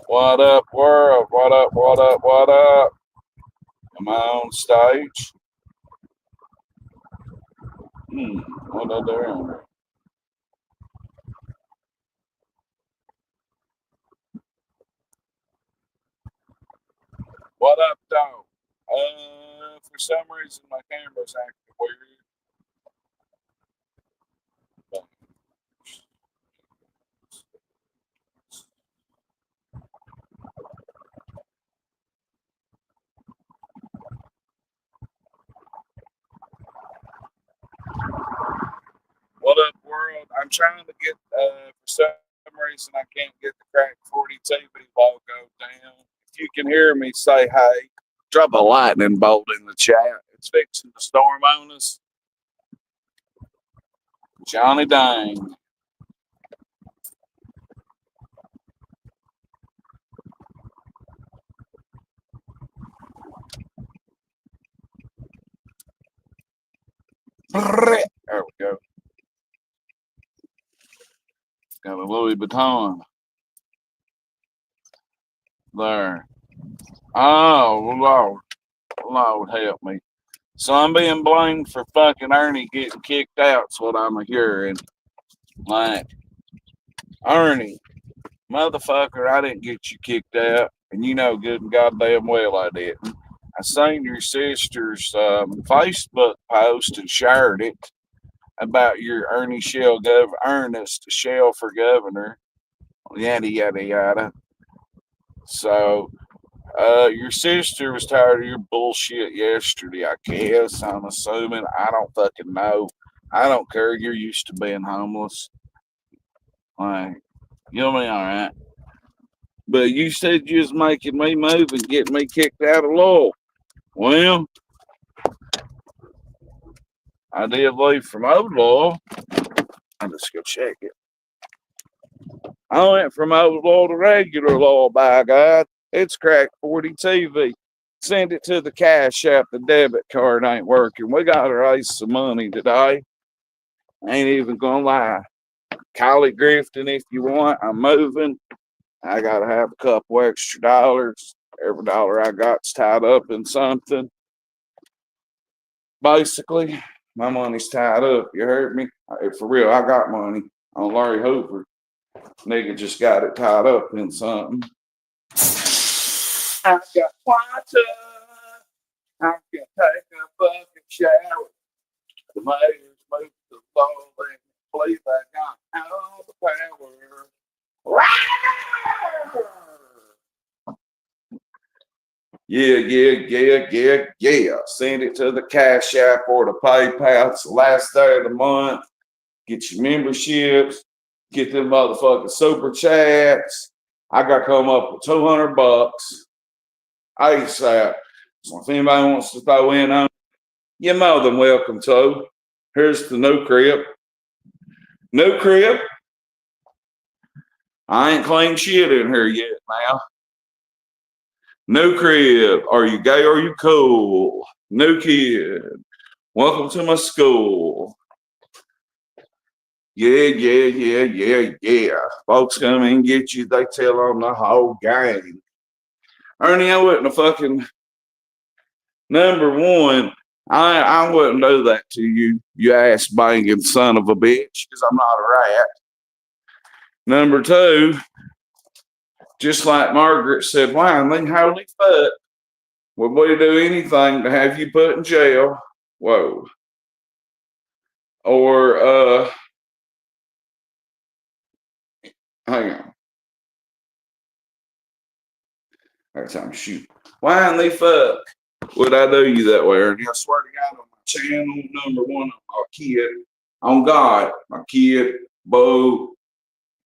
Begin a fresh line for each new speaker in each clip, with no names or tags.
What up, world? What up, what up, what up? Am I on stage? Hmm, what are they doing? What up, dog? For some reason, my camera's acting weird. What up, world? I'm trying to get, for some reason, I can't get the Crack 40 TV logo down. If you can hear me, say hey. Drop a lightning bolt in the chat. It's fixing to storm on us. Johnny Dang. There we go. Got a Louis Vuitton there. Oh, Lord. Lord help me. So I'm being blamed for fucking Ernie getting kicked out. That's what I'm hearing. Like, Ernie, motherfucker, I didn't get you kicked out. And you know good and goddamn well I didn't. I seen your sister's Facebook post and shared it about your Ernest Shell for governor. Yada, yada, yada. So your sister was tired of your bullshit yesterday, I guess. I'm assuming. I don't fucking know. I don't care. You're used to being homeless. Like, you'll be all right. But you said you was making me move and getting me kicked out of law. Well, I did leave from old law. I'll just go check it. I went from old law to regular law, by God. It's Crack 40 TV. Send it to the cash app. The debit card ain't working. We got to raise some money today. Ain't even gonna lie. Call it grifting if you want. I'm moving. I gotta have a couple extra dollars. Every dollar I got's tied up in something. Basically, my money's tied up. You heard me? For real, I got money on Larry Hoover. Nigga just got it tied up in something. I got water. I can take a fucking shower. The mayor's moved to the and believe I got all the power. Yeah, yeah. Send it to the Cash App or the PayPal. It's the last day of the month. Get your memberships. Get them motherfucking super chats. I got to come up with $200 ASAP. So if anybody wants to throw in on, you're more than welcome to. Here's the new crib. New crib. I ain't cleaned shit in here yet now. New crib. Are you gay or are you cool? New kid. Welcome to my school. Yeah. Folks come in and get you. They tell on the whole gang. Ernie, I wasn't a fucking number one. I wouldn't do that to you, you ass banging son of a bitch, because I'm not a rat. Number two, just like Margaret said, why, holy fuck, would we do anything to have you put in jail? Whoa. Or, hang on. Every time shoot. Why in the fuck would I do you that way? Ernie? I swear to God, on my channel, number one, my kid, on God, my kid, Bo,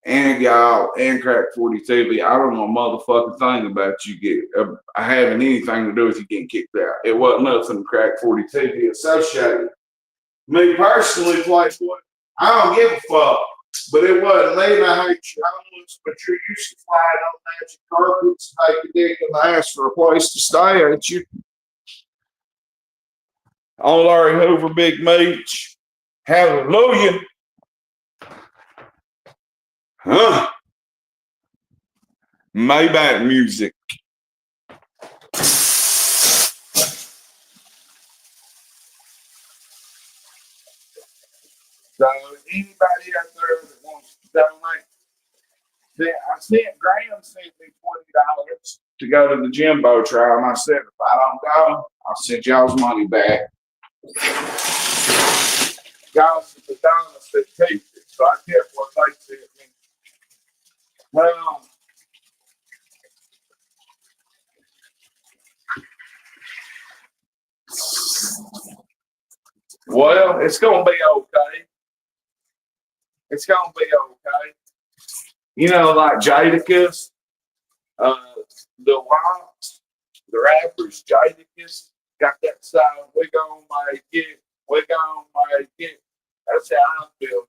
and y'all, and Crack 40 TV. I don't know a motherfucking thing about you having anything to do with you getting kicked out. It wasn't nothing Crack 40 TV associated. Me personally, Playboy, I don't give a fuck. But it wasn't me, and I hate you homeless, but you're used to flying on magic carpets, taking dick in the ass for a place to stay, ain't you? On Larry Hoover, Big Meech. Hallelujah. Huh? Maybach music. So anybody out there that wants to donate, I sent Graham sent me $20 to go to the Jimbo trial, and I said if I don't go, I'll send y'all's money back. Guys at the Donna said keep it, so I kept what they sent me. Well, it's gonna be okay. It's gonna be okay. You know, like Jadakiss, uh, the Wops, the rappers, Jadakiss, got that song, we gonna make it, we gonna make it. That's how I feel.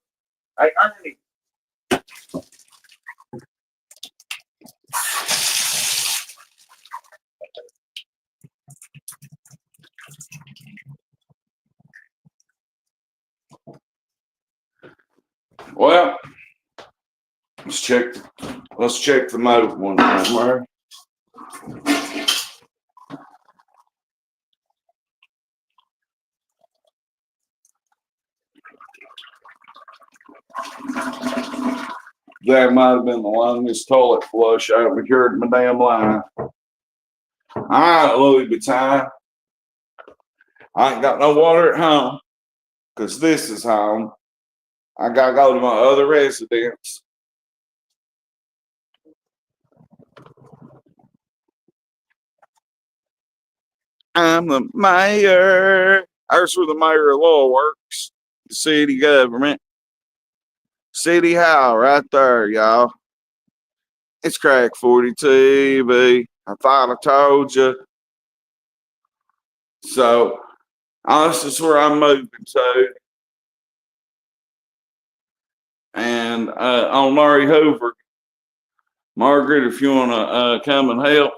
Hey, Ernie. Well, let's check the mode one time, right? That might have been the longest toilet flush I ever heard in my damn life. All right, Louis Vuitton. I ain't got no water at home because this is home. I gotta go to my other residence. I'm the mayor. There's where the mayor of law works. The city government. City Hall right there, y'all. It's Crack 40 TV. I thought I told you. So, this is where I'm moving to. And on Murray Hoover, Margaret, if you want to come and help,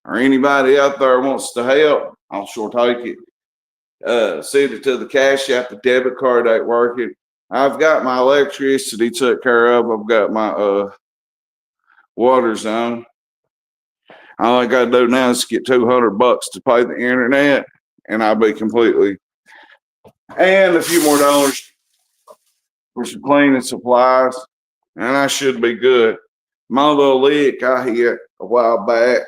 or anybody out there wants to help, I'll sure take it. Send it to the cash app. The debit card ain't working. I've got my electricity took care of. I've got my water zone. All I got to do now is get $200 to pay the internet, and I'll be completely. And a few more dollars for some cleaning supplies, and I should be good. My little lick I hit a while back.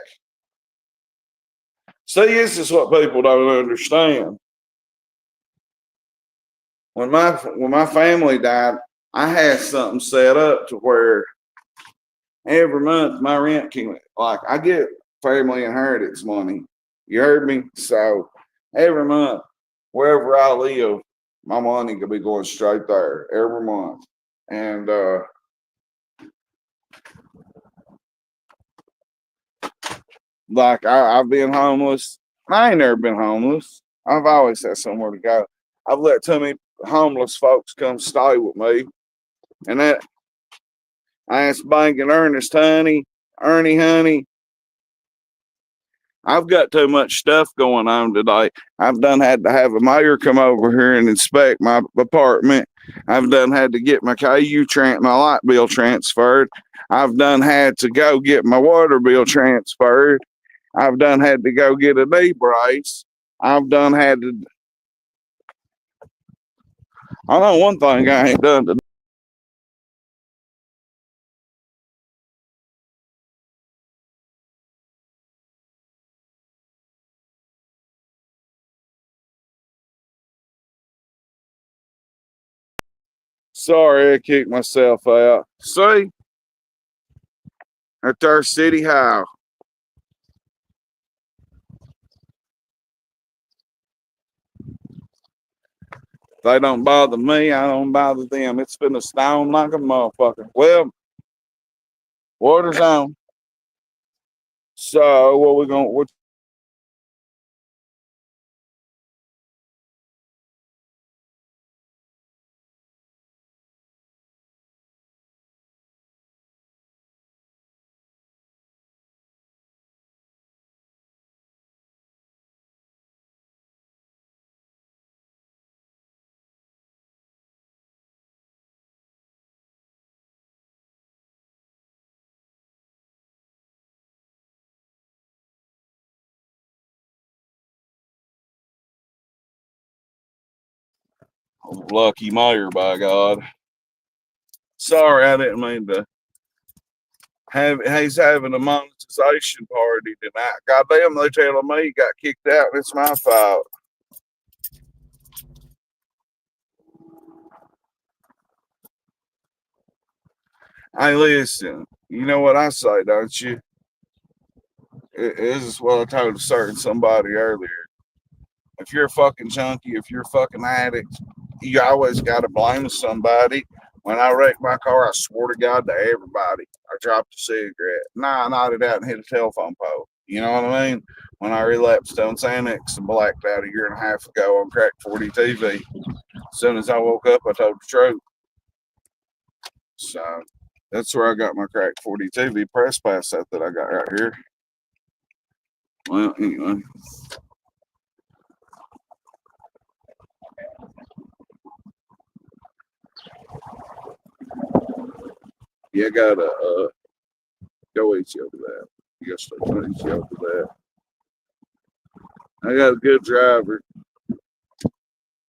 See, this is what people don't understand. When my family died, I had something set up to where every month my rent came, like I get family inheritance money. You heard me? So every month, wherever I live, my money could be going straight there every month. And like I've been homeless. I ain't never been homeless. I've always had somewhere to go. I've let too many homeless folks come stay with me. And that I asked Bank and Ernest, honey, I've got too much stuff going on today. I've done had to have a mayor come over here and inspect my apartment. I've done had to get my my light bill transferred. I've done had to go get my water bill transferred. I've done had to go get a knee brace. I've done had to. I know one thing I ain't done today. Sorry, I kicked myself out. See, at our city hall. They don't bother me. I don't bother them. It's been a storm like a motherfucker. Well, water's on. So what we gonna? Lucky mayor, by God. Sorry, I didn't mean to he's having a monetization party tonight. Goddamn, they telling me he got kicked out and it's my fault. Hey, listen, you know what I say, don't you? This is what I told a certain somebody earlier. If you're a fucking junkie, if you're a fucking addict, you always got to blame somebody. When I wrecked my car, I swore to God to everybody. I dropped a cigarette. Nah, I nodded out and hit a telephone pole. You know what I mean? When I relapsed on Xanax and blacked out a year and a half ago on Crack 40 TV. As soon as I woke up, I told the truth. So that's where I got my Crack 40 TV press pass set that I got right here. Well, anyway. You gotta go easy over that. You gotta start going easy over that. I got a good driver.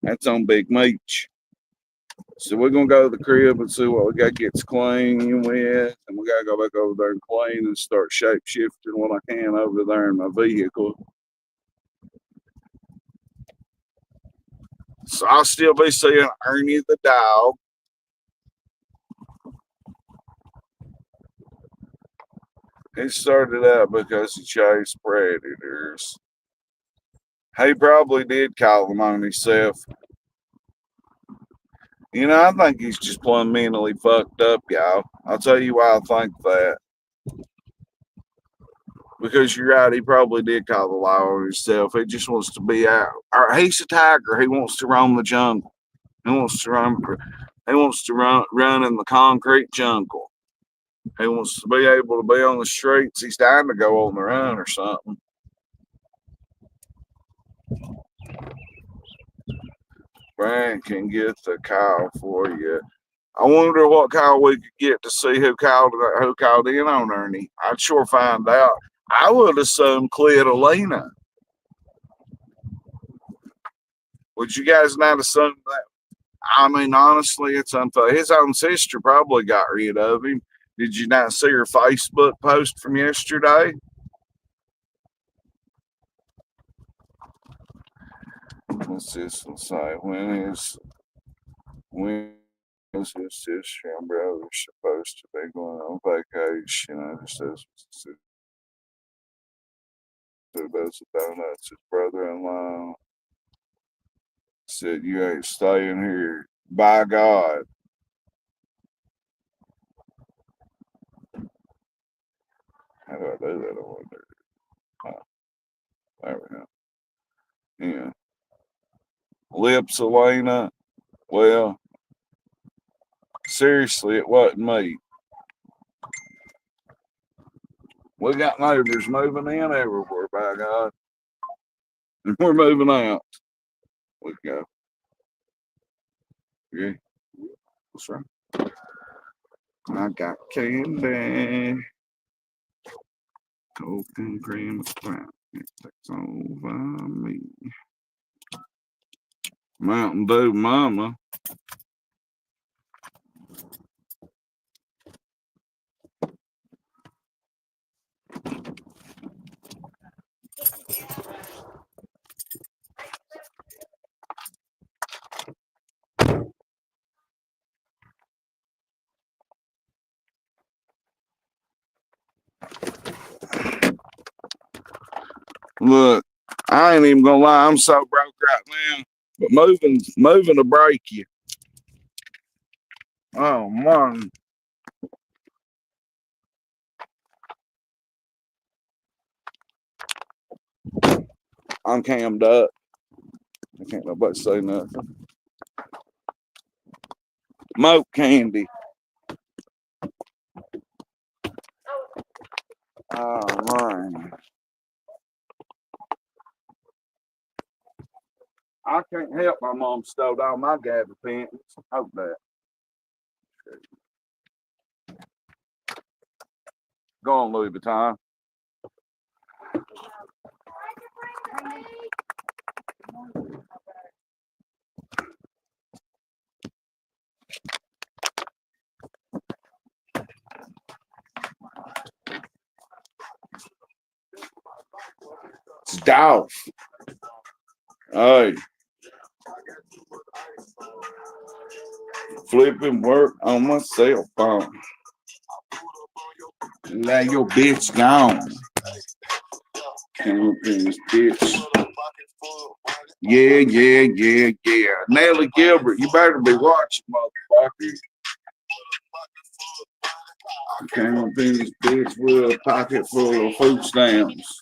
That's on Big Meech. So we're gonna go to the crib and see what we got gets clean with, and we gotta go back over there and clean and start shape shifting what I can over there in my vehicle. So I'll still be seeing Ernie the dog. He started out because he chased predators. He probably did call them on himself. You know, I think he's just plumb mentally fucked up, y'all. I'll tell you why I think that. Because you're right, he probably did call the law on himself. He just wants to be out. Or he's a tiger. He wants to roam the jungle. He wants to run. He wants to run in the concrete jungle. He wants to be able to be on the streets. He's dying to go on the run or something. Brian can get the call for you. I wonder what call we could get to see who called in on Ernie. I'd sure find out. I would assume Cleodolina. Would you guys not assume that? I mean, honestly, it's unfair. His own sister probably got rid of him. Did you not see her Facebook post from yesterday? What's this one say? When is his sister and brother supposed to be going on vacation? I just says who does the donuts? His brother-in-law said, "You ain't staying here." By God. How do I do that? I wonder. Oh, there we go. Yeah. Lips, Elena. Well, seriously, it wasn't me. We got neighbors moving in everywhere, by God. And we're moving out. We go. Yeah. That's right. I got candy. Coke and cream crap. It takes over me. Mountain Dew Mama. Look, I ain't even gonna lie, I'm so broke right now. But moving to break you. Oh man. I'm cammed up. I can't nobody say nothing. Moke candy. Oh man. I can't help my mom stole all my gabardines. Hope that. Go on, Louis Vuitton. Dolph. Hey. Flipping work on my cell phone. Now your bitch gone. Can't finish, bitch. Yeah. Nelly Gilbert, you better be watching, motherfucker. I can't finish, bitch, with a pocket full of food stamps.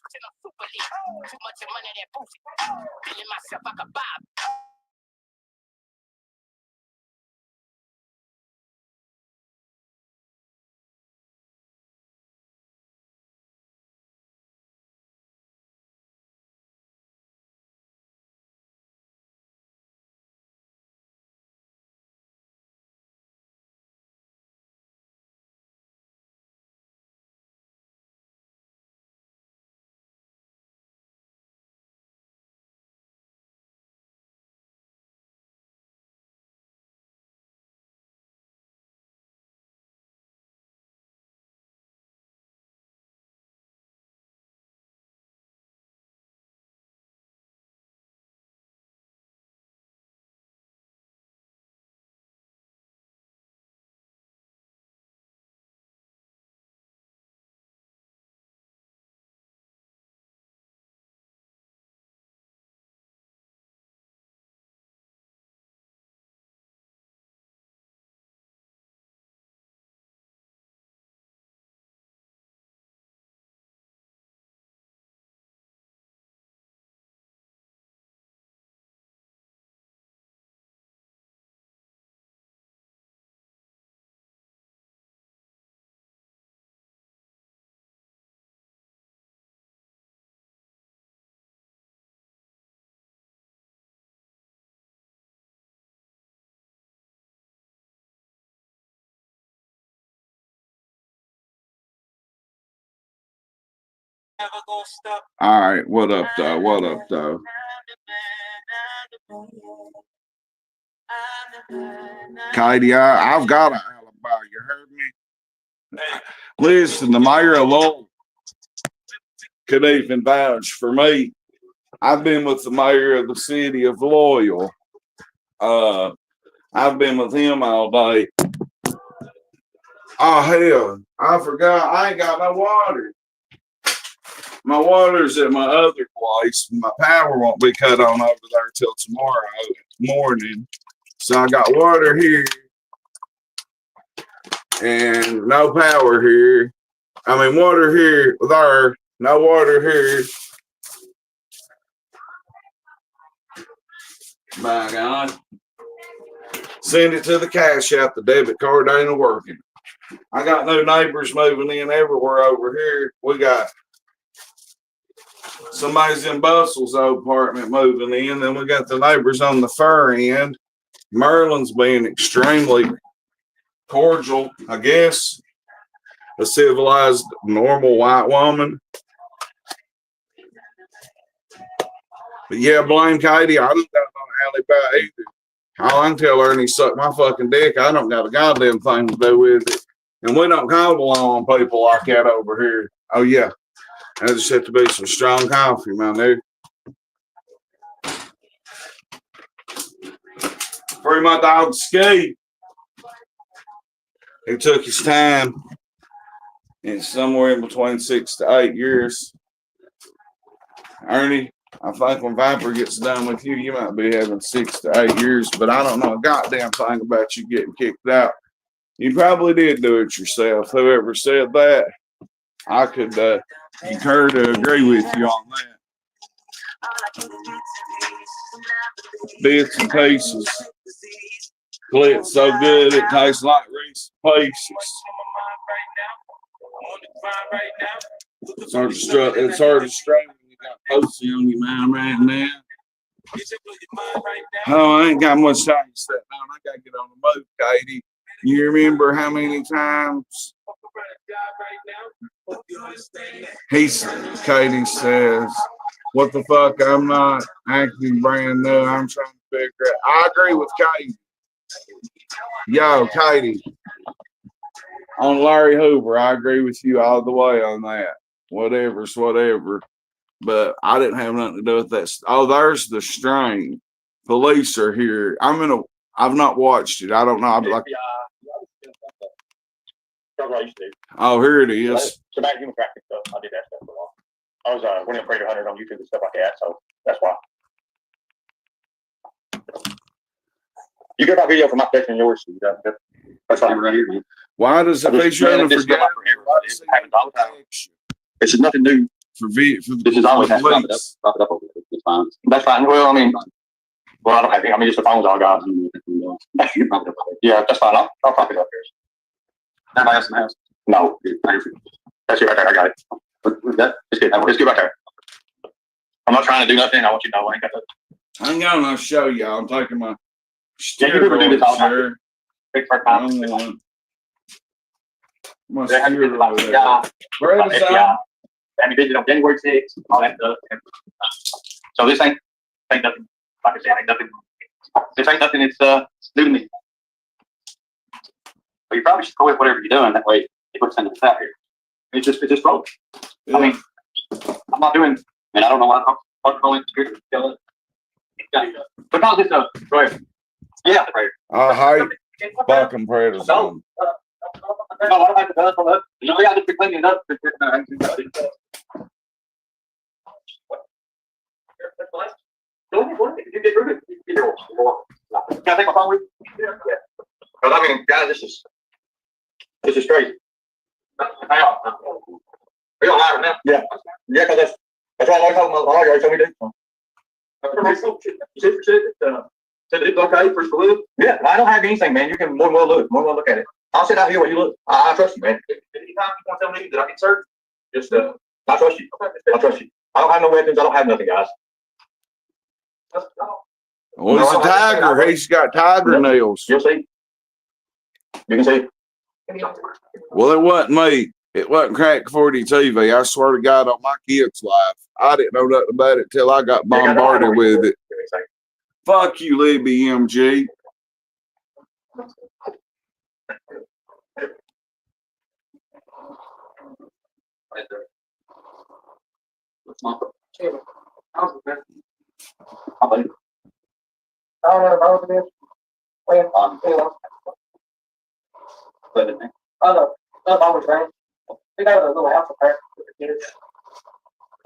All right, what up, though? What up, though? Katie, I've got an alibi. You heard me? Listen, the mayor of Lowell could even vouch for me. I've been with the mayor of the city of Loyal. I've been with him all day. Oh, hell. I forgot. I ain't got no water. My water's at my other place. My power won't be cut on over there till tomorrow morning. So I got water here and no power here. I mean, water here, there, no water here. My God. Send it to the cash app. The debit card ain't working. I got new neighbors moving in everywhere over here. We got somebody's in Bustle's old apartment moving in. Then we got the neighbors on the far end. Merlin's being extremely cordial, I guess. A civilized, normal white woman. But yeah, blame Katie. I don't got no alibi either. All I can tell Ernie suck my fucking dick. I don't got a goddamn thing to do with it. And we don't call on people like that over here. Oh, yeah. That just had to be some strong coffee, my dude. Free my dog Ski. He took his time. It's somewhere in between 6 to 8 years. Ernie, I think when Viper gets done with you, you might be having 6 to 8 years, but I don't know a goddamn thing about you getting kicked out. You probably did do it yourself. Whoever said that, I could concur to agree with you on that. Bits and pieces. Glit's so good it tastes like Reese's Pieces. It's hard to strain when you got posty on your mind right now. Oh, I ain't got much time to sit down. I gotta get on the move, Katie. You remember how many times Katie says, what the fuck, I'm not acting brand new. I'm trying to figure it. I agree with Katie. Yo, Katie. On Larry Hoover, I agree with you all the way on that. Whatever's whatever. but I didn't have nothing to do with that. Oh, there's the strain. Police are here. I've not watched it. I don't know. I'd be like, oh, here it is.
So back human trafficking stuff, I did that stuff for a while. I was winning Predator Hunters on YouTube and stuff like that, so that's why. You get my video from my section and yours. That's why I'm right here, man.
Why does the picture on the forget?
This is nothing new.
This
is always has to stop it up over there. It's fine. That's fine. Well, I mean, I don't have anything. I mean, just the phone's all gone. Yeah, that's fine. I'll pop it up here. Anybody else in the house? No. That's it right there. I got it. What's that? It's good. It's good right there. I'm not trying to do nothing. I want you to know I ain't got that.
I'm gonna show y'all. I'm taking my.
Yeah, you never do this all the time. Big first time. Yeah. And we did it on January 6th, all that stuff. So this ain't nothing. Like I said, ain't nothing. This ain't nothing. It's new to me. But you probably should go with whatever you're doing. That way, it puts something out here. It's just wrong. Yeah. I mean, I'm not doing. I mean, I don't know why I'm calling it spirit. Because it's a prayer. Yeah, prayer.
I hate fucking prayers.
No, I don't have to do it. You got to be cleaning it up. Can I take my phone with you? Yeah. Because I mean, guys, this is crazy. Hang on. We don't have it now. Yeah. Yeah, because that's why I like talking about lawyer, so we do. Said it's okay for us to live. Yeah, I don't have anything, man. You can more than well look at it. I'll sit out here while you look. I trust you, man. Anytime you want to tell me that I can search, just I trust you. I trust you. I don't have no weapons. I don't have nothing, guys.
Well, he's a tiger. He's got tiger nails.
You'll see. You can see.
Well, it wasn't me. It wasn't Crack 40 TV. I swear to God on my kid's life. I didn't know nothing about it till I got bombarded with it. Fuck you, Libby MG.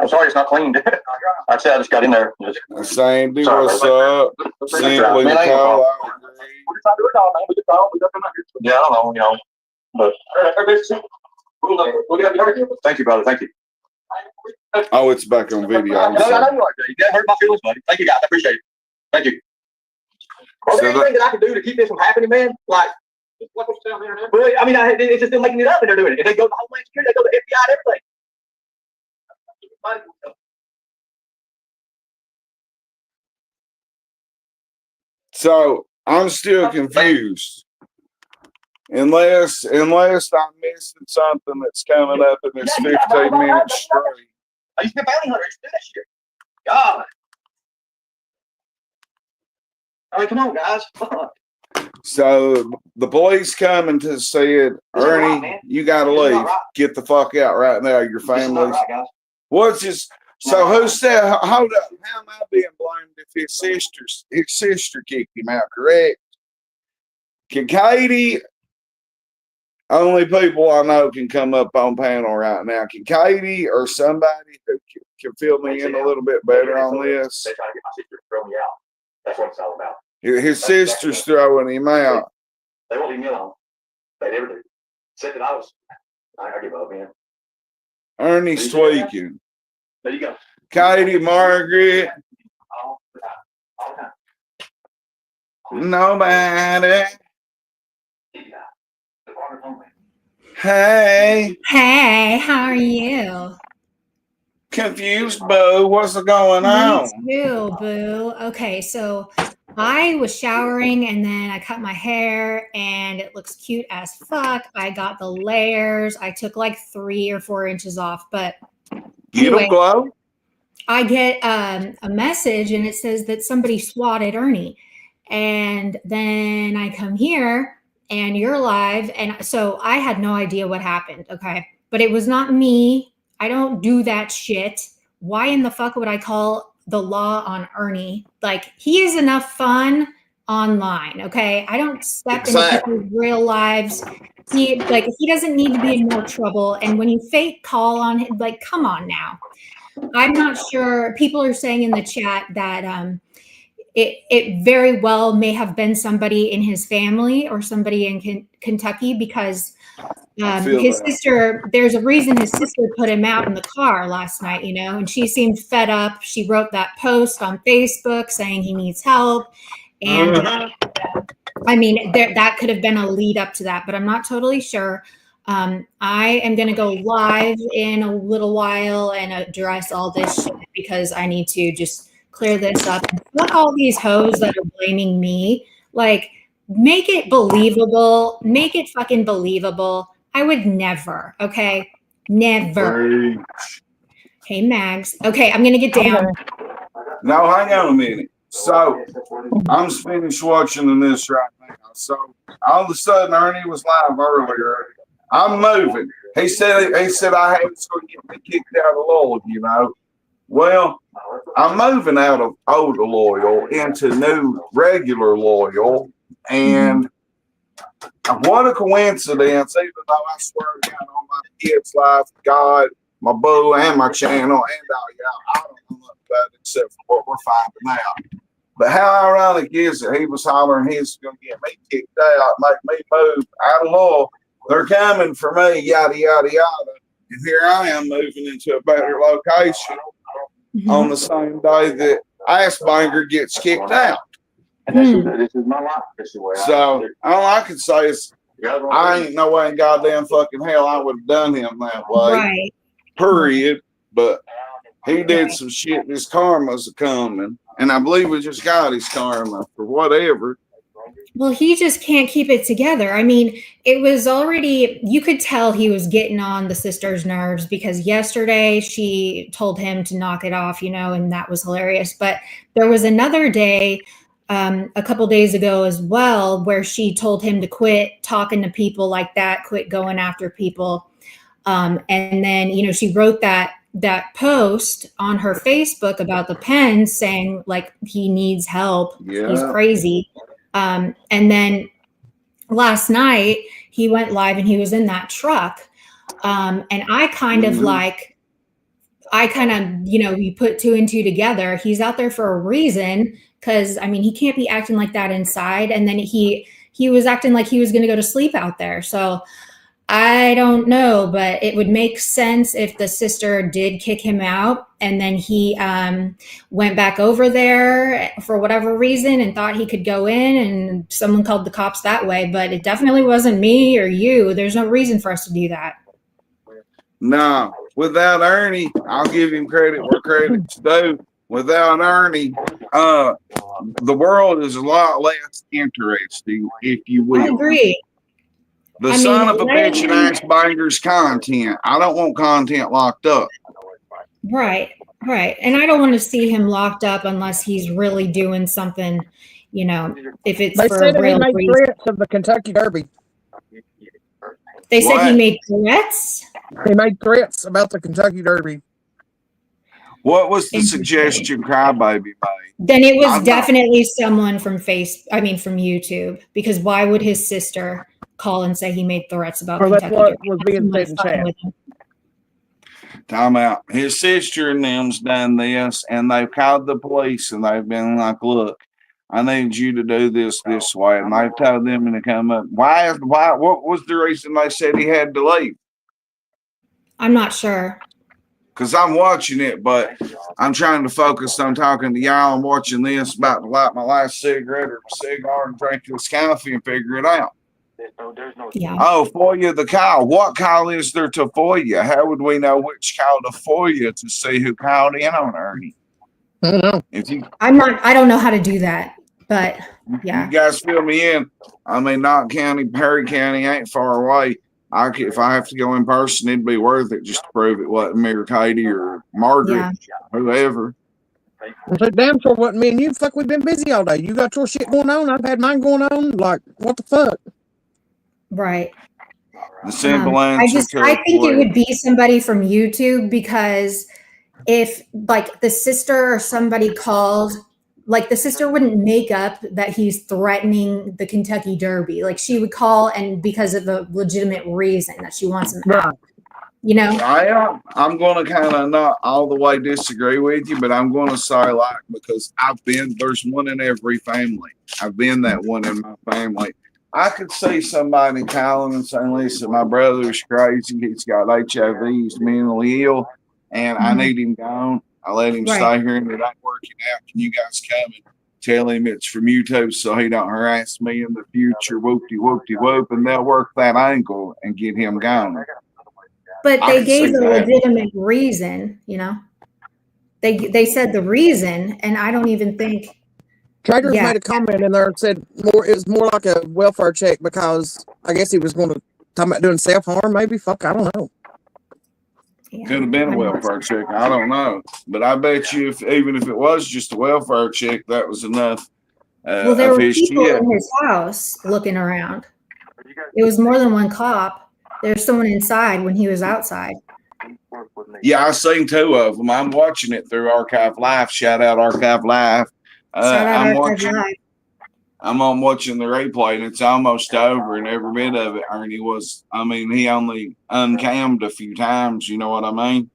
I'm sorry it's not cleaned. I said I just got in there.
Sandy, what's up? Simply call.
Yeah, I don't know, but thank you, brother. Thank you.
Oh, it's back on video.
I know you are, Jay. You didn't hurt my feelings, buddy. Thank you, guys. I appreciate it. Thank you. Is there anything that I can do to keep this from happening, man? Like, well, I mean, it's just still making it up, and they're doing it. If they go to Homeland Security, they go to FBI and everything.
So I'm still confused. Unless I'm missing something that's coming up in this 15-minute straight.
I used to be a bounty hunter. I used to do that shit. God. I mean, come on, guys.
So the police come and said, Ernie, you got to leave. Get the fuck out right now. Your family's. What's this? So who said? Hold up. How am I being blamed if his sister kicked him out? Correct? Can Katie? Only people I know can come up on panel right now. Can Katie or somebody who can fill me in a little bit better on this?
They're trying to get my sister to throw me out. That's what it's all about.
His sister's throwing him out.
They won't leave me alone. They never do. Said that I give up, man.
Ernie's tweaking.
There you go.
Katie, Margaret. Nobody. Hey.
Hey, how are you?
Confused, boo. What's going on?
Me too, boo. Okay, so I was showering and then I cut my hair and it looks cute as fuck. I got the layers. I took like 3 or 4 inches off, but
Anyway, glow?
I get a message and it says that somebody swatted Ernie. And then I come here and you're live. And so I had no idea what happened. Okay. But it was not me. I don't do that shit. why in the fuck would I call the law on Ernie? Like, he is enough fun online, okay? I don't step into people's real lives. He doesn't need to be in more trouble. And when you fake call on him, like, come on now. I'm not sure. People are saying in the chat that it very well may have been somebody in his family or somebody in Kentucky, because his sister, there's a reason his sister put him out in the car last night, you know, and she seemed fed up. She wrote that post on Facebook saying he needs help. And I mean, that could have been a lead up to that, but I'm not totally sure. I am going to go live in a little while and address all this shit, because I need to just clear this up. Fuck all these hoes that are blaming me. Like, make it believable. Make it fucking believable. I would never. Okay. Never. Hey, Mags. Okay. I'm going to get down.
Now, hang on a minute. So, I'm finished watching this right now. So, all of a sudden, Ernie was live earlier. I'm moving. He said I was going to get me kicked out of Loyal, you know. Well, I'm moving out of old Loyal into new regular Loyal. And what a coincidence, even though I swear to God on my kids' life, God, my boo, and my channel, and all y'all, I don't know nothing about it except for what we're finding out. But how ironic is it? He was hollering he's going to get me kicked out, make me move out of Loyal. They're coming for me, yada, yada, yada. And here I am moving into a better location on the same day that Assbanger gets kicked out.
This is my life.
So all I can say is I ain't no way in goddamn fucking hell I would have done him that way.
Right.
Period. But he did some shit. His karma's a coming. And I believe we just got his karma for whatever.
Well, he just can't keep it together. I mean, it was already, you could tell he was getting on the sister's nerves, because yesterday she told him to knock it off, you know, and that was hilarious. But there was another day, a couple days ago as well, where she told him to quit talking to people like that, quit going after people. And then, you know, she wrote that post on her Facebook about the pen, saying like he needs help.
Yeah.
He's crazy. And then last night he went live and he was in that truck. And I kind of you know, you put two and two together. He's out there for a reason, because I mean, he can't be acting like that inside. And then he was acting like he was going to go to sleep out there. So I don't know, but it would make sense if the sister did kick him out and then he went back over there for whatever reason and thought he could go in, and someone called the cops that way. But it definitely wasn't me or you. There's no reason for us to do that.
No, without Ernie, I'll give him credit where credit's due. Without Ernie, the world is a lot less interesting, if you will.
I agree.
The son of a bitch and Assbanger's content. I don't want content locked up.
Right. And I don't want to see him locked up unless he's really doing something, you know, if it's for a real reason.
They said he made threats of the Kentucky Derby.
They said he made threats?
He made threats about the Kentucky Derby.
What was the suggestion Crybaby made?
Then it was definitely someone from YouTube, because why would his sister call and say he made threats about Kentucky
That's what
Derby?
was being said in chat.
Time out. His sister and them's done this, and they've called the police, and they've been like, look, I need you to do this way. And they've told them to come up. Why? What was the reason they said he had to leave?
I'm not sure.
Because I'm watching it, but I'm trying to focus on talking to y'all. I'm watching this, about to light my last cigarette or cigar and drink this coffee and figure it out.
Yeah.
Oh, FOIA the call. What call is there to FOIA? How would we know which call to FOIA to see who called in on Ernie?
I don't know.
I don't know how to do that, but yeah.
You guys fill me in. I mean, Knott County, Perry County ain't far away. If I have to go in person, it'd be worth it just to prove it wasn't me or Katie or Margaret, whoever.
It's damn sure wasn't me and you. Fuck, we've been busy all day. You got your shit going on. I've had mine going on. Like, what the fuck?
Right.
The simple answer.
I think it would be somebody from YouTube, because if like the sister or somebody called, like the sister wouldn't make up that he's threatening the Kentucky Derby. Like she would call and because of a legitimate reason that she wants him out. You know,
I'm going to kind of not all the way disagree with you, but I'm going to say like, because there's one in every family. I've been that one in my family. I could see somebody calling and saying, listen, my brother's crazy. He's got HIV. He's mentally ill and I need him gone. I let him stay here and it ain't working out. Can you guys come and tell him it's from YouTube so he don't harass me in the future? Whoop-de-whoop-de-whoop. And they'll work that angle and get him gone.
But they gave a legitimate reason, you know. They said the reason, and I don't even think.
Traders made a comment in there and said it was more like a welfare check because I guess he was going to talk about doing self-harm, maybe. Fuck, I don't know.
Yeah, could have been a welfare check. I don't know. But I bet you even if it was just a welfare check, that was enough.
Well, there were people in his house looking around. It was more than one cop. There's someone inside when he was outside.
Yeah, I seen 2 of them. I'm watching it through Archive Live. Shout out Archive Live. I'm watching the replay, and it's almost over, and every bit of it, Ernie was. I mean, he only uncammed a few times. You know what I mean?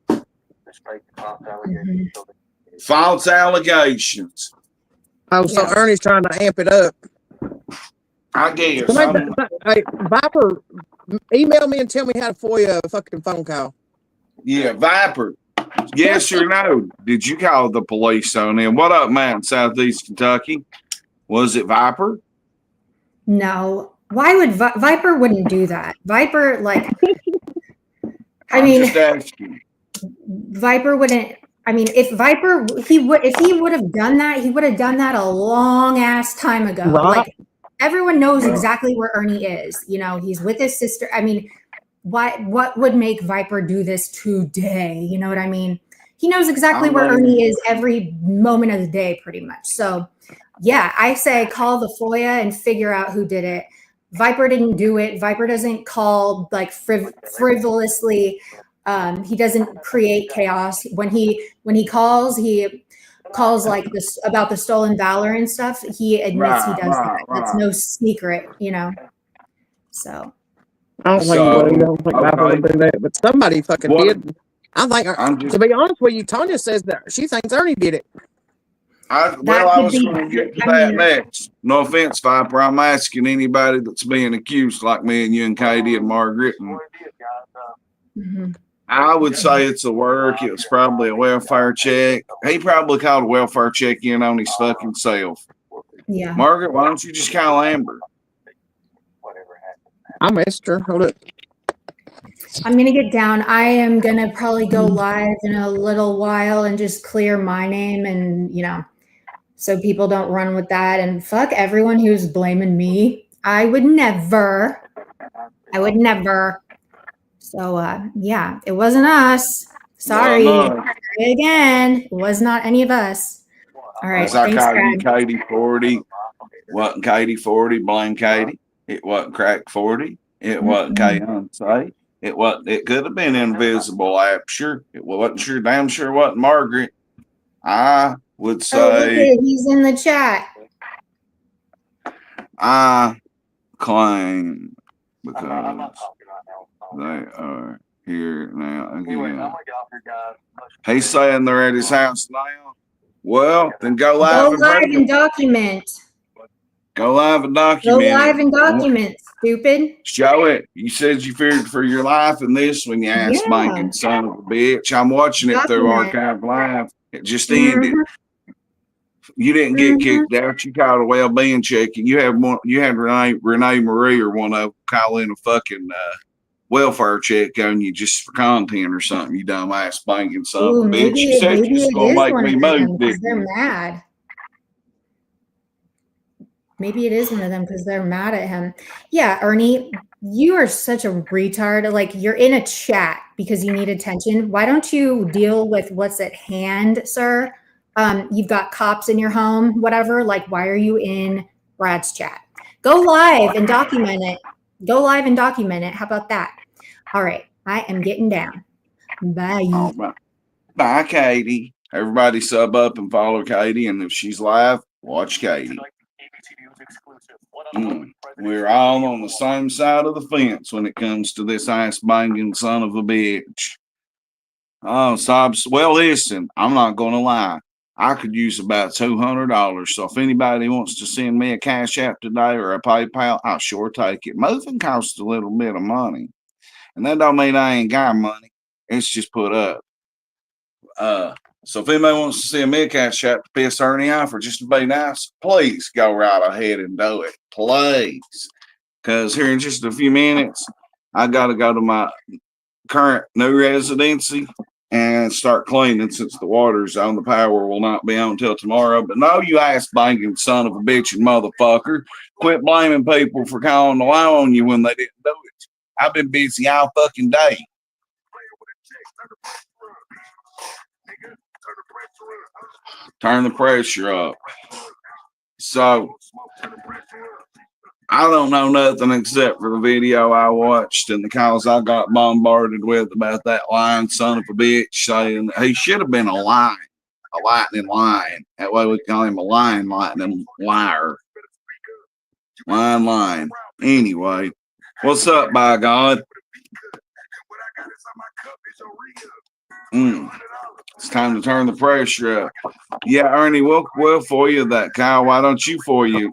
False allegations.
Oh, so Ernie's trying to amp it up.
I guess.
Hey, Viper, email me and tell me how to FOIA a fucking phone call.
Yeah, Viper. Yes or no? Did you call the police on him? What up, man? Southeast Kentucky? Was it Viper?
No. Why would Viper wouldn't do that? Viper, like, I mean,
just asking.
Viper wouldn't. I mean, if he would have done that, he would have done that a long ass time ago.
Right.
Like, everyone knows exactly where Ernie is. You know, he's with his sister. I mean, what would make Viper do this today? You know what I mean? He knows exactly where Ernie is every moment of the day, pretty much. So, yeah, I say call the FOIA and figure out who did it. Viper didn't do it. Viper doesn't call like frivolously. He doesn't create chaos. When he calls like this about the stolen valor and stuff. He admits he does that. That's no secret, you know. So
I don't think Viper would do that, but somebody fucking did. I think, to be honest with you, Tanya says that she thinks Ernie did it.
I was going to get to that next. No offense, Viper. I'm asking anybody that's being accused, like me and you and Katie and Margaret. And I would say it's a work. It was probably a welfare check. He probably called a welfare check in on his fucking self.
Yeah.
Margaret, why don't you just call Amber?
I missed her. Hold it.
I'm going to get down. I am going to probably go live in a little while and just clear my name and, you know, so people don't run with that. And fuck everyone who's blaming me. I would never. So, yeah, it wasn't us. Sorry. Again, it was not any of us. All right. Thanks,
Katie 40. Wasn't Katie 40. Blame Katie. It wasn't Crack 40. It wasn't K-Unsay. It could have been Invisible Sure. It wasn't damn sure wasn't Margaret. I would say
he's in the chat.
I claim because they are here now again. He's saying they're at his house now. Well, then go live
and document.
Go live and document.
Go live and document, stupid.
Show it. You said you feared for your life in this when you ass banking son of a bitch. I'm watching it through Archive Live. It just ended. You didn't get kicked out. You called a well-being check, and you had Renee Marie or one of them call in a fucking welfare check on you just for content or something. You dumb ass banking son of a bitch. You said you're just gonna make me move.
They're mad. Maybe it is one of them because they're mad at him. Yeah, Ernie, you are such a retard. Like, you're in a chat because you need attention. Why don't you deal with what's at hand, sir? You've got cops in your home, whatever. Like, why are you in Brad's chat? Go live and document it. How about that? All right. I am getting down. Bye.
Bye, Katie. Everybody sub up and follow Katie, and if she's live, watch Katie. We're all on the same side of the fence when it comes to this ass banging son of a bitch. Oh, Sobs. Well, listen, I'm not going to lie. I could use about $200. So if anybody wants to send me a Cash App today or a PayPal, I'll sure take it. Moving costs a little bit of money. And that don't mean I ain't got money. It's just put up. So if anybody wants to send me a Cash App to piss Ernie off or just to be nice, please go right ahead and do it. Please. Because here in just a few minutes, I got to go to my current new residency and start cleaning since the water's on. The power will not be on until tomorrow. But no, you ass banging son of a bitch and motherfucker. Quit blaming people for calling the law on you when they didn't do it. I've been busy all fucking day. Turn the pressure up. So, I don't know nothing except for the video I watched and the calls I got bombarded with about that lying son of a bitch saying he should have been a lightning lion. That way we call him a lion lightning liar. Lion. Anyway, what's up, by God? It's time to turn the pressure up. Yeah, Ernie, we'll for you that cow. Why don't you for you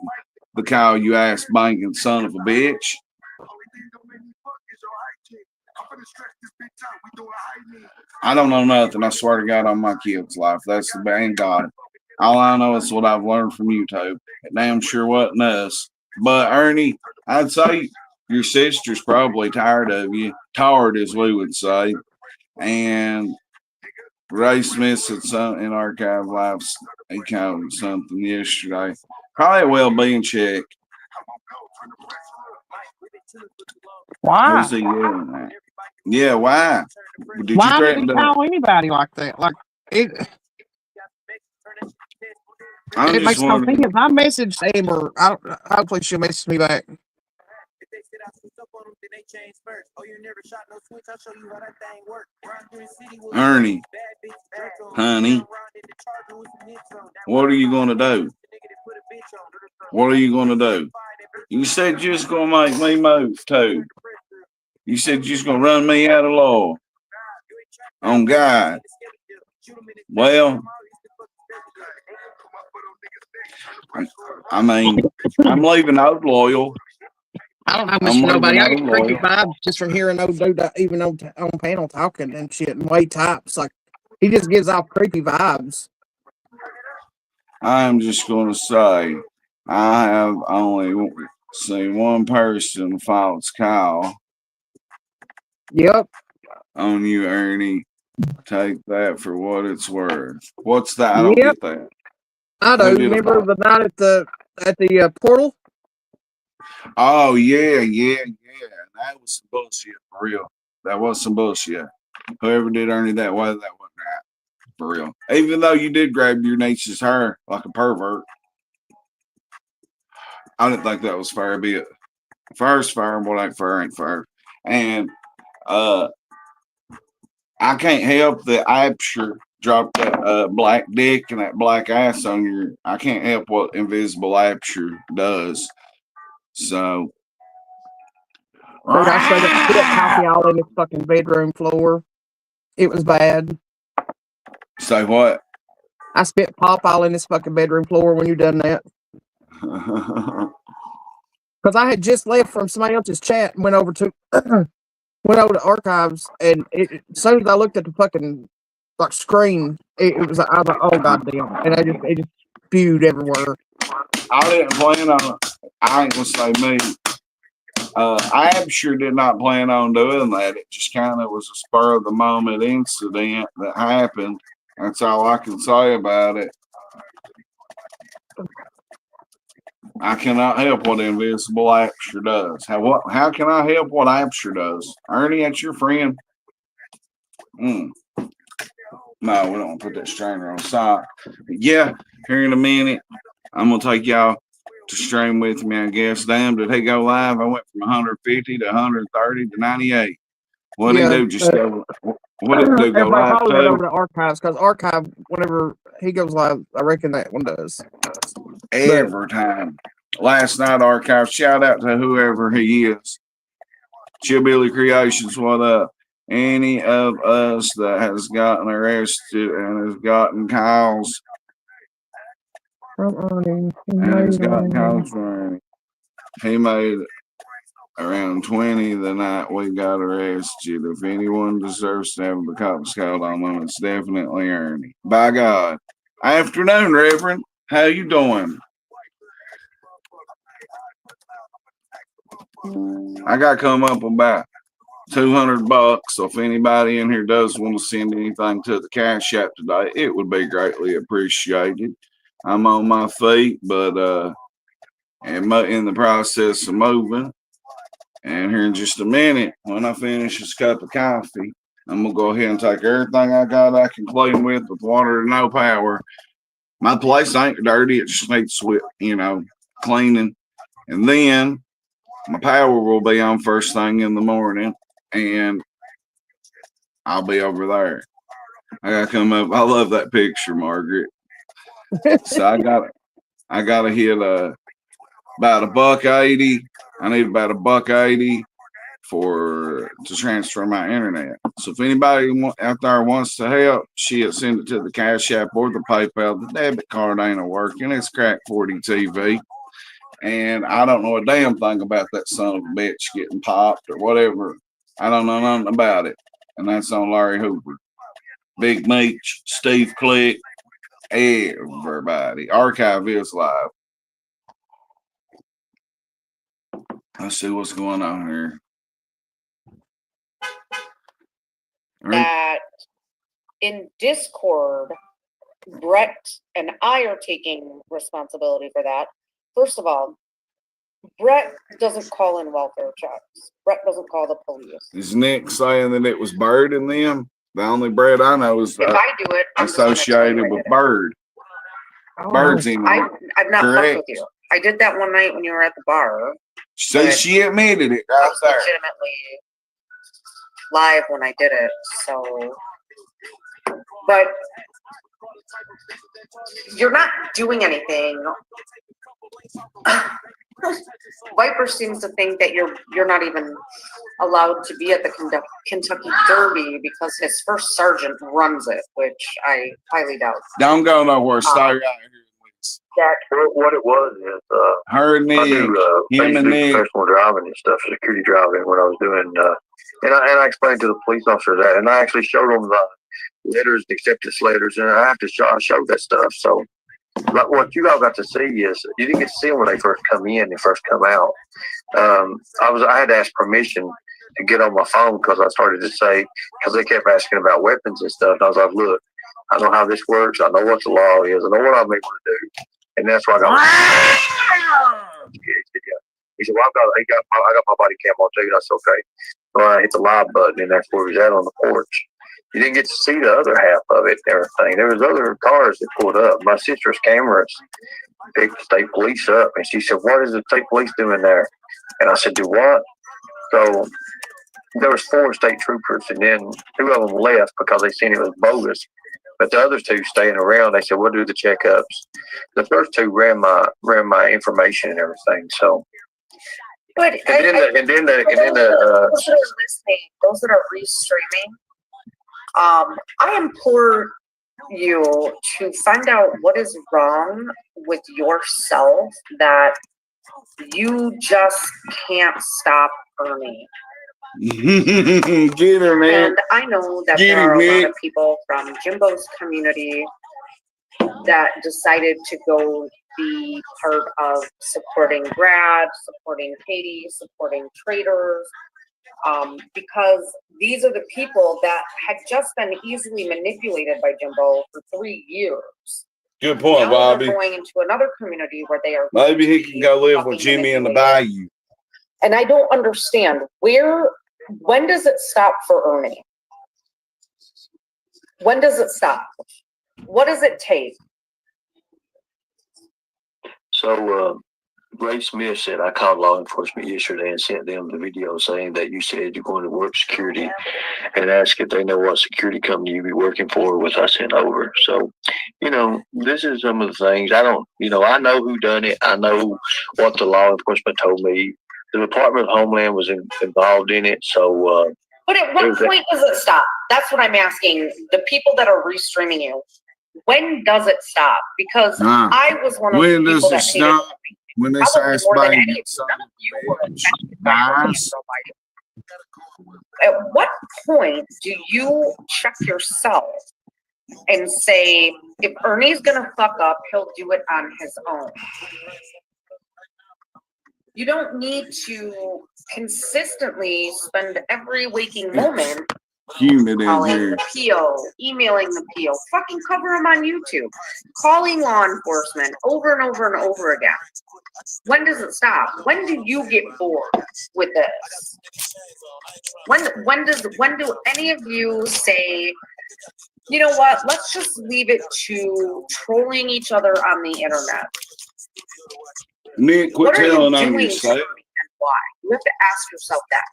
the cow, you ass banging son of a bitch? I don't know nothing. I swear to God on my kid's life. That's the bang God. All I know is what I've learned from YouTube. It damn sure wasn't us. But Ernie, I'd say your sister's probably tired of you. Tired, as we would say. And Ray Smith said something in Archive Lives. He called something yesterday. Probably a well-being check.
Why?
Who's he yelling at? Yeah, why? Did
Why
you
would
threaten
he
to
call anybody like that? Like it makes no
wondering.
sense. I messaged Amber. Hopefully she'll message me back.
Ernie, honey, what are you going to do? What are you going to do? You said you're just going to make me move, too. You said you're just going to run me out of law. On God. Well, I mean, I'm leaving out loyal.
I don't know much to nobody. I get creepy vibes just from hearing old dude even on panel talking and shit and way types. Like he just gives off creepy vibes.
I'm just going to say I have only seen one person false call.
Yep.
On you, Ernie. Take that for what it's worth. What's that? I don't get that.
I do. Remember the night at the portal?
Oh yeah. That was some bullshit for real. That was some bullshit. Whoever did Ernie that way, that wasn't right. For real. Even though you did grab your niece's hair like a pervert. I didn't think that was fair, be it. Fair's fair, what ain't fair ain't fair. And I can't help that Absher dropped that black dick and that black ass on your. I can't help what invisible Absher does. So.
I straight up spit coffee all in his fucking bedroom floor. It was bad.
Say what?
I spit pop all in his fucking bedroom floor when you done that. Because I had just left from somebody else's chat and went over to archives, and as soon as I looked at the fucking like screen, it was like, I was like, oh goddamn, and it just spewed everywhere.
I didn't plan on. I ain't gonna say me. I sure did not plan on doing that. It just kind of was a spur of the moment incident that happened. That's all I can say about it. I cannot help what invisible Absher does. How can I help what Absher does? Ernie, that's your friend. No, we don't want to put that strainer on the side. But yeah, here in a minute, I'm gonna take y'all to stream with me, I guess. Damn, did he go live? I went from 150 to 130 to 98. What did he do? Just go. What did he do? Go
Everybody
live
follow that over
too?
to archives because archive, whenever he goes live, I reckon that one does.
Every time. Last night, archive. Shout out to whoever he is. Chillbilly Creations. What up? Any of us that has gotten arrested and has gotten calls
From Ernie.
and has gotten calls from Ernie. He made around 20 the night we got arrested. If anyone deserves to have the cops called on them, it's definitely Ernie. By God. Afternoon, Reverend. How you doing? I got to come up about $200. So if anybody in here does want to send anything to the Cash App today, it would be greatly appreciated. I'm on my feet, but in the process of moving. And here in just a minute, when I finish this cup of coffee, I'm gonna go ahead and take everything I got I can clean with water and no power. My place ain't dirty; it just needs cleaning. And then my power will be on first thing in the morning, and I'll be over there. I gotta come up. I love that picture, Margaret. So I gotta hit about $1.80. I need about $1.80 to transfer my internet. So if anybody out there wants to help, send it to the Cash App or the PayPal. The debit card ain't working. It's Crack 40 TV. And I don't know a damn thing about that son of a bitch getting popped or whatever. I don't know nothing about it. And that's on Larry Hoover. Big Meech, Steve Click, everybody. Archive is live. Let's see what's going on here.
That in Discord, Brett and I are taking responsibility for that. First of all, Brett doesn't call in welfare checks. Brett doesn't call the police.
Is Nick saying that it was Bird in them? The only Brett I know is
if I do it, I'm
associated with Bird. Bird's in
I've not fucked with
correct.
you. I did that one night when you were at the bar.
So she admitted it right
I was
there.
legitimately live when I did it. So, but you're not doing anything. Viper seems to think that you're not even allowed to be at the Kentucky Derby because his first sergeant runs it, which I highly doubt.
Don't go nowhere. Stay right here.
That what it was is
Her and Nick,
I do
him and Nick.
professional driving and stuff, security driving when I was doing and I explained to the police officer that, and I actually showed them the letters, the acceptance letters, and I showed that stuff. So like what you all got to see is you didn't get to see them when they first come in, they first come out. I had to ask permission to get on my phone because I started to say, because they kept asking about weapons and stuff. And I was like, look, I know how this works. I know what the law is. I know what I'm able to do. And that's why I got. He said, well, I got my body cam on too. That's okay. So I hit the live button, and that's where he was at on the porch. You didn't get to see the other half of it and everything. There was other cars that pulled up. My sister's cameras picked the state police up, and she said, what is the state police doing there? And I said, do what? So there was 4 state troopers, and then 2 of them left because they seen it was bogus. But the other 2 staying around, they said, we'll do the checkups. The first 2 ran my information and everything. So,
but
those that are listening,
those that are restreaming, I implore you to find out what is wrong with yourself that you just can't stop Ernie.
Get her, man.
And I know that there are a lot of people from Jimbo's community that decided to go be part of supporting Brad, supporting Katie, supporting traders, because these are the people that had just been easily manipulated by Jimbo for 3 years.
Good point,
now
Bobby.
They're going into another community where they are.
Maybe he can go live with Jimmy in the bayou.
And I don't understand when does it stop for Ernie? When does it stop? What does it take?
So
Ray Smith said, I called law enforcement yesterday and sent them the video saying that you said you're going to work security and ask if they know what security company you be working for, which I sent over. So, this is some of the things I don't, I know who done it. I know what the law enforcement told me. The Department of Homeland was involved in it. So,
but at what point does it stop? That's what I'm asking the people that are restreaming you. When does it stop? Because I was one of the people that hated it.
When they
Probably
start
more than
spraying
any of you. None of you were affected by it. At what point do you check yourself and say, if Ernie's gonna fuck up, he'll do it on his own? You don't need to consistently spend every waking moment calling the PO, emailing the PO, fucking cover them on YouTube, calling law enforcement over and over and over again. When does it stop? When do you get bored with this? When do any of you say, you know what, let's just leave it to trolling each other on the internet?
Nick, quit telling on yourself.
And why? You have to ask yourself that.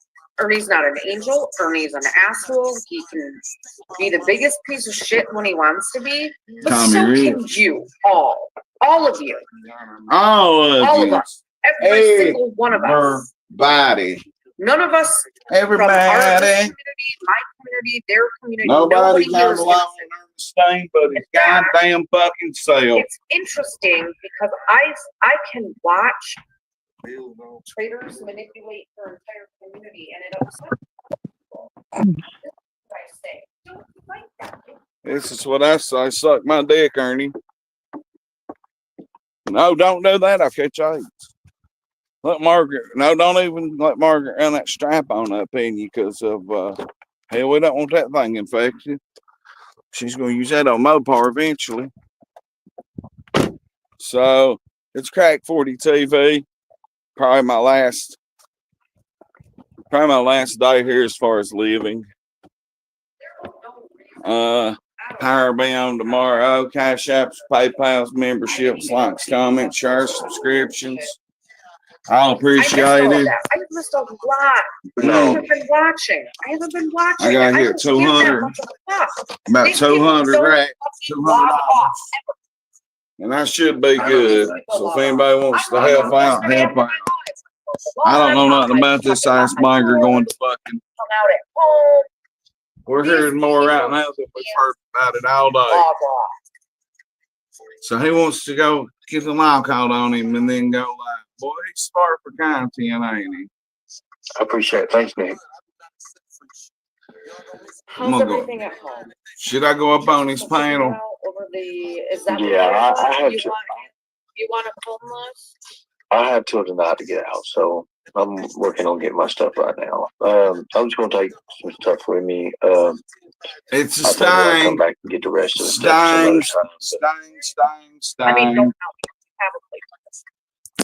Ernie's not an angel. Ernie's an asshole. He can be the biggest piece of shit when he wants to be. But so can you, all of you. All of us. Every single one of us.
Everybody.
None of us
Everybody.
from our community, my community, their community.
Nobody's on the line stain but his goddamn fucking self.
It's interesting because I can watch traders manipulate their entire community, and it upsets people. I say, don't like that.
This is what I say. Suck my dick, Ernie. No, don't do that. I'll catch AIDS. Let Margaret. No, don't even let Margaret run that strap on up in you because of hell, we don't want that thing infected. She's going to use that on Mopar eventually. So it's Crack 40 TV. Probably my last day here as far as living. Powerbound tomorrow. Cash apps, PayPal's, memberships, likes, comments, shares, subscriptions. I'll appreciate it.
I missed a lot. I haven't been watching.
I got here 200. About 200 racks. $200. And I should be good. So if anybody wants to help out, help out. I don't know nothing about this ice biker going to fucking. We're hearing more right now than we've heard about it all day. So he wants to go get the law called on him and then go like, boy, he's smart for content, ain't he?
I appreciate it. Thanks, Nick.
How's everything at home?
Should I go up on his panel?
Is that
I have to.
You want a phone list?
I have till tonight to get out, so I'm working on getting my stuff right now. I'm just going to take some stuff with me.
It's a
I'll come
stain.
back and get the rest of the stuff.
Stain.
I mean, don't have a place.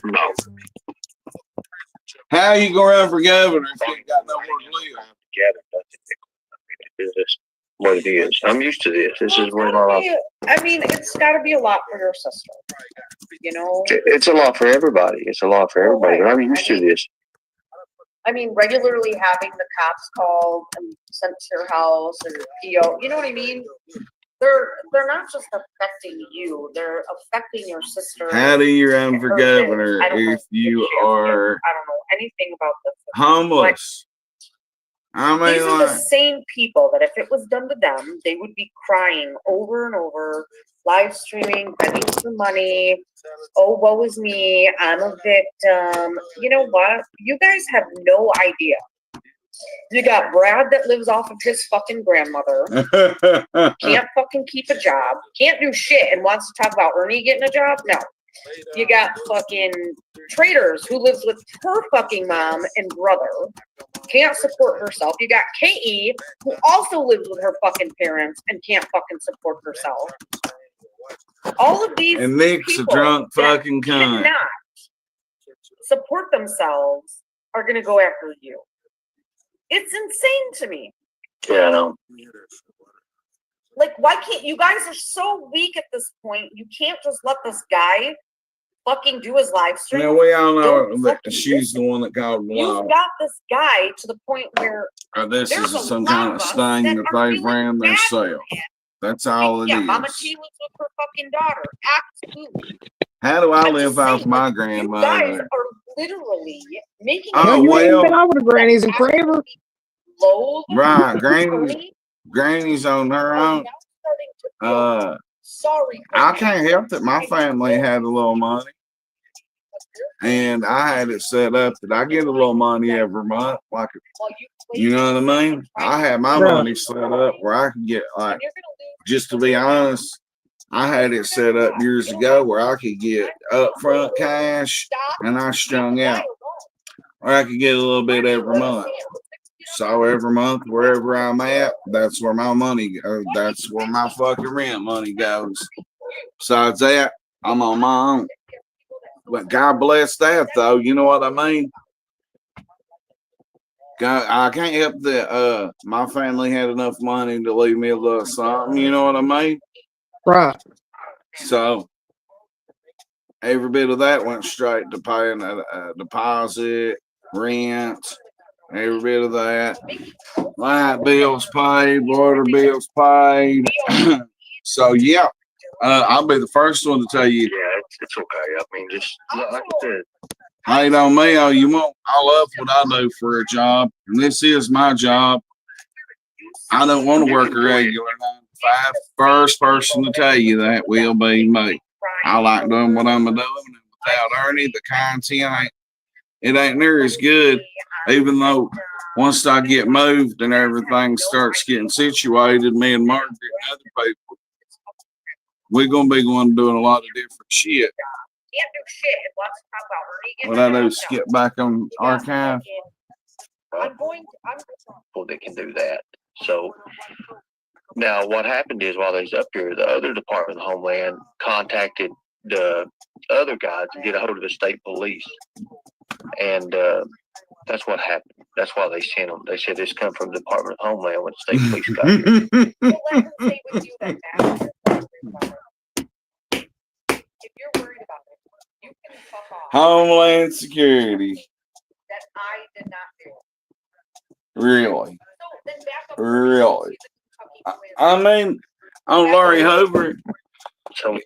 No.
How you gonna run for governor if you ain't got nowhere to live?
This is what it is. I'm used to this. This is what my life.
I mean, it's got to be a lot for your sister. You know,
It's a lot for everybody. It's a lot for everybody, but I'm used to this.
I mean, regularly having the cops called and sent to your house and PO. You know what I mean? They're not just affecting you; they're affecting your sister.
How do you run for governor if you are?
I don't know anything about this.
Homeless. I mean,
these are the same people that if it was done to them, they would be crying over and over, live streaming, begging for money. Oh, woe is me. I'm a victim. You know what? You guys have no idea. You got Brad that lives off of his fucking grandmother. Can't fucking keep a job. Can't do shit and wants to talk about Ernie getting a job? No. You got fucking Traders who lives with her fucking mom and brother. Can't support herself. You got KE who also lives with her fucking parents and can't fucking support herself. All of these
and Nick's a drunk fucking cunt.
Cannot support themselves are gonna go after you. It's insane to me.
Yeah, I know.
Like, why can't you guys are so weak at this point? You can't just let this guy fucking do his live stream.
Now we all know
Don't
that
fucking
she's the one that called the law.
You've got this guy to the point where
This
there's
is
a
some
lot
kind
of
of
us
sting
that
that
are
they've
feeling
ran
bad for
themselves.
him.
That's all it
Yeah,
is.
Mama T lives with her fucking daughter. Absolutely.
How do I
I'm
live
just
off
saying,
my
like, you guys
grandmother?
are literally making
Oh,
No,
it
you ain't
well.
been over to Granny's in forever.
low.
Right, Granny's on her own.
Sorry.
I can't help that my family had a little money. And I had it set up that I get a little money every month. Like, you know what I mean? I had my
Right.
money set up where I could get, like, just to be honest, I had it set up years ago where I could get upfront cash and I strung out. Or I could get a little bit every month. So every month, wherever I'm at, that's where my money goes. That's where my fucking rent money goes. Besides that, I'm on my own. But God bless that, though. You know what I mean? God, I can't help that my family had enough money to leave me a little something. You know what I mean?
Right.
So every bit of that went straight to paying a deposit, rent, every bit of that. Light bills paid, water bills paid. So, yeah. I'll be the first one to tell you.
Yeah, it's okay. I mean, just like I said,
Hate on me all you want. I love what I do for a job, and this is my job. I don't want to work a regular 9 to 5. First person to tell you that will be me. I like doing what I'm doing, and without Ernie, the content ain't near as good. Even though once I get moved and everything starts getting situated, me and Margaret and other people, we're gonna be doing a lot of different shit. What I do is skip back on archive.
people that can do that. So now what happened is while they was up here, the other Department of Homeland contacted the other guy to get a hold of the state police. And that's what happened. That's why they sent them. They said this come from the Department of Homeland when the state police got here.
If you're worried about it, you can fuck off.
Homeland Security.
That I did not do.
Really?
So then back up.
Really? I mean, on Larry Hoover,
So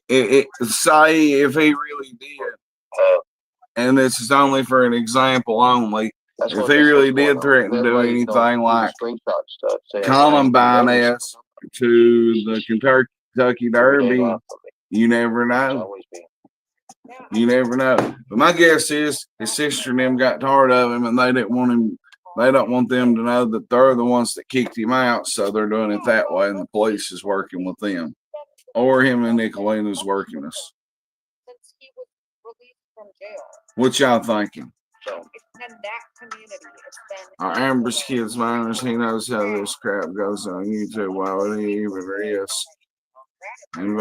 say if he really did, and this is only for an example only, if he really did threaten to do anything like Columbine-esque to the Kentucky Derby, you never know. You never know. But my guess is his sister and them got tired of him, and they didn't want him. They don't want them to know that they're the ones that kicked him out, so they're doing it that way, and the police is working with them, or him and Nicolina's working us.
Since he was released from jail.
What y'all thinking?
So in that community, it's been
Our Amber's kids minors, he knows how this crap goes on YouTube. Why would he even risk? And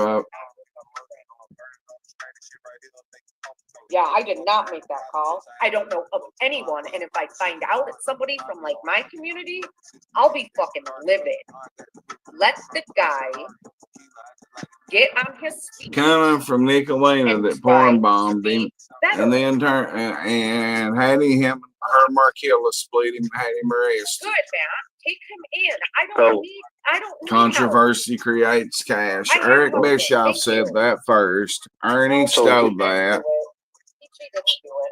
yeah, I did not make that call. I don't know of anyone, and if I find out it's somebody from like my community, I'll be fucking livid. Let the guy get on his feet.
coming from Nicolina that porn bombed him, and then turned and had him, her Markilla split him, had him arrested.
Good, man. Take him in. I don't need
Controversy creates cash. Eric Bischoff said that first. Ernie stole that.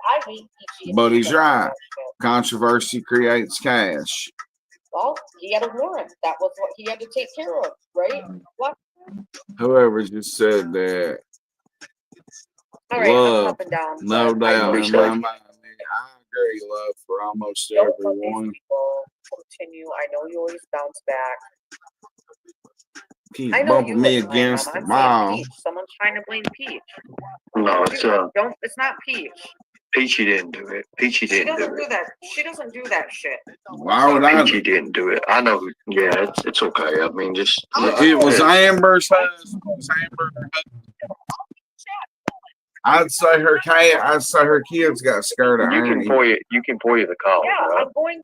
I hate Peachy.
But he's right. Controversy creates cash.
Well, he had a warrant. That was what he had to take care of, right? What?
Whoever just said that.
All right,
Love,
up and down,
no
but
doubt
I
in my mind. I agree, love for almost
don't let these
everyone.
people continue. I know you always bounce back.
Keep
I know
bumping
you
me
wouldn't blame
against
them.
the
I'm saying
wall.
Peach. Someone's trying to blame Peach.
no, it's
Don't. It's not Peach.
Peachy didn't do it. Peachy
She
didn't
doesn't
do
do
it.
that. She doesn't do that shit.
Why would I?
Peachy didn't do it. I know. Yeah, it's okay. I mean, just
It was Amber's husband. It was Amber's husband. I'd say her kids got scared of
you can
Ernie.
pour you the call.
Yeah,
Right?
I'm going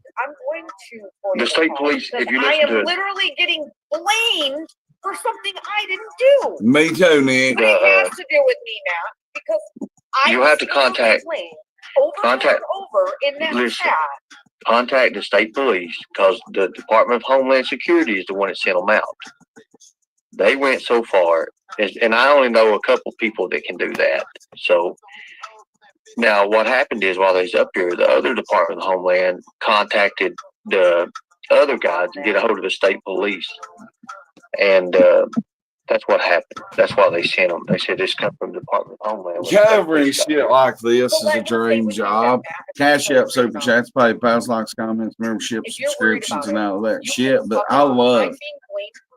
to. For
The state police, if you
I
listen
am
to
literally getting blamed for something I didn't do.
Me too, Nick.
But it has to do with me now because
You have to contact contact
over in that
listen.
chat.
Contact the state police because the Department of Homeland Security is the one that sent them out. They went so far, and I only know a couple people that can do that. So now what happened is while they was up here, the other Department of Homeland contacted the other guys and get a hold of the state police. And that's what happened. That's why they sent them. They said this come from the Department of Homeland.
Covering shit like this is a dream job. Cash App, Super Chats, PayPal, likes, comments, membership, subscriptions, and all that shit. But I love.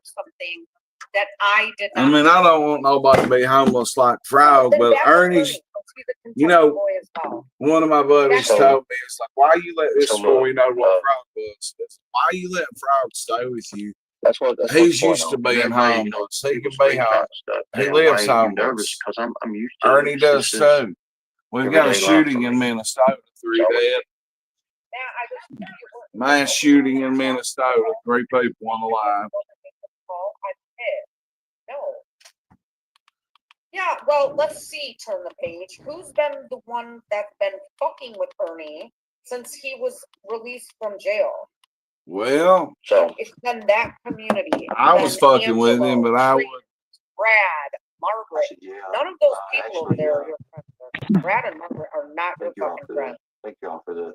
Something that I did
I
not.
mean, I don't want nobody to be homeless like Frog, but Ernie's, you know, one of my buddies told me, it's like, why you let this boy know what Frog was? Why you let Frog stay with you?
That's
He's used to being homeless. He can be homeless. He lives homeless.
I'm used to
Ernie does too. We've got a shooting in Minnesota, 3 dead. Mass shooting in Minnesota, 3 people unalive.
No. Yeah, well, let's see, turn the page. Who's been the one that's been fucking with Ernie since he was released from jail?
Well,
so
it's been that community.
I was fucking with him, but I would.
Brad, Margaret, none of those people over there are your friends. Brad and Margaret are not your fucking friends.
Thank y'all for the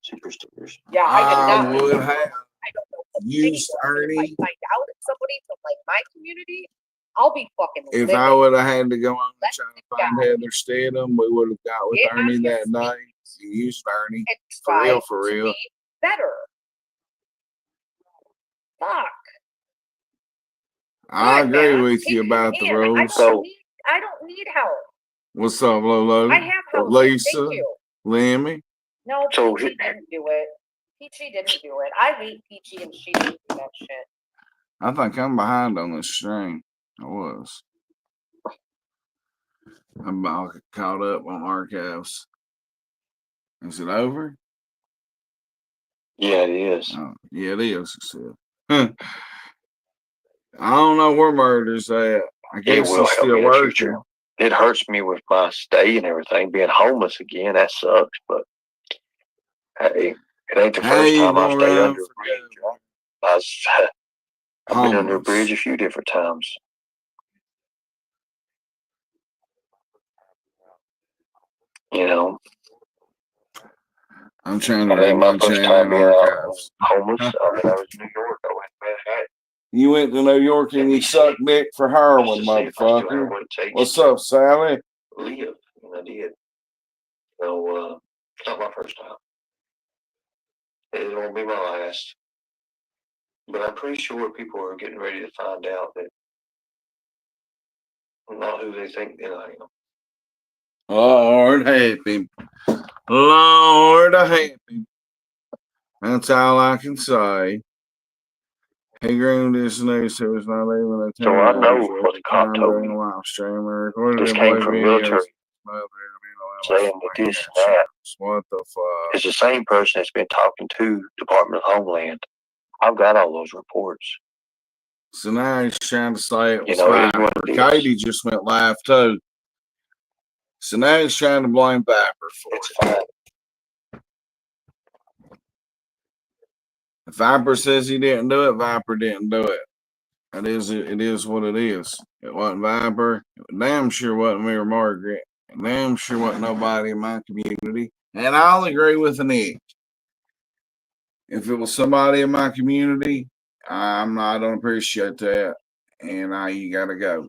super stickers.
Yeah, I
would have
I don't know
used Ernie.
If I find out it's somebody from like my community, I'll be fucking.
If I would have had to go on and try to find Heather Stedham, we would have got with Ernie that day. You used Ernie. For real.
Better. Fuck.
I agree with you about the rules.
I don't need help.
What's up, Lolo?
I have help.
Lisa,
thank you.
Lemmy.
No, Peachy didn't do it. Peachy didn't do it. I hate Peachy and she didn't do that shit.
I think I'm behind on this stream. I was. I'm about caught up on archives. Is it over?
Yeah, it is.
Oh, yeah, it is. I don't know where murder's at. I guess it's still working.
It hurts me with my stay and everything, being homeless again. That sucks, but hey, it ain't the first time I've stayed under a bridge. I've been under a bridge a few different times. You know,
I'm trying to read my first time archives.
Homeless. I mean, I was in New York. I went back.
You went to New York and you sucked dick for heroin, motherfucker. What's up, Sally?
Live, and I did. So, it's not my first time. It won't be my last. But I'm pretty sure people are getting ready to find out that I'm not who they think that I am.
Lord help him. Lord help him. That's all I can say. He groomed this news so it's not even a
So I know what the cop told me.
Live stream recorded
this came from military saying that this and that.
What the fuck?
It's the same person that's been talking to Department of Homeland. I've got all those reports.
So now he's trying to say it was Viper. Katie just went live too. So now he's trying to blame Viper for
it. Fine.
If Viper says he didn't do it, Viper didn't do it. It is what it is. It wasn't Viper. It damn sure wasn't me or Margaret. It damn sure wasn't nobody in my community. And I'll agree with Nick. If it was somebody in my community, I don't appreciate that. And you gotta go.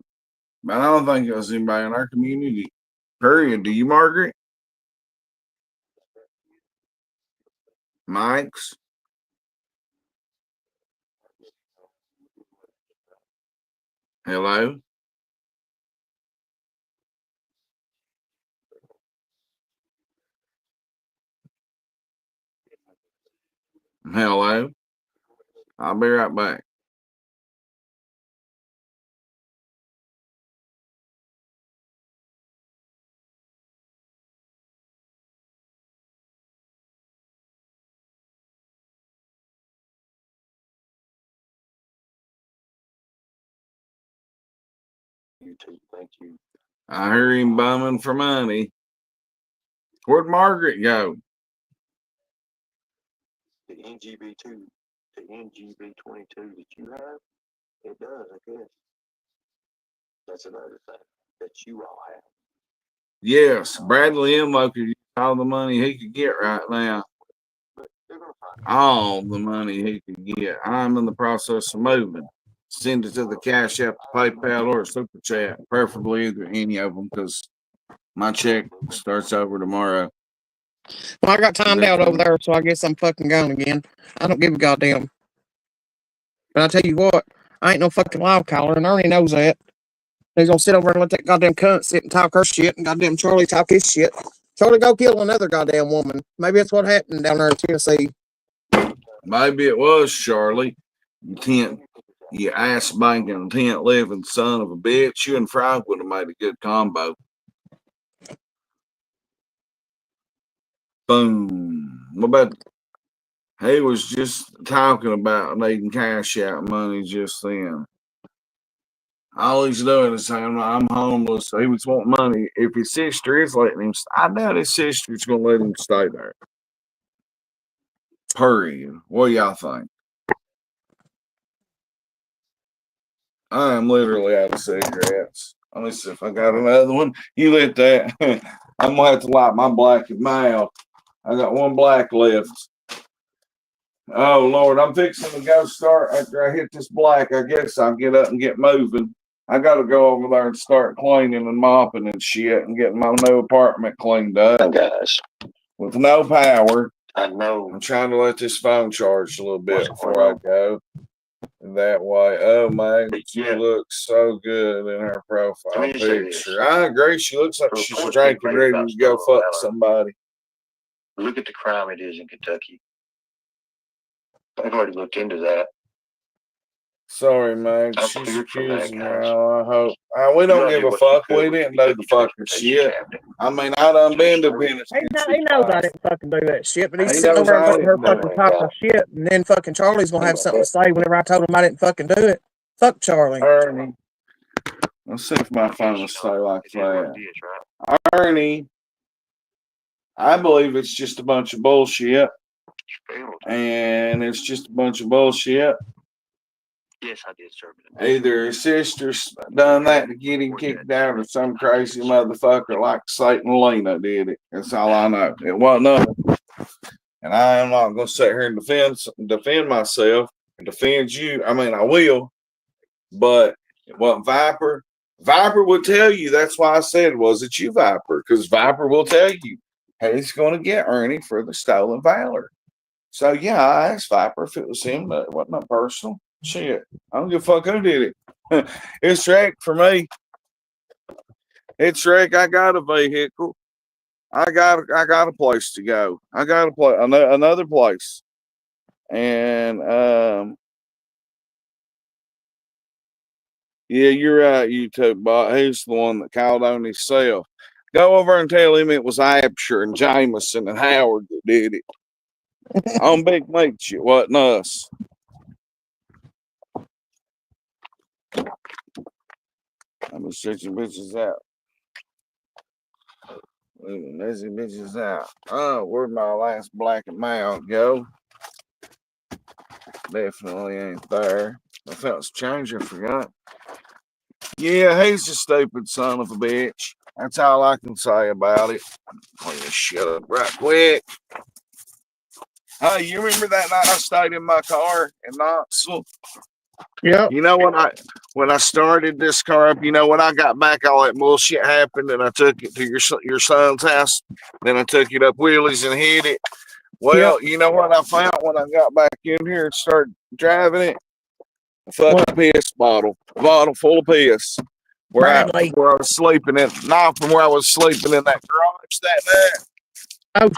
But I don't think it was anybody in our community. Period. Do you, Margaret? Mike's? Hello? Hello? I'll be right back.
YouTube, thank you.
I hear him bumming for money. Where'd Margaret go?
The NGB2, the NGB22 that you have, it does, I guess. That's another thing that you all have.
Yes, Bradley Enlow could use all the money he could get right now. All the money he could get. I'm in the process of moving. Send it to the Cash App, PayPal, or Super Chat, preferably either any of them, because my check starts over tomorrow.
Well, I got timed out over there, so I guess I'm fucking gone again. I don't give a goddamn. But I tell you what, I ain't no fucking live caller, and Ernie knows that. He's gonna sit over and let that goddamn cunt sit and talk her shit, and goddamn Charlie talk his shit. Charlie go kill another goddamn woman. Maybe that's what happened down there in Tennessee.
Maybe it was Charlie. You ass banking, tent living son of a bitch. You and Frank would have made a good combo. Boom. What about? He was just talking about needing cash out money just then. All he's doing is saying, I'm homeless. He was wanting money. If his sister is letting him, I doubt his sister's going to let him stay there. Period. What do y'all think? I am literally out of cigarettes. Let me see if I got another one. You lit that. I'm going to have to light my black and mild. I got one black left. Oh, Lord, I'm fixing to go start after I hit this black. I guess I'll get up and get moving. I got to go over there and start cleaning and mopping and shit and getting my new apartment cleaned up.
Guys,
With no power.
I know.
I'm trying to let this phone charge a little bit before I go. That way. Oh, man, she looks so good in her profile picture. I agree. She looks like she's drinking ready to go fuck somebody.
Look at the crime it is in Kentucky. I've already looked into that.
Sorry, man. She's accusing me. I hope. We don't give a fuck. We didn't do the fucking shit. I mean, I done been to Venice.
He knows I didn't fucking do that shit, but he's sitting over and letting her fucking talk her shit, and then fucking Charlie's gonna have something to say whenever I told him I didn't fucking do it. Fuck Charlie.
Ernie. Let's see if my phone will stay like that. Ernie. I believe it's just a bunch of bullshit. And it's just a bunch of bullshit.
Yes, I did, sir.
Either his sister's done that to get him kicked out, or some crazy motherfucker like Satan Lena did it. That's all I know. It wasn't nothing. And I am not going to sit here and defend myself and defend you. I mean, I will, but it wasn't Viper. Viper would tell you. That's why I said, was it you, Viper? Because Viper will tell you, hey, he's going to get Ernie for the stolen valor. So, yeah, I asked Viper if it was him, but it wasn't personal. Shit, I don't give a fuck who did it. It's Shrek for me. It's Shrek. I got a vehicle. I got a place to go. I got a place, another place, and yeah, you're right, YouTube bot. He's the one that called on himself. Go over and tell him it was Absher and Jameson and Howard that did it. On Big Meat, it wasn't us. I'm gonna stretch your bitches out. Lazy bitches out. Oh, where'd my last black and mild go? Definitely ain't there. If that was changed, I forgot. Yeah, he's a stupid son of a bitch. That's all I can say about it. Clean this shit up right quick. Hey, you remember that night I stayed in my car in Knoxville?
Yeah.
You know when I started this car up, you know, when I got back, all that bullshit happened, and I took it to your son's house. Then I took it up Willie's and hid it. Well, You know what I found when I got back in here and started driving it? A fucking piss bottle. A bottle full of piss. Where I was sleeping in. Not from where I was sleeping in that garage that night.
Oh,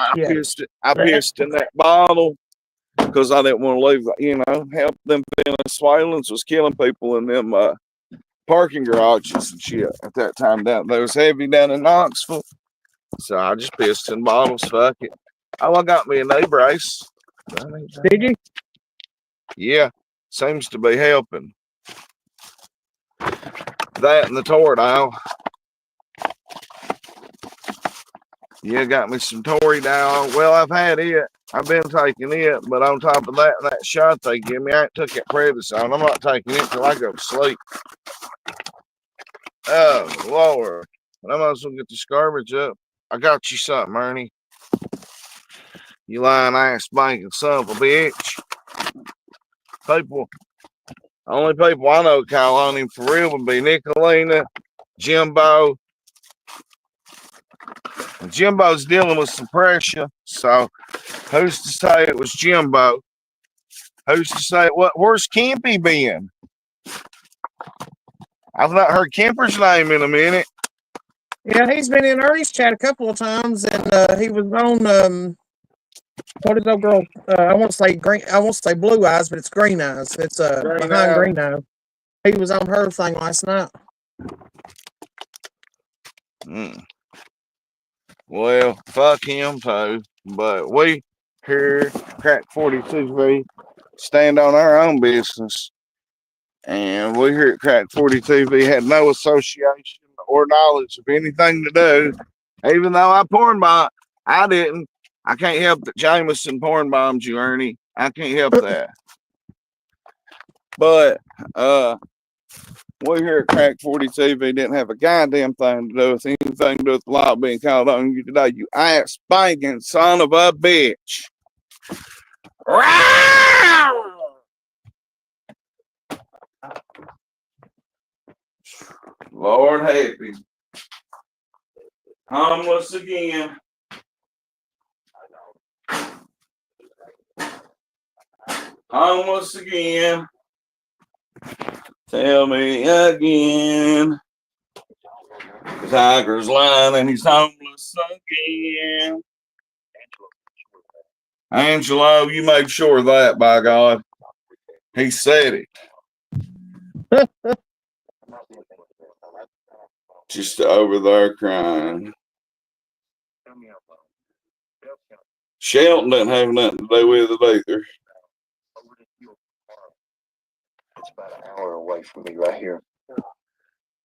I pissed in that bottle. Because I didn't want to leave, you know, help them Venezuelans was killing people in them parking garages and shit at that time down there. It was heavy down in Knoxville. So I just pissed in bottles, fuck it. Oh, I got me a knee brace.
Did you?
Yeah, seems to be helping. That and the Toradol. Yeah, got me some Tory down. Well, I've had it. I've been taking it, but on top of that, that shot they give me, I ain't took it prednisone. I'm not taking it till I go to sleep. Oh, Lord. But I might as well get this garbage up. I got you something, Ernie. You lying ass banking son of a bitch. People, only people I know call on him for real would be Nicolina, Jimbo. And Jimbo's dealing with some pressure, so who's to say it was Jimbo? Who's to say what? Where's Kempy been? I've not heard Kemper's name in a minute.
Yeah, he's been in Ernie's chat a couple of times, and he was on what is that girl? I want to say green. I want to say Blue Eyes, but it's Green Eyes. It's behind Green Eyes. He was on her thing last night.
Well, fuck him too. But we here, Crack 42V, stand on our own business. And we here at Crack 42V had no association or knowledge of anything to do. Even though I porn bomb, I didn't. I can't help that Jameson porn bombed you, Ernie. I can't help that. But we here at Crack 42V didn't have a goddamn thing to do with anything to do with the law being called on you today. You ass spanking son of a bitch. Lord happy. Homeless again. Homeless again. Tell me again. The tiger's lying and he's homeless again. Angelo, you made sure of that, by God. He said it. Just over there crying. Shelton doesn't have nothing to do with it either.
It's about an hour away from me right here.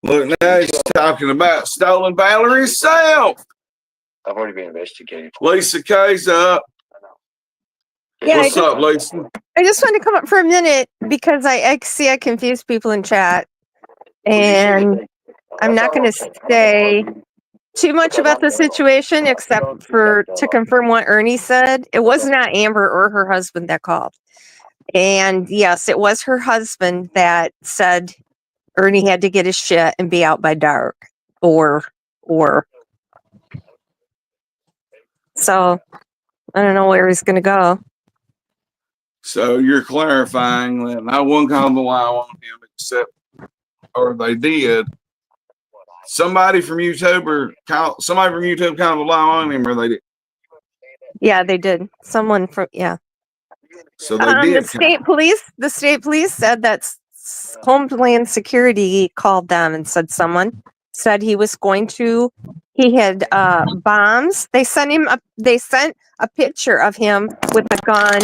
Look, now he's talking about stolen valor himself.
I've already been investigated.
Lisa K's up.
Yeah,
What's up, Lisa?
I just wanted to come up for a minute because I see I confuse people in chat, and I'm not going to say too much about the situation except for to confirm what Ernie said. It was not Amber or her husband that called. And yes, it was her husband that said Ernie had to get his shit and be out by dark or so I don't know where he's going to go.
So you're clarifying that no one called the law on him except, or they did. Somebody from YouTube called the law on him, or they did.
Yeah, they did. Someone from
So they did.
The state police said that Homeland Security called them and said he was going to. He had bombs. They sent a picture of him with a gun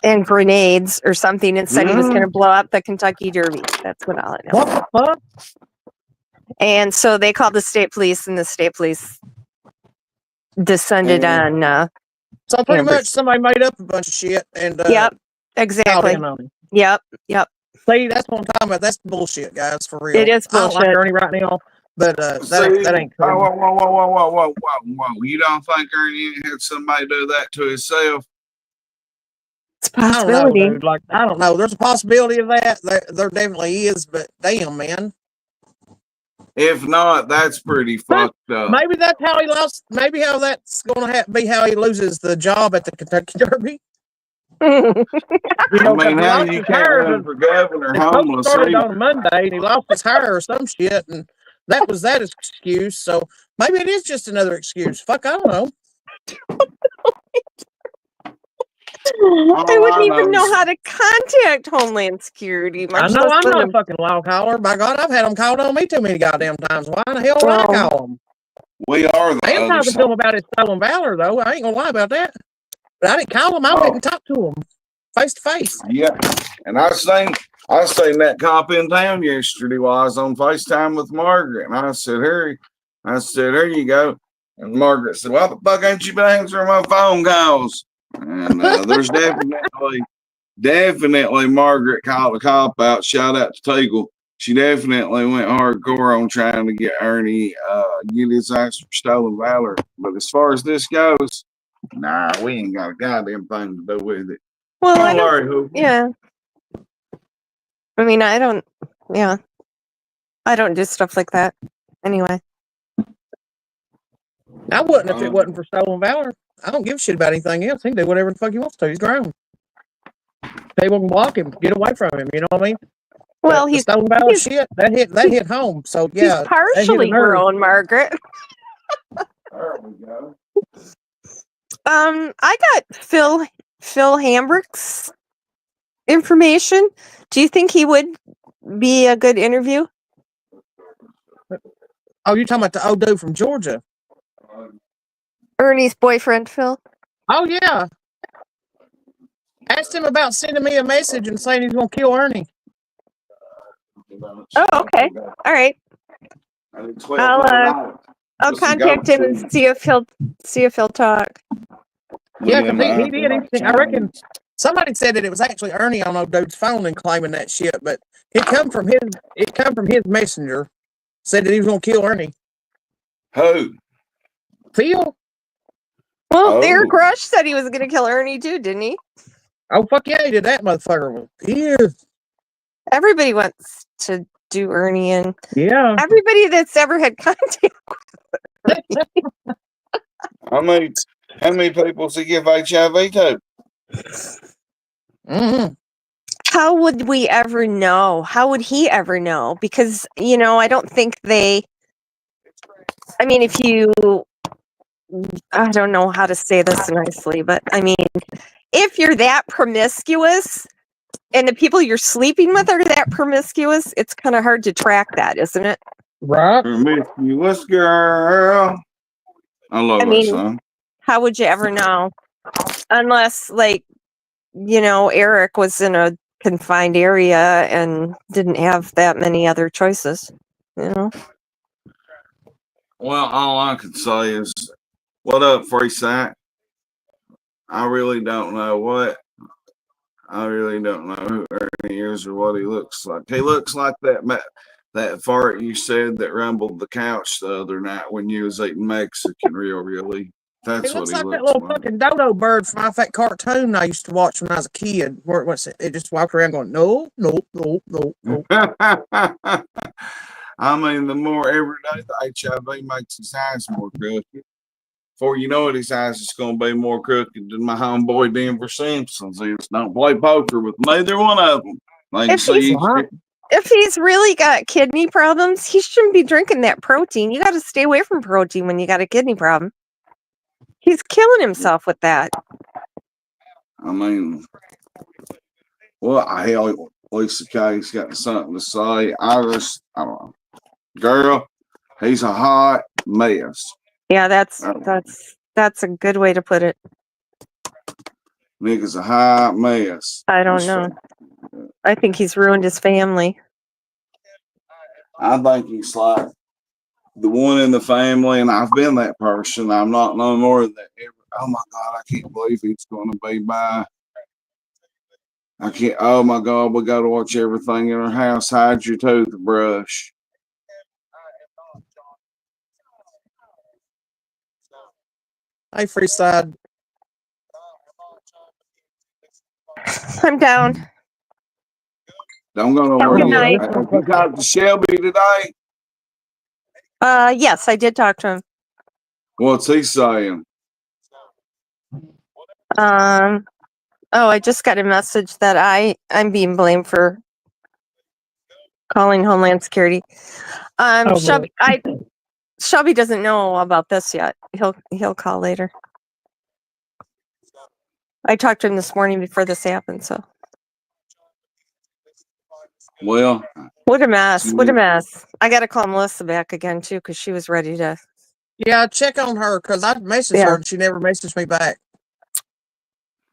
and grenades or something, and said he was going to blow up the Kentucky Derby. That's what all I know.
What the fuck?
And so they called the state police, and the state police descended on.
So pretty much somebody made up a bunch of shit and
yep, exactly. Yep.
See, that's what I'm talking about. That's bullshit, guys, for real.
It is
I don't
bullshit.
like Ernie right now, but that ain't true.
Whoa. You don't think Ernie had somebody do that to himself?
It's a possibility.
I don't know, dude. Like, I don't know. There's a possibility of that. There definitely is, but damn, man.
If not, that's pretty fucked up.
Maybe that's how he lost. Maybe how that's going to be how he loses the job at the Kentucky Derby. You know,
I mean, how you can't run for governor homeless?
Started on a Monday, and he lost his hair or some shit, and that was that excuse. So maybe it is just another excuse. Fuck, I don't know.
I wouldn't even know how to contact Homeland Security.
I know I'm not a fucking law caller. By God, I've had them called on me too many goddamn times. Why in the hell would I call them?
We are the
I am talking to them about his stolen valor, though. I ain't gonna lie about that. But I didn't call them. I went and talked to them face to face.
Yeah, and I seen that cop in town yesterday while I was on FaceTime with Margaret, and I said, "Here you go." And Margaret said, "Why the fuck ain't you been answering my phone calls?" And there's definitely Margaret called a cop out. Shout out to Teagle. She definitely went hardcore on trying to get Ernie get his ass for stolen valor. But as far as this goes, nah, we ain't got a goddamn thing to do with it.
Well, I
Don't
don't.
worry, Hoop.
Yeah. I mean, I don't. Yeah. I don't do stuff like that. Anyway.
I wouldn't if it wasn't for stolen valor. I don't give a shit about anything else. He can do whatever the fuck he wants to. He's grown. People can block him, get away from him. You know what I mean?
Well,
the stolen valor shit that hit home. So yeah,
he's partially grown, Margaret.
There we go.
I got Phil Hambrick's information. Do you think he would be a good interview?
Oh, you're talking about the old dude from Georgia?
Ernie's boyfriend, Phil.
Oh yeah. Asked him about sending me a message and saying he's gonna kill Ernie.
Oh, okay. All right. I'll contact him and see if he'll talk.
Yeah, because he did. I reckon somebody said that it was actually Ernie on old dude's phone and claiming that shit, but it come from his messenger. Said that he was gonna kill Ernie.
Who?
Phil.
Well, Eric Rush said he was gonna kill Ernie too, didn't he?
Oh fuck yeah, he did that motherfucker. He is.
Everybody wants to do Ernie, and
yeah,
everybody that's ever had contact with Ernie.
I mean, how many people does he give HIV to?
Mm-hmm.
How would we ever know? How would he ever know? Because, I don't think I mean, I don't know how to say this nicely, but I mean, if you're that promiscuous and the people you're sleeping with are that promiscuous, it's kind of hard to track that, isn't it?
Right.
Promiscuous girl. I love that song.
How would you ever know? Unless, Eric was in a confined area and didn't have that many other choices,
Well, all I can say is, what up, Free Sack? I really don't know who Ernie is or what he looks like. He looks like that fart you said that rumbled the couch the other night when you was eating Mexican really. That's what he looks like.
That little fucking dodo bird from that cartoon I used to watch when I was a kid. Where it just walked around going, no.
I mean, the more every day the HIV makes his eyes more crooked. Before you know it, his eyes is going to be more crooked than my homeboy Denver Simpson's. He just don't play poker with neither one of them.
If he's really got kidney problems, he shouldn't be drinking that protein. You got to stay away from protein when you got a kidney problem. He's killing himself with that.
I mean, well, hell, Lisa K's got something to say. I don't know. Girl, he's a hot mess.
Yeah, that's a good way to put it.
Nigga's a hot mess.
I don't know. I think he's ruined his family.
I think he's like the one in the family, and I've been that person. I'm not no more than that. Oh my God, I can't believe he's going to be by. I can't. Oh my God, we got to watch everything in our house. Hide your toothbrush.
Hey, Freeside.
I'm down.
Don't go nowhere yet. Have you talked to Shelby today?
Yes, I did talk to him.
What's he saying?
I just got a message that I'm being blamed for calling Homeland Security. Shelby doesn't know about this yet. He'll call later. I talked to him this morning before this happened, so.
Well,
what a mess. What a mess. I got to call Melissa back again, too, because she was ready to.
Yeah, check on her, because I messaged her and she never messaged me back.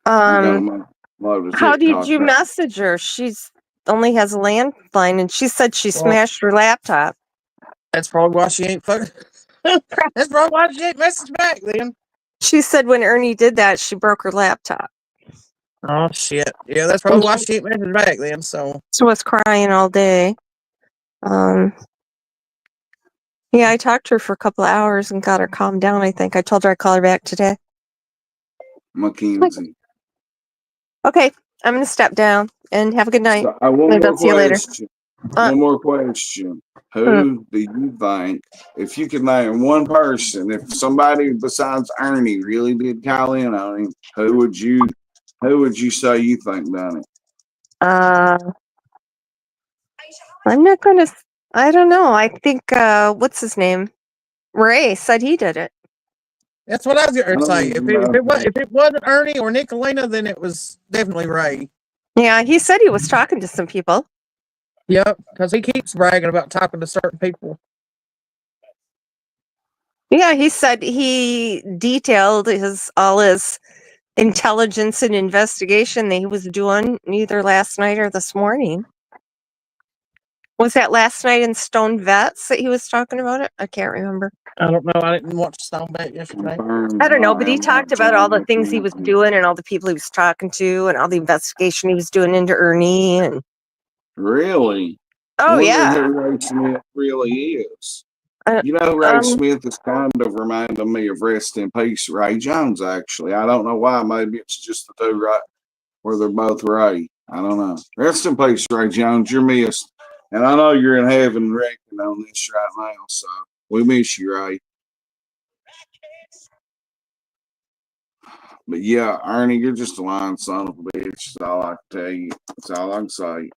How did you message her? She's only has a landline, and she said she smashed her laptop.
That's probably why she ain't fucking. That's probably why she ain't messaged back then.
She said when Ernie did that, she broke her laptop.
Oh shit. Yeah, that's probably why she ain't messaged back then. So
She was crying all day. Yeah, I talked to her for a couple of hours and got her calmed down, I think. I told her I'd call her back today.
Mackenzie.
Okay, I'm going to step down and have a good night.
So, one
Maybe
more
I'll see you later.
question.
Uh,
One more question. Who do you think, if you could name one person, if somebody besides Ernie really did call in on him, who would you say you think done it?
I'm not going to, I don't know. I think, what's his name? Ray said he did it.
that's what I was going to say. If
know.
it wasn't Ernie or Nicolina, then it was definitely Ray.
Yeah, he said he was talking to some people.
Yep, because he keeps bragging about talking to certain people.
Yeah, he said he detailed all his intelligence and investigation that he was doing either last night or this morning. Was that last night in Stone Vets that he was talking about it? I can't remember.
I don't know. I didn't watch Stone Bat yesterday.
I don't know, but he talked about all the things he was doing and all the people he was talking to and all the investigation he was doing into Ernie. And
Really?
oh, yeah.
Who Ray Smith really is.
Uh,
You know, Ray Smith is kind of reminding me of Rest in Peace Ray Jones, actually. I don't know why. Maybe it's just the two right where they're both Ray. I don't know. Rest in peace, Ray Jones. You're missed. And I know you're in heaven reckoning on this right now, so we miss you, Ray. But yeah, Ernie, you're just a lying son of a bitch. That's all I can tell you. That's all I can say.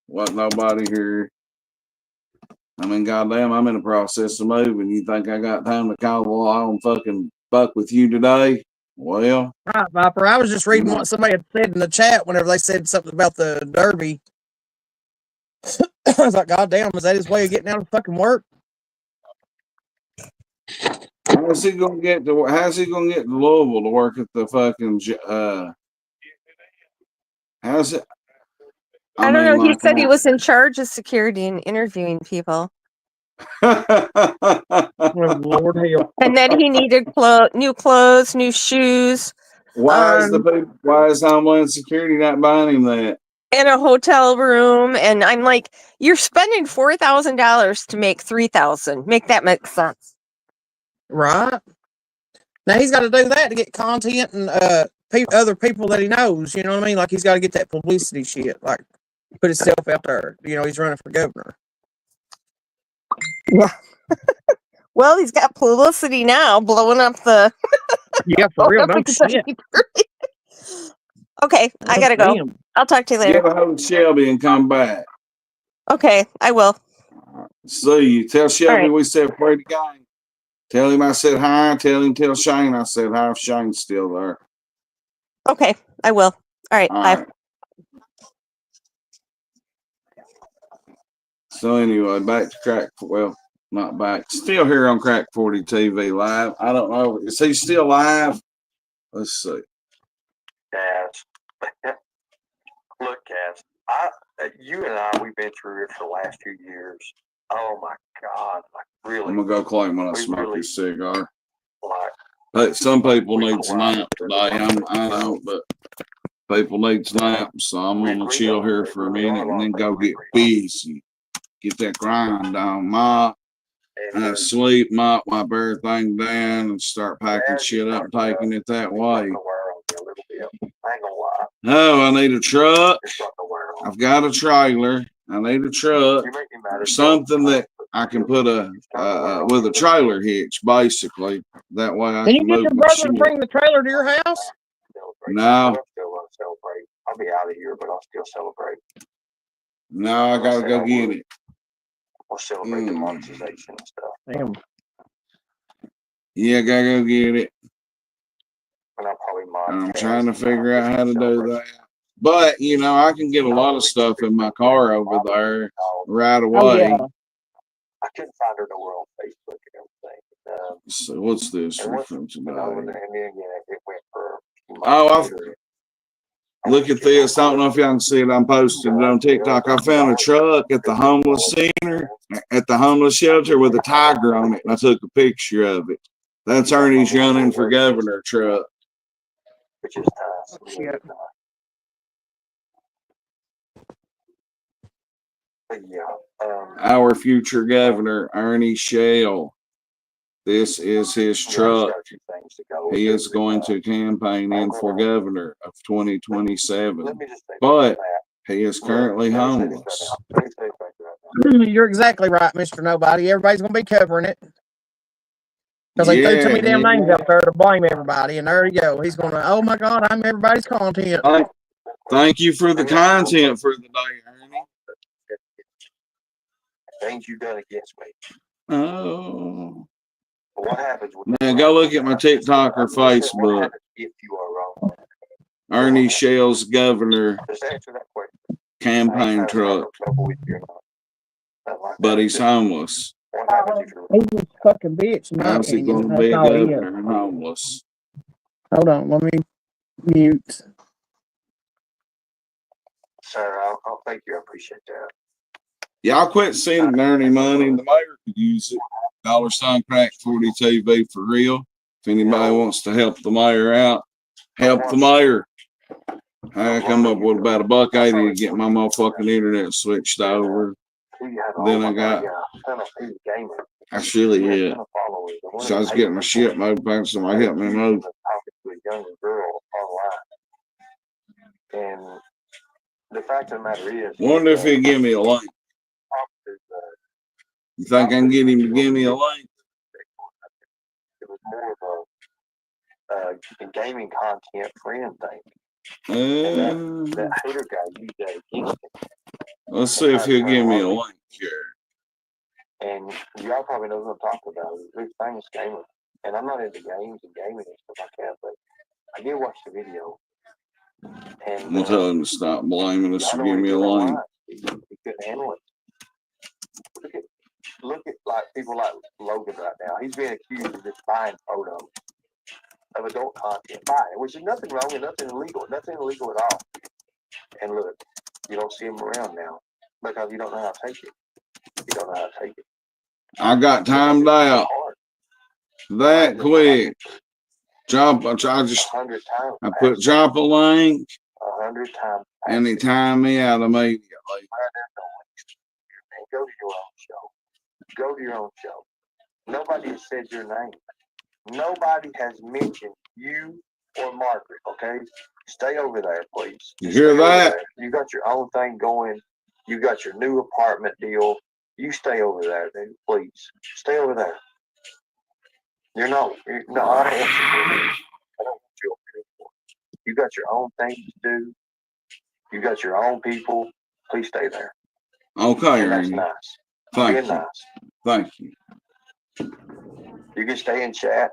Wasn't nobody here. I mean, goddamn, I'm in the process of moving. You think I got time to call the law and fucking fuck with you today? Well,
Right, Viper. I was just reading what somebody had said in the chat whenever they said something about the Derby. I was like, God damn, is that his way of getting out of fucking work?
how's he gonna get to Louisville to work at the fucking how's it?
I don't know. He said he was in charge of security and interviewing people.
Oh, Lord help.
And then he needed new clothes, new shoes.
Why is Homeland Security not buying him that?
In a hotel room, and I'm like, you're spending $4,000 to make $3,000. Make that make sense,
right? Now he's got to do that to get content and other people that he knows. You know what I mean? Like he's got to get that publicity shit. Like put himself out there. You know, he's running for governor.
Yeah. Well, he's got publicity now, blowing up the.
Yeah, for real. No shit.
Okay, I gotta go.
Damn.
I'll talk to you later.
Get a hold of Shelby and come back.
Okay, I will.
See you. Tell Shelby
right.
we said play the game. Tell him I said hi. Tell Shane I said hi if Shane's still there.
Okay, I will. All right, bye.
Right. So anyway, back to Crack. Well, not back. Still here on Crack 40 TV live. I don't know. Is he still live? Let's see.
Cass. Look, Cass. You and I, we've been through it for the last 2 years. Oh my God! Like really.
I'm gonna go claim when I smoke this cigar.
Like,
but some people need to nap today. I don't, but people need to nap, so I'm gonna chill here for a minute and then go get busy. Get that grind on, mop, sleep, mop, wipe everything down, and start packing shit up and taking it that way. Oh, I need a truck. I've got a trailer. I need a truck or something that I can put with a trailer hitch, basically. That way I can
you get your brother to bring the trailer to your house?
No.
I'll be out of here, but I'll still celebrate.
No, I gotta go get it.
We'll celebrate the monetization and stuff.
Damn.
Yeah, gotta go get it.
And I'll probably
I'm trying to figure out how to do that. But, you know, I can get a lot of stuff in my car over there right away.
Oh, yeah.
I couldn't find her nowhere on Facebook and everything.
So what's this reference about?
And then again, it went for.
Look at this. I don't know if y'all can see it. I'm posting it on TikTok. I found a truck at the homeless center, at the homeless shelter with a tiger on it, and I took a picture of it. That's Ernie's running for governor truck.
Which is
Shit.
Our future governor, Ernie Shell. This is his truck. He is going to campaign in for governor of 2027. But he is currently homeless.
You're exactly right, Mr. Nobody. Everybody's going to be covering it. Because they threw too many damn names out there to blame everybody. And there you go. He's going to, oh my God, I'm everybody's content.
Thank you for the content for the day, Ernie.
Things you've done against me.
Oh.
What happens
now go look at my TikTok or Facebook.
If you are wrong?
Ernie Shell's governor
Just answer that question.
campaign truck. But he's homeless.
What happens if you're
He's a fucking bitch. In my
How's he
opinion.
going to be a
That's all he is.
governor and homeless?
Hold on. Let me mute.
Sir, I'll thank you. I appreciate that.
Y'all quit sending Ernie money. The mayor could use it. $Crack40 TV for real. If anybody wants to help the mayor out, help the mayor. I come up with about $1.80 to get my motherfucking internet switched over. Then I should have. So I was getting my shit moved back, somebody helped me move.
And the fact of the matter is,
Wonder if he'd give me a link. You think I can get him to give me a link?
it was more of a gaming content friend thing. That hater guy used that against him.
Let's see if he'll give me a link here.
And y'all probably know who I'm talking about. He's a big famous gamer. And I'm not into games and gaming and stuff like that, but I did watch the video. And
I'm gonna tell him to stop blaming us and give me a link.
He couldn't handle it. Look at like people like Logan right now. He's being accused of just buying photos of adult content, which is nothing wrong and nothing illegal at all. And look, you don't see him around now because you don't know how to take it.
I got timed out that quick. I put drop a link
100 times.
and he timed me out immediately.
Go to your own show. Nobody has said your name. Nobody has mentioned you or Margaret, okay? Stay over there, please.
You hear that?
You got your own thing going. You got your new apartment deal. You stay over there, dude, please. Stay over there. I don't want you over here. You got your own thing to do. You got your own people. Please stay there.
Okay,
and that's
Ernie.
nice.
Thank you.
Nice.
Thank you.
You can stay in chat.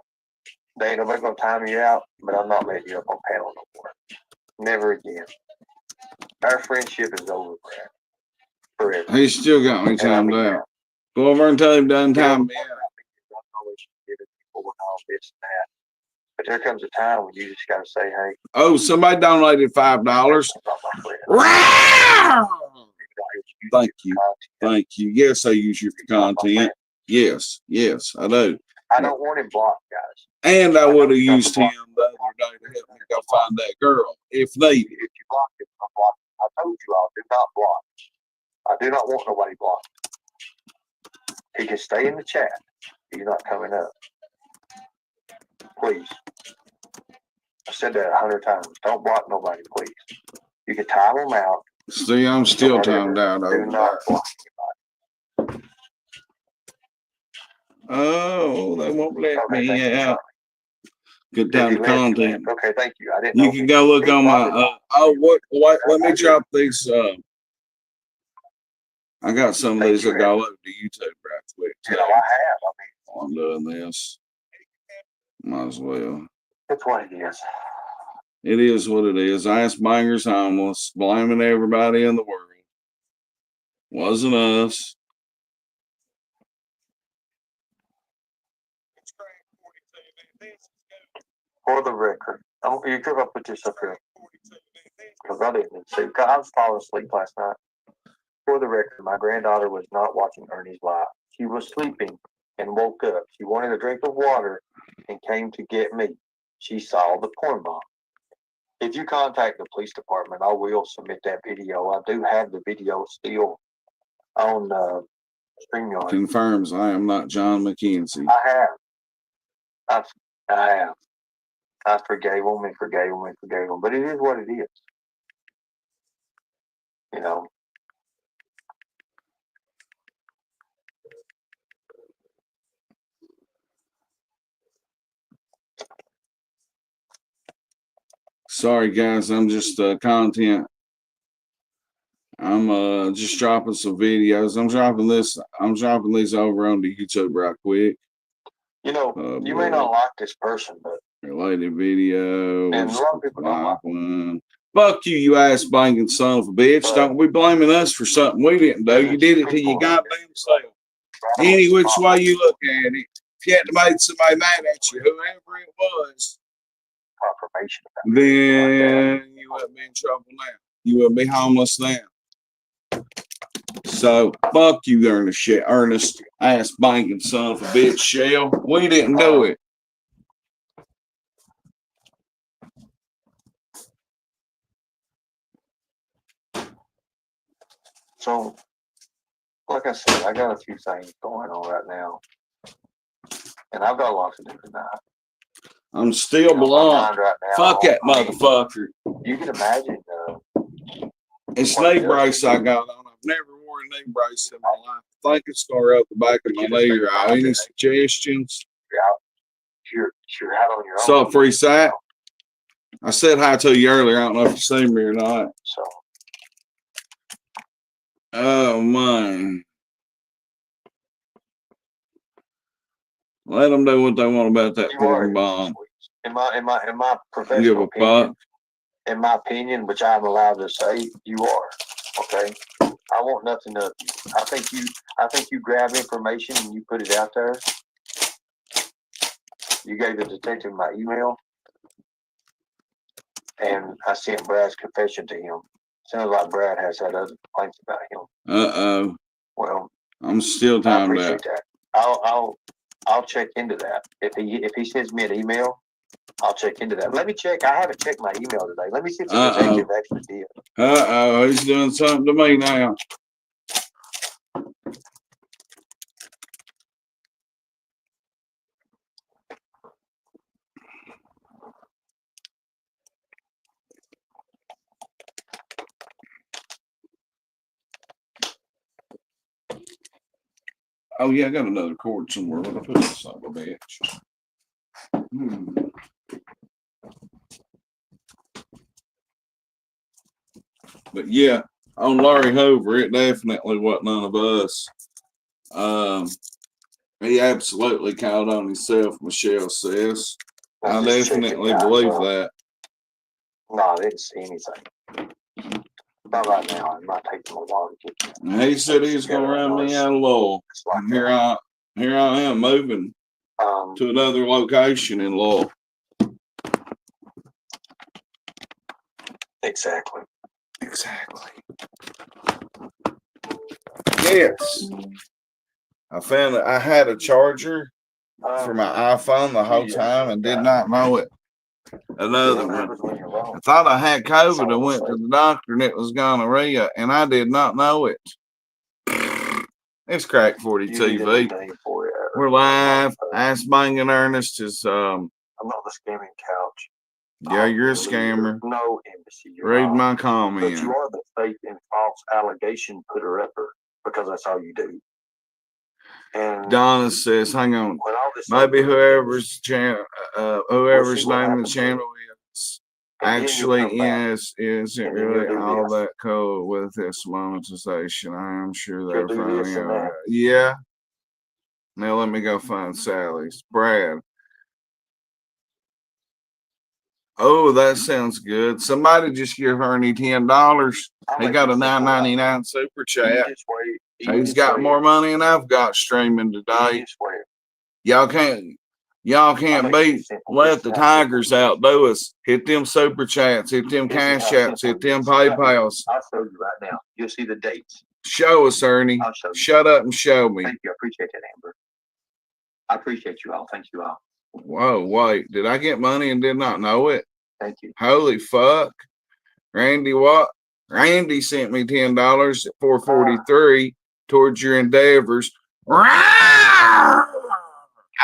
They ain't nobody gonna time you out, but I'm not letting you up on panel no more. Never again. Our friendship is over, Brad. Forever.
He still got me timed out. Go over and tell him done time me out.
But there comes a time when you just gotta say, hey.
Oh, somebody donated $5. Thank you. Thank you. Yes, I use your content. Yes, I do.
I don't want him blocked, guys.
And I would have used him the other day to help me go find that girl if needed.
If you blocked him, I'm blocked. I told you all, do not block. I do not want nobody blocked. He can stay in the chat. He's not coming up. Please. I said that 100 times. Don't block nobody, please. You can time them out.
See, I'm still timed out over there. Oh, they won't let me out. Good time to content.
Okay, thank you. I didn't.
You can go look on my. Let me drop these. I got some of these that go over to YouTube right quick.
You know, I have.
While I'm doing this. Might as well.
That's what it is.
It is what it is. Ass bangers homeless, blaming everybody in the world. Wasn't us.
For the record, you could have put this up here.
because I didn't see. Cause I was falling asleep last night. For the record, my granddaughter was not watching Ernie's live. She was sleeping and woke up. She wanted a drink of water and came to get me. She saw the porn bomb. If you contact the police department, I will submit that video. I do have the video still on StreamYard.
Confirms I am not John McKenzie.
I have. I have. I forgave him and forgave him and forgave him. But it is what it is. You know.
Sorry guys, I'm just content. I'm just dropping some videos. I'm dropping these over onto YouTube right quick.
You know, you may not like this person, but
related video.
and a lot of people don't like
one. Fuck you, you ass banging son of a bitch. Don't be blaming us for something we didn't do. You did it to your goddamn self. Any which way you look at it. If you had to make somebody mad at you, whoever it was,
confirmation.
Then you wouldn't be in trouble now. You wouldn't be homeless now. So fuck you, Ernest ass banging son of a bitch, Shell. We didn't do it.
So, like I said, I got a few things going on right now, and I've got lots to do tonight.
I'm still blind.
Right now,
fuck that motherfucker.
You can imagine.
It's knee brace I got on. I've never worn a knee brace in my life. I think it's gonna rub the back of my knee. Any suggestions?
You're out on your own.
What's up, Free Sack? I said hi to you earlier. I don't know if you seen me or not.
So.
Oh man. Let them do what they want about that porn bomb.
In my professional opinion, in my opinion, which I'm allowed to say, you are. Okay. I want nothing of you. I think you grab information and you put it out there. You gave the detective my email, and I sent Brad's confession to him. Sounds like Brad has had other complaints about him. Well, I'm still timed out. That. I'll check into that. If he sends me an email, I'll check into that. Let me check. I haven't checked my email today. Let me see if the detective actually did.
He's doing something to me now. Oh yeah, I got another cord somewhere. Where I put this son of a bitch. But yeah, on Larry Hoover, it definitely wasn't none of us. He absolutely called on himself, Michelle says. I definitely believe that.
No, I didn't see anything. Not right now. It might take him a while to get there.
He said he was going to run me out of Lowell. And here I am moving to another location in Lowell.
Exactly.
Yes. I found that I had a charger for my iPhone the whole time and did not know it. Another one. I thought I had COVID and went to the doctor and it was gonorrhea, and I did not know it. It's Crack 40 TV. We're live. Ass Banging Ernest is
I'm not the scamming couch.
Yeah, you're a scammer.
No embassy.
Read my comment.
But you are the fake and false allegation putter-upper because that's all you do. And
Donna says, hang on. Maybe whoever's channel, whoever's name the channel is actually isn't really all that cool with this monetization. I am sure they're finding out. Yeah. Now let me go find Sally's. Brad. Oh, that sounds good. Somebody just give Ernie $10. He got a $9.99 super chat. He's got more money than I've got streaming today. Y'all can't. Y'all can't beat. Let the Tigers outdo us. Hit them super chats. Hit them cash apps. Hit them PayPals.
I'll show you right now. You'll see the dates.
Show us, Ernie.
I'll show you.
Shut up and show me.
Thank you. I appreciate that, Amber. I appreciate you all. Thank you all.
Whoa, wait. Did I get money and did not know it?
Thank you.
Holy fuck. Randy, what? Randy sent me $10 at 443 towards your endeavors.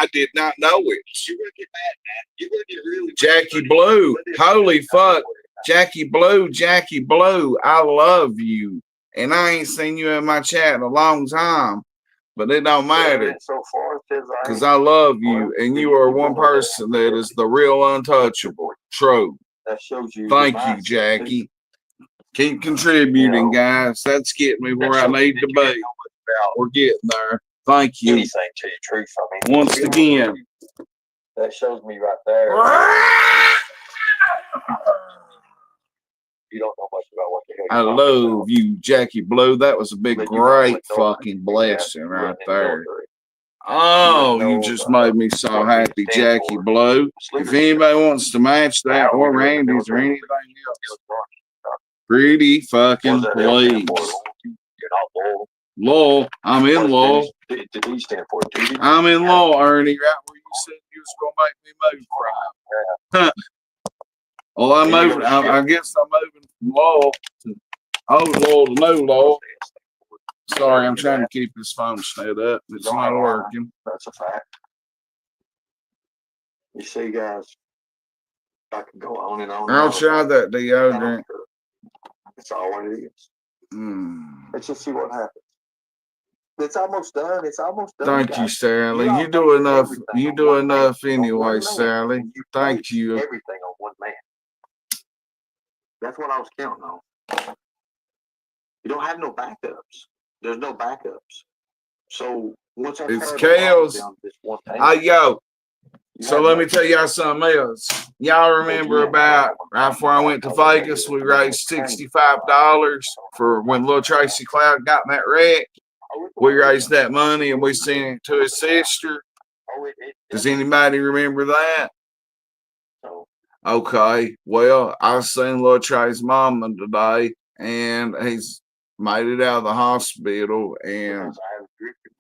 I did not know it.
You're gonna get mad, man. You're gonna get really
Jackie Blue. Holy fuck. Jackie Blue, I love you. And I ain't seen you in my chat in a long time. But it don't matter.
So far,
Because I love you. And you are one person that is the real untouchable. True.
that shows you.
Thank you, Jackie. Keep contributing, guys. That's getting me where I need to be. We're getting there. Thank you.
Anything to the truth. I mean,
Once again.
that shows me right there. You don't know much about what the heck.
I love you, Jackie Blue. That was a big, great fucking blessing right there. Oh, you just made me so happy, Jackie Blue. If anybody wants to match that or Randy's or anything else, pretty fucking please. Lowell, I'm in Lowell. I'm in Lowell, Ernie, right where you said you was gonna make me move from. Well, I'm moving. I guess I'm moving from Lowell to old Lowell to new Lowell. Sorry, I'm trying to keep this phone stayed up. It's not working.
That's a fact. You see, guys, I can go on and on.
I'll try that deodorant.
That's all it is. Let's just see what happens. It's almost done. It's almost done.
Thank you, Sally. You do enough. You do enough anyway, Sally. Thank you.
Everything on one man. That's what I was counting on. You don't have no backups. There's no backups. So once I
it's Kale's. Yo. So let me tell y'all something else. Y'all remember about right before I went to Vegas, we raised $65 for when little Tracy Cloud got in that wreck. We raised that money and we sent it to his sister. Does anybody remember that? Okay. Well, I seen little Trey's mama today and he's made it out of the hospital and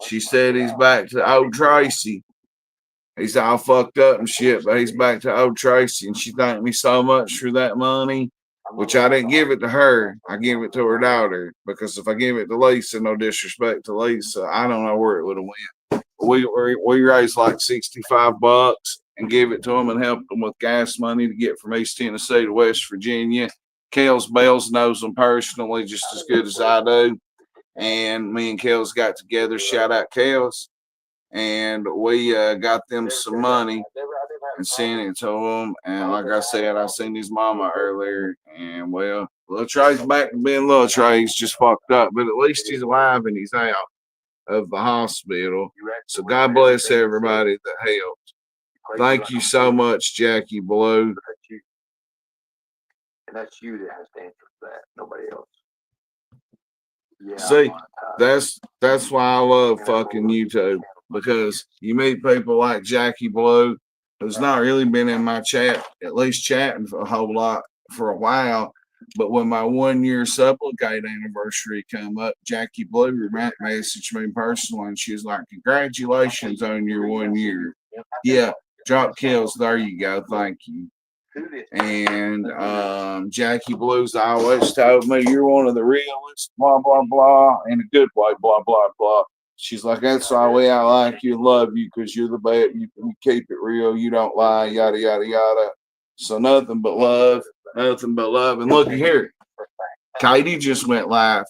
she said he's back to old Tracy. He's all fucked up and shit, but he's back to old Tracy. And she thanked me so much for that money, which I didn't give it to her. I gave it to her daughter because if I give it to Lisa, no disrespect to Lisa, I don't know where it would have went. We raised like $65 and gave it to them and helped them with gas money to get from East Tennessee to West Virginia. Kels Bells knows them personally just as good as I do. And me and Kels got together, shout out Kels. And we got them some money and sent it to them. And like I said, I seen his mama earlier. And well, Lil Trey's back to being Lil Trey. He's just fucked up. But at least he's alive and he's out of the hospital. So God bless everybody that helped. Thank you so much, Jackie Blue.
And that's you that has to answer for that, nobody else. Yeah,
see, that's why I love fucking YouTube, because you meet people like Jackie Blue, who's not really been in my chat, at least chatting for a whole lot for a while. But when my 1 year supplicate anniversary come up, Jackie Blue messaged me personally, and she was like, "Congratulations on your 1 year." Yeah, drop kills. There you go. Thank you. And Jackie Blue's always told me you're one of the realest, blah blah blah, in a good way, blah blah blah. She's like, that's why we all like you and love you, because you're the best. You keep it real. You don't lie. Yada yada yada. So nothing but love, nothing but love. And look here, Katie just went live.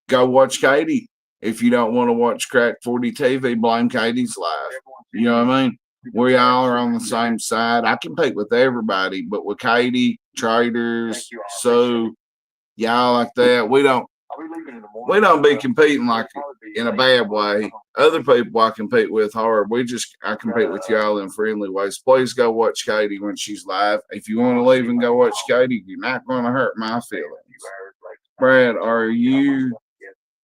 Go watch Katie. If you don't want to watch Crack 40 TV, blame Katie's live. You know what I mean? We all are on the same side. I compete with everybody, but with Katie, traders, so y'all like that, we don't be competing like in a bad way. Other people I compete with hard. I compete with y'all in friendly ways. Please go watch Katie when she's live. If you want to leave and go watch Katie, you're not going to hurt my feelings. Brad, are you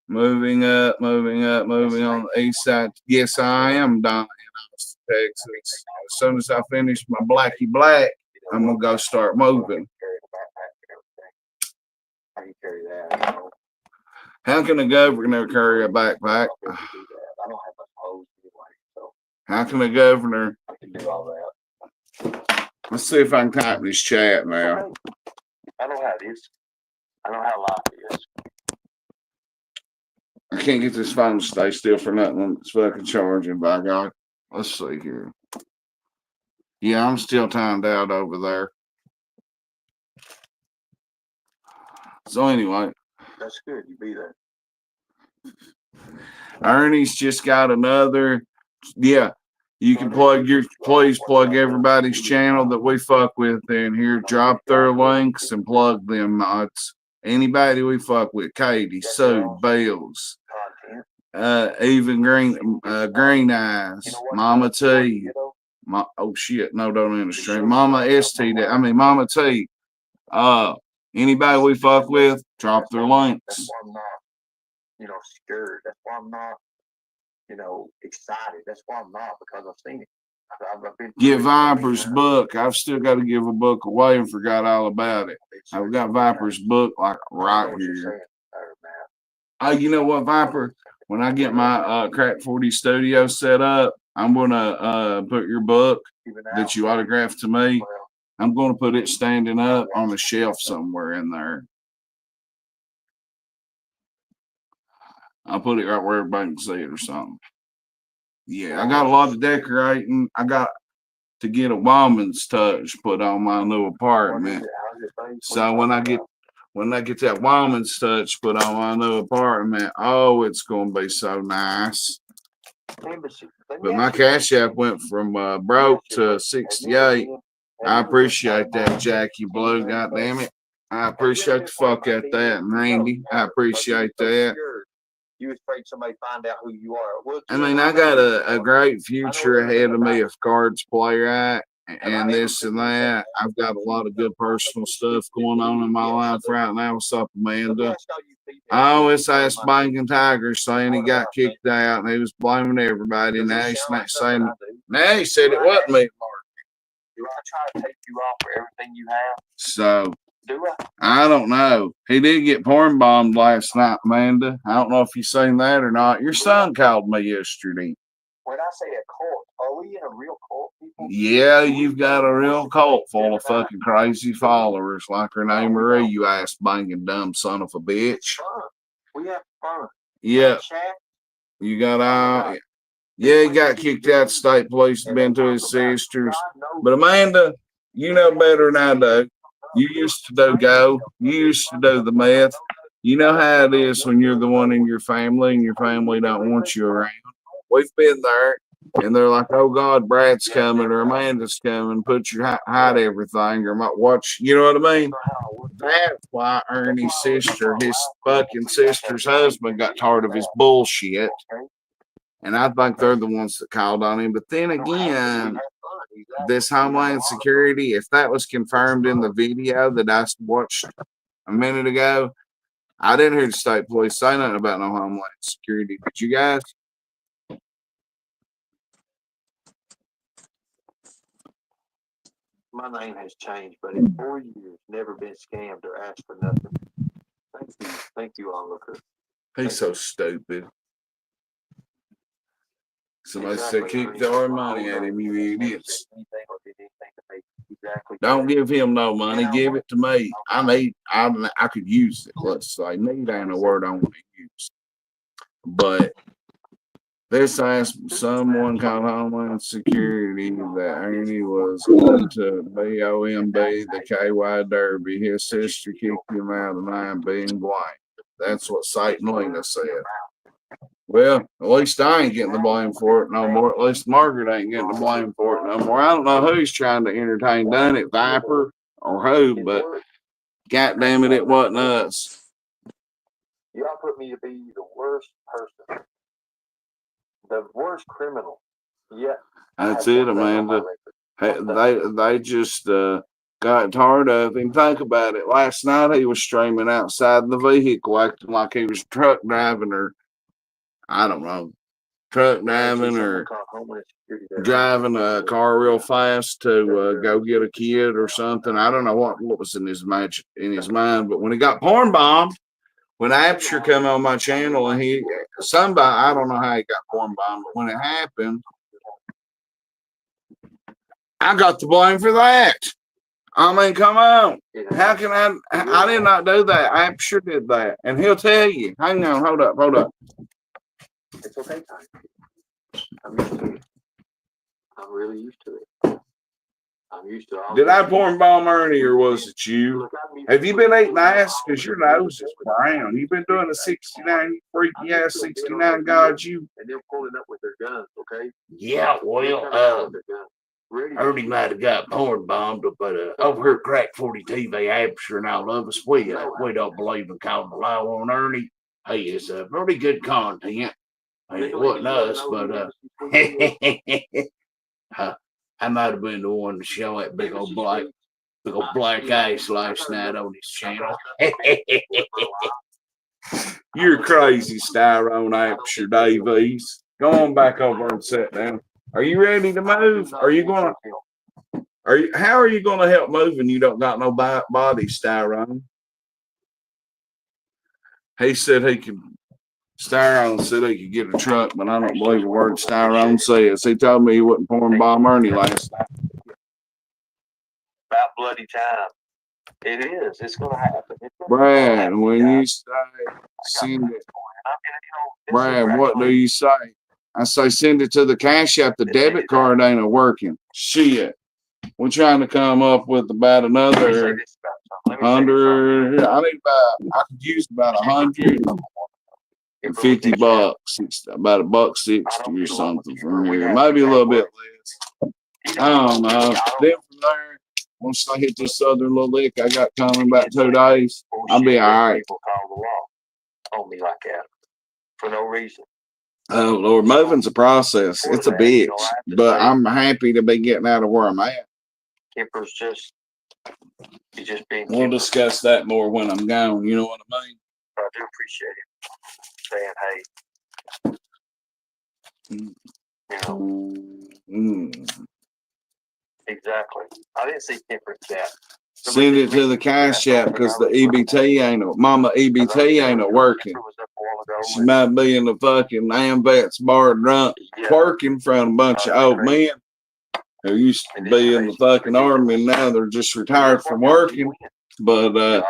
moving on the east side? Yes, I am, Donna. Texas. As soon as I finish my Blackie Black, I'm gonna go start moving. How can a governor carry a backpack? How can a governor? Let's see if I can type this chat now.
I know how it is. I know how life is.
I can't get this phone to stay still for nothing. It's fucking charging, by God. Let's see here. Yeah, I'm still timed out over there. So anyway.
That's good. You be there.
Ernie's just got another. Yeah, you can please plug everybody's channel that we fuck with in here. Drop their links and plug them mods. Anybody we fuck with, Katie, Sue, Bells, even Green Eyes, Mama T. Oh shit, no, don't end the stream. Mama Mama T. Anybody we fuck with, drop their links.
That's why I'm not, scared. That's why I'm not, excited. That's why I'm not, because I've seen it.
Give Viper's book. I've still got to give a book away and forgot all about it. I've got Viper's book like right here. Oh, you know what, Viper? When I get my Crack 40 studio set up, I'm gonna put your book that you autographed to me. I'm gonna put it standing up on a shelf somewhere in there. I'll put it right where everybody can see it or something. Yeah, I got a lot of decorating. I got to get a woman's touch put on my new apartment. So when I get that woman's touch put on my new apartment, oh, it's gonna be so nice. But my Cash App went from broke to 68. I appreciate that, Jackie Blue. God damn it. I appreciate the fuck out that, and Randy. I appreciate that.
You afraid somebody find out who you are.
I mean, I got a great future ahead of me if cards play right and this and that. I've got a lot of good personal stuff going on in my life right now. What's up, Amanda? I always asked Banking Tiger saying he got kicked out and he was blaming everybody. Now he's not saying, now he said it wasn't me, Mark.
Do I try to take you off for everything you have?
So.
Do
I don't know. He did get porn bombed last night, Amanda. I don't know if you seen that or not. Your son called me yesterday.
When I say a cult, are we in a real cult, people?
Yeah, you've got a real cult full of fucking crazy followers like Renee Marie, you ass banging dumb son of a bitch.
We have fun.
Yeah. You got yeah, he got kicked out of state police, been to his sisters. But Amanda, you know better than I do. You used to do go. You used to do the meth. You know how it is when you're the one in your family and your family don't want you around. We've been there, and they're like, "Oh God, Brad's coming or Amanda's coming. Put your hide everything or might watch." You know what I mean? That's why Ernie's sister, his fucking sister's husband, got tired of his bullshit, and I think they're the ones that called on him. But then again, this Homeland Security, if that was confirmed in the video that I watched a minute ago, I didn't hear the state police say nothing about no Homeland Security. Did you guys?
My name has changed, but in 4 years, never been scammed or asked for nothing. Thank you, onlooker.
He's so stupid. Somebody said, "Keep our money at him, you idiots." Don't give him no money. Give it to me. I could use it. Let's say need ain't a word I want to use. But this asked someone called Homeland Security that Ernie was going to BOMB, the KY Derby. His sister kicked him out of 9 being blind. That's what Satan Lena said. Well, at least I ain't getting the blame for it no more. At least Margaret ain't getting the blame for it no more. I don't know who's trying to entertain done it, Viper or who, but God damn it, it wasn't us.
Y'all put me to be the worst person, the worst criminal. Yeah,
that's it, Amanda. Hey, they just got tired of him. Think about it. Last night he was streaming outside the vehicle, acting like he was truck driving or I don't know. truck driving or driving a car real fast to go get a kid or something. I don't know what was in his mind, but when he got porn bombed, when Absher come on my channel and I don't know how he got porn bombed, but when it happened, I got the blame for that. I mean, come on. How can I did not do that. Absher did that. And he'll tell you. Hang on, hold up.
It's okay, I'm used to it. I'm really used to it. I'm used to all.
Did I porn bomb Ernie or was it you? Have you been eating ass? Because your nose is brown. You've been doing a 69, you freaky ass 69 God, you.
And they're pulling up with their guns, okay?
Yeah, well, Ernie might have got porn bombed, but over here at Crack 40 TV, Absher and all of us, we don't believe in calling the law on Ernie. Hey, it's pretty good content. I mean, it wasn't us, but I might have been the one to show that big old black ice last night on his channel. You're crazy, Styrone Absher Davies. Go on back over and sit down. Are you ready to move? How are you gonna help move when you don't got no body, Styrone? He said Styrone said he could get a truck, but I don't believe a word Styrone says. He told me he wouldn't porn bomb Ernie last night.
About bloody time. It is. It's going to happen.
Brad, when you say send it, Brad, what do you say? I say send it to the cash app. The debit card ain't working. Shit. We're trying to come up with about another 100. I could use about 150 bucks. It's about $1.60 or something from here. Maybe a little bit less. I don't know. Then from there, once I hit this southern little lick I got coming about 2 days, I'll be all right.
People call the law on me like that for no reason.
Oh Lord, moving's a process. It's a bitch, but I'm happy to be getting out of where I'm at.
Kipper's just being.
We'll discuss that more when I'm gone. You know what I mean?
I do appreciate him saying, "Hey, you know." Exactly. I didn't see Kipper's that.
Send it to the cash app because the EBT Mama EBT ain't working. She might be in the fucking AMVETS bar drunk, twerking in front of a bunch of old men who used to be in the fucking army and now they're just retired from working. But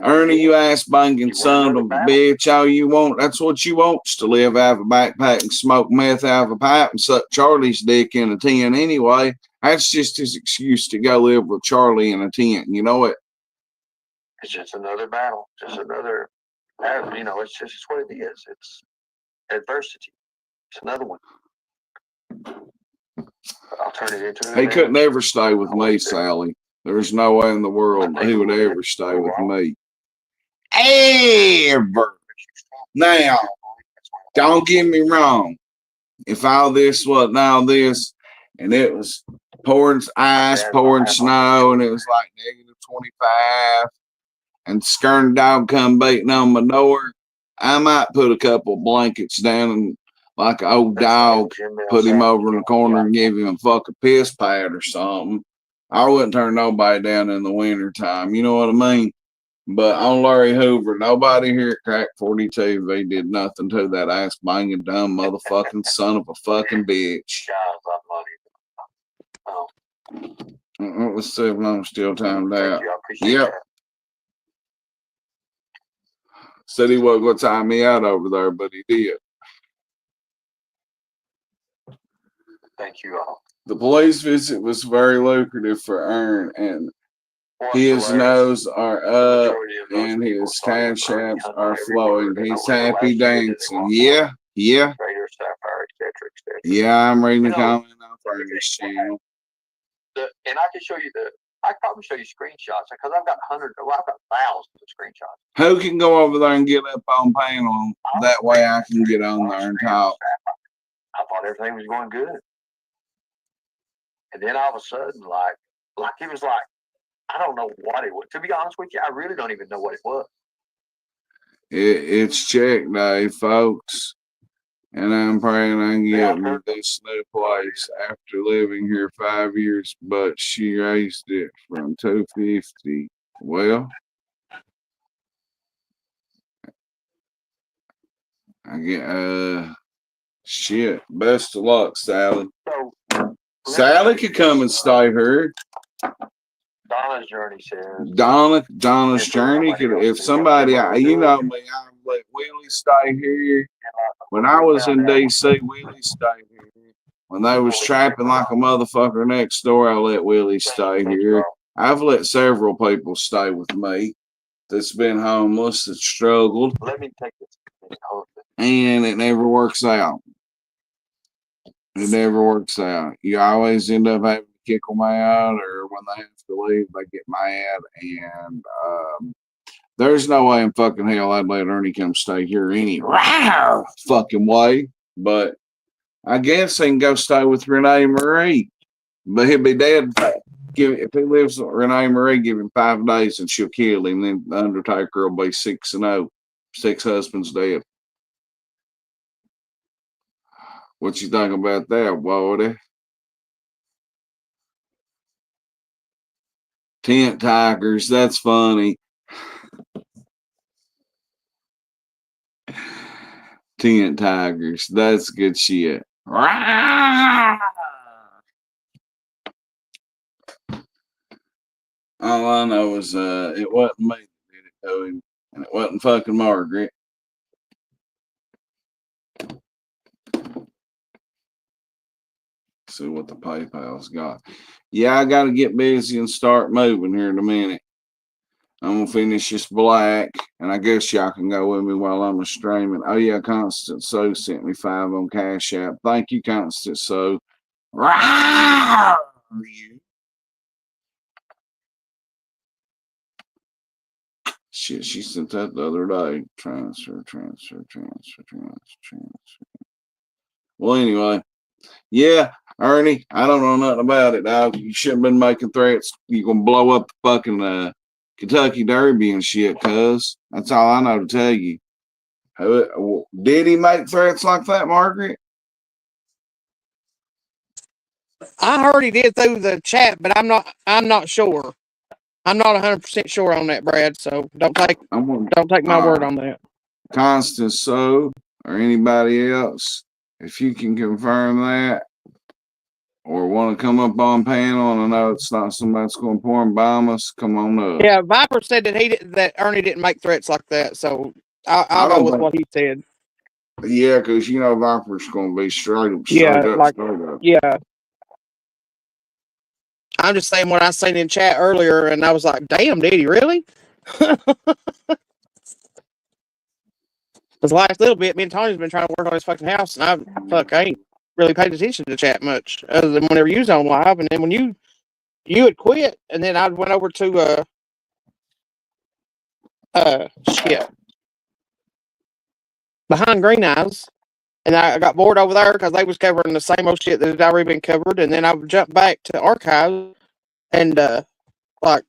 Ernie, you ass banging son of a bitch, all you want, that's what you want, is to live out of a backpack and smoke meth out of a pipe and suck Charlie's dick in a tin anyway. That's just his excuse to go live with Charlie in a tent. You know it?
It's just another battle, just another, it's just what it is. It's adversity. It's another one. I'll turn it into.
He couldn't ever stay with me, Sally. There's no way in the world he would ever stay with me. Ever. Now, don't get me wrong. If all this wasn't all this, and it was pouring ice, pouring snow, and it was like -25, and Skern Dog come beating on my door, I might put a couple blankets down and like an old dog, put him over in the corner and give him a fucking piss pad or something. I wouldn't turn nobody down in the winter time. You know what I mean? But on Larry Hoover, nobody here at Crack 42, they did nothing to that ass banging dumb motherfucking son of a fucking bitch. Let's see if I'm still timed out. Yep. Said he wasn't going to time me out over there, but he did.
Thank you all.
The police visit was very lucrative for Ern, and his nose are up and his cash apps are flowing. He's happy dancing. Yeah. Yeah, I'm reading the comment on Ernie's channel.
And I can show you I can probably show you screenshots because I've got thousands of screenshots.
Who can go over there and get up on panel? That way I can get on there and talk.
I thought everything was going good. And then all of a sudden, like it was like, I don't know what it was. To be honest with you, I really don't even know what it was.
It's check day, folks. And I'm praying I can get me this new place after living here 5 years, but she raised it from 250. Well, I get shit. Best of luck, Sally. Sally could come and stay here.
Donna's journey says.
Donna's journey could, if somebody, you know me, I let Willie stay here. When I was in DC, Willie stayed here. When they was trapping like a motherfucker next door, I let Willie stay here. I've let several people stay with me that's been homeless, that struggled,
Let me take this.
and it never works out. It never works out. You always end up having to kick them out, or when they have to leave, they get mad. And there's no way in fucking hell I'd let Ernie come stay here any fucking way. But I guess he can go stay with Renee Marie. But he'll be dead. If he lives with Renee Marie, give him 5 days and she'll kill him. Then the Undertaker will be 6-0. 6 husbands dead. What you think about that, Woody? Tent tigers, that's funny. Tent tigers, that's good shit. All I know is it wasn't me that did it to him, and it wasn't fucking Margaret. See what the PayPal's got. Yeah, I got to get busy and start moving here in a minute. I'm going to finish this black, and I guess y'all can go with me while I'm streaming. Oh, yeah, Constant So sent me 5 on Cash App. Thank you, Constant So. Shit, she sent that the other day. Transfer. Well, anyway. Yeah, Ernie, I don't know nothing about it, dog. You shouldn't have been making threats. You're going to blow up the fucking Kentucky Derby and shit, cuz. That's all I know to tell you. Did he make threats like that, Margaret?
I heard he did through the chat, but I'm not sure. I'm not 100% sure on that, Brad. So don't take my word on that.
Constance So or anybody else, if you can confirm that or want to come up on panel, and I know it's not somebody that's going to pour and bomb us, come on up.
Yeah, Viper said that Ernie didn't make threats like that. So I'll go with what he said.
Yeah, because you know Viper's going to be straight up.
Yeah. I'm just saying what I seen in chat earlier, and I was like, damn, did he really? Because the last little bit, me and Tony's been trying to work on his fucking house, and I ain't really paid attention to chat much, other than whenever you was on live, and then when you had quit, and then I went over to Behind Green Eyes, and I got bored over there because they was covering the same old shit that had already been covered, and then I jumped back to archives, and like.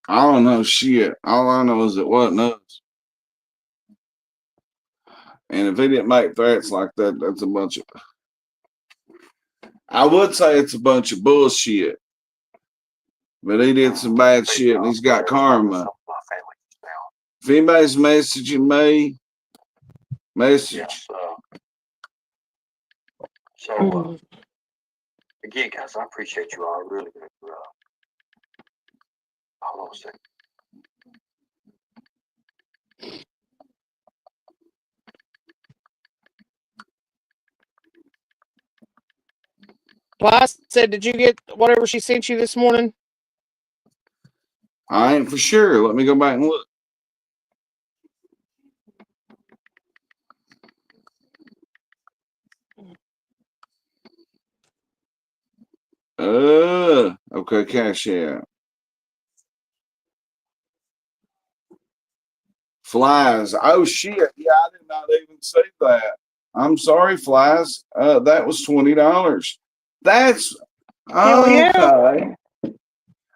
I don't know shit. All I know is it wasn't us. And if he didn't make threats like that, that's a bunch of... I would say it's a bunch of bullshit. But he did some bad shit, and he's got karma. If anybody's messaging me, message.
So, again, guys, I appreciate you all. I really do. Hold on a second.
Well, I said, did you get whatever she sent you this morning?
I ain't for sure. Let me go back and look. Okay, Cash App. Flies. Oh shit. Yeah, I did not even see that. I'm sorry, Flies. That was $20. That's
Hell yeah.
okay.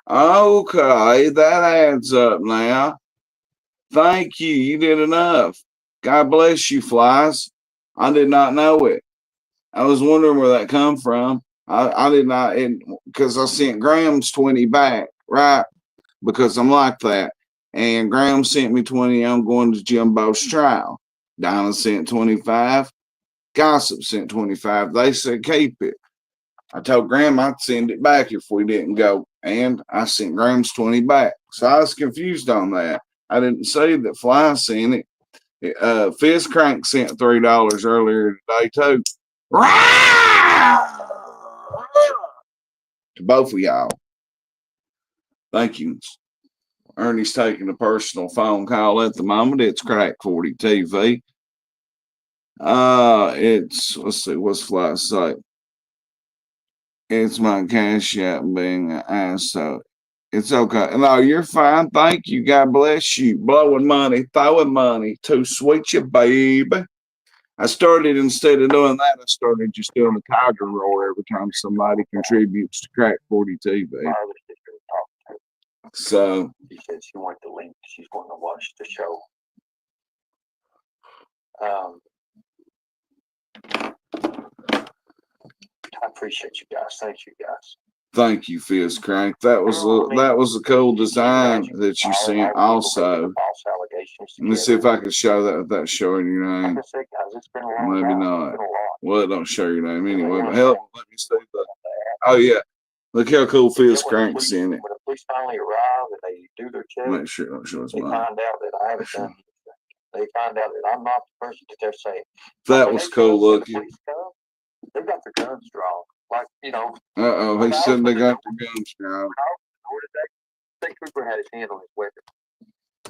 Okay, that adds up now. Thank you. You did enough. God bless you, Flies. I did not know it. I was wondering where that come from. I did not, because I sent Graham's 20 back, right? Because I'm like that. And Graham sent me 20. I'm going to Jimbo's trial. Donna sent 25. Gossip sent 25. They said keep it. I told Graham I'd send it back if we didn't go. And I sent Graham's 20 back. So I was confused on that. I didn't see that Fly sent it. Fizz Crank sent $3 earlier today too. To both of y'all. Thank you. Ernie's taking a personal phone call at the moment. It's Crack 40 TV. Let's see, what's Fly say? It's my cash app being an ass, so it's okay. No, you're fine. Thank you. God bless you. Blowing money, throwing money. Too sweet, you baby. I started, instead of doing that, I started just doing a tiger roar every time somebody contributes to Crack 40 TV. So
She said she wanted the link. She's going to watch the show. I appreciate you guys. Thank you guys.
thank you, Fizz Crank. That was a cool design that you sent also. Let me see if I can show that without showing your name. Maybe not. Well, it don't show your name anyway. But hell, let me see that. Oh yeah. Look how cool Fizz Crank's in it.
When the police finally arrive and they do their check,
Make sure it don't show his
they
name.
find out that I haven't done anything. They find out that I'm not the person that they're saying.
That was cool looking.
They've got their guns drawn. Like, you know.
Uh-oh, he said they got their guns drawn.
The state trooper had his hand on his weapon.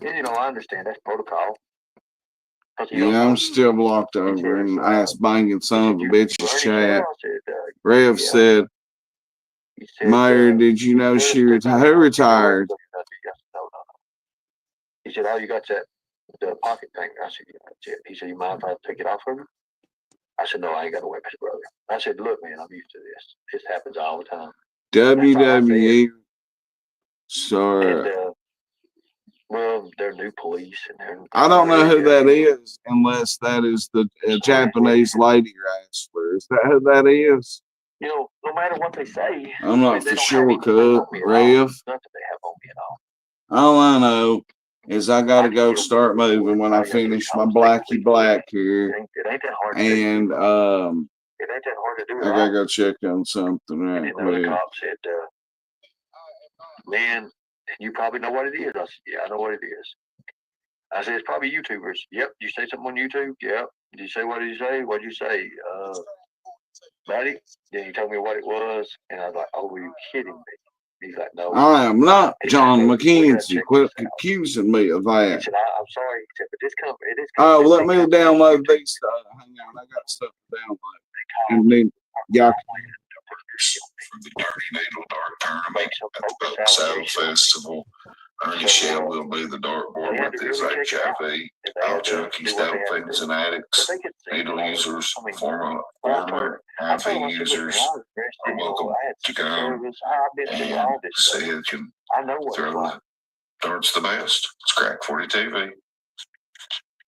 And, you know, I understand that's protocol.
Yeah, I'm still blocked over in ass banging son of a bitch's chat. Rev said, Meyer, did you know she retired? Who retired?
He said, oh, you got that the pocket thing. I said, yeah, that's it. He said, you mind if I take it off of you? I said, no, I ain't got a weapons, brother. I said, look, man, I'm used to this. This happens all the time.
WWE. Sorry.
And, well, they're new police. And
I don't know who that is unless that is the Japanese lady wrestler. Is that who that is?
You know, no matter what they say.
I'm not for sure, Rev.
Nothing they have on me at all.
All I know is I gotta go start moving when I finish my Blackie Black here.
It ain't that hard.
And
it ain't that hard to do.
I gotta go check on something right
And another
quick.
cop said, man, you probably know what it is. I said, yeah, I know what it is. I said, it's probably YouTubers. Yep. You say something on YouTube? Yep. Did you say, what did you say? What did you say? Buddy? Then he told me what it was. And I was like, oh, are you kidding me? He's like, no.
I am not John McKenzie. Quit accusing me of
He
that.
said, I'm sorry. He said, but this company,
Oh, let me download these stuff. Hang on, I got stuff to download. And then y'all
for the Dirty Needle Dart Tournament at the Boat Saddle Festival. Ernie Shell will be the dartboard with his HIV. All junkies, dolphins, and addicts, needle users, former IV users are welcome to come and see who can throw the darts the best. It's Crack 40 TV.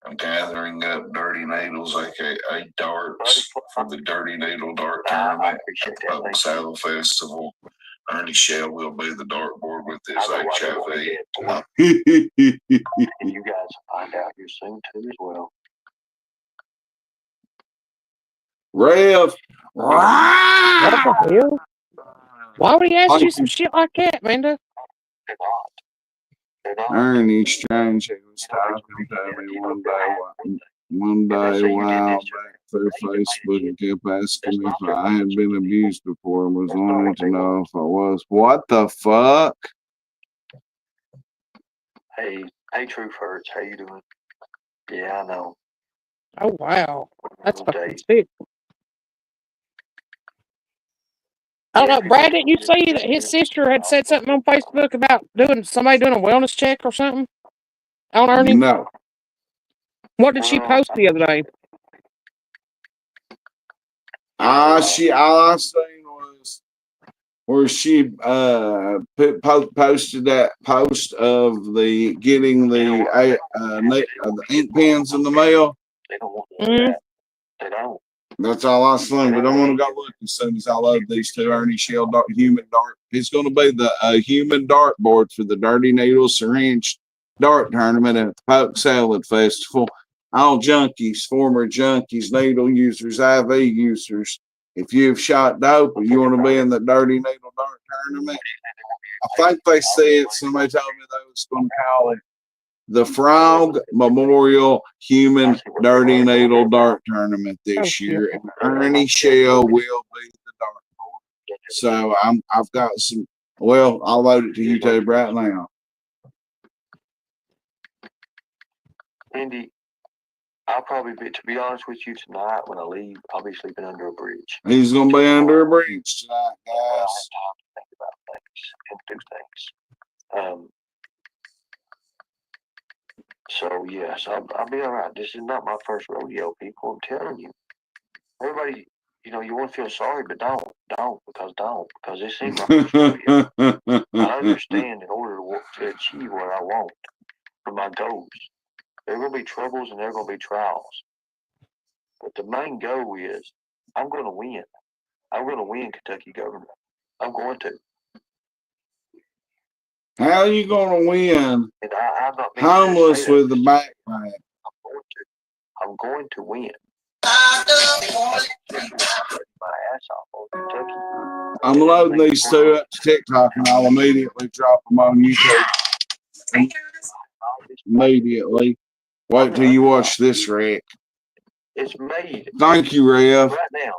I'm gathering up dirty needles, aka darts, for the Dirty Needle Dart Tournament at the Boat Saddle Festival. Ernie Shell will be the dartboard with his HIV.
And you guys find out here soon too as well.
Rev.
What the hell? Why would he ask you some shit like that, Manda?
They're not. They're not.
Ernie Strange, he was talking to me one day a while back through Facebook and kept asking me if I had been abused before and was wanting to know if I was. What the fuck?
Hey, Truth Hurts, how you doing? Yeah, I know.
Oh, wow. That's fucking sick. I don't know, Brad, didn't you see that his sister had said something on Facebook about somebody doing a wellness check or something on Ernie?
No.
What did she post the other day?
All I seen was where she posted that post of the getting the ink pens in the mail.
They don't want
Mhm.
that. They don't.
That's all I seen. But I'm gonna go look as soon as I load these two Ernie Shell human dart. It's gonna be the human dartboard for the Dirty Needle Syringe Dart Tournament at the Poke Salad Festival. All junkies, former junkies, needle users, IV users. If you've shot dope or you want to be in the Dirty Needle Dart Tournament, I think they said somebody told me they was going to call it the Frog Memorial Human Dirty Needle Dart Tournament this year, and Ernie Shell will be the dartboard. So I've got some. Well, I'll load it to YouTube right now.
Andy, I'll probably be, to be honest with you, tonight when I leave, I'll be sleeping under a bridge.
He's gonna be under a bridge tonight,
I'll have
guys.
time to think about things and do things. So yes, I'll be all right. This is not my first rodeo, people. I'm telling you. Everybody, you know, you want to feel sorry, but don't, because this ain't my first rodeo. I understand in order to achieve what I want for my goals, there are going to be troubles and there are going to be trials. But the main goal is I'm going to win. I'm going to win Kentucky governor. I'm going to.
How are you gonna win?
And I'm not being
Homeless with the backpack.
I'm going to win. My ass off on Kentucky.
I'm loading these two up to TikTok and I'll immediately drop them on YouTube. Immediately. Wait till you watch this, Rick.
It's made.
Thank you, Rev.
Right now,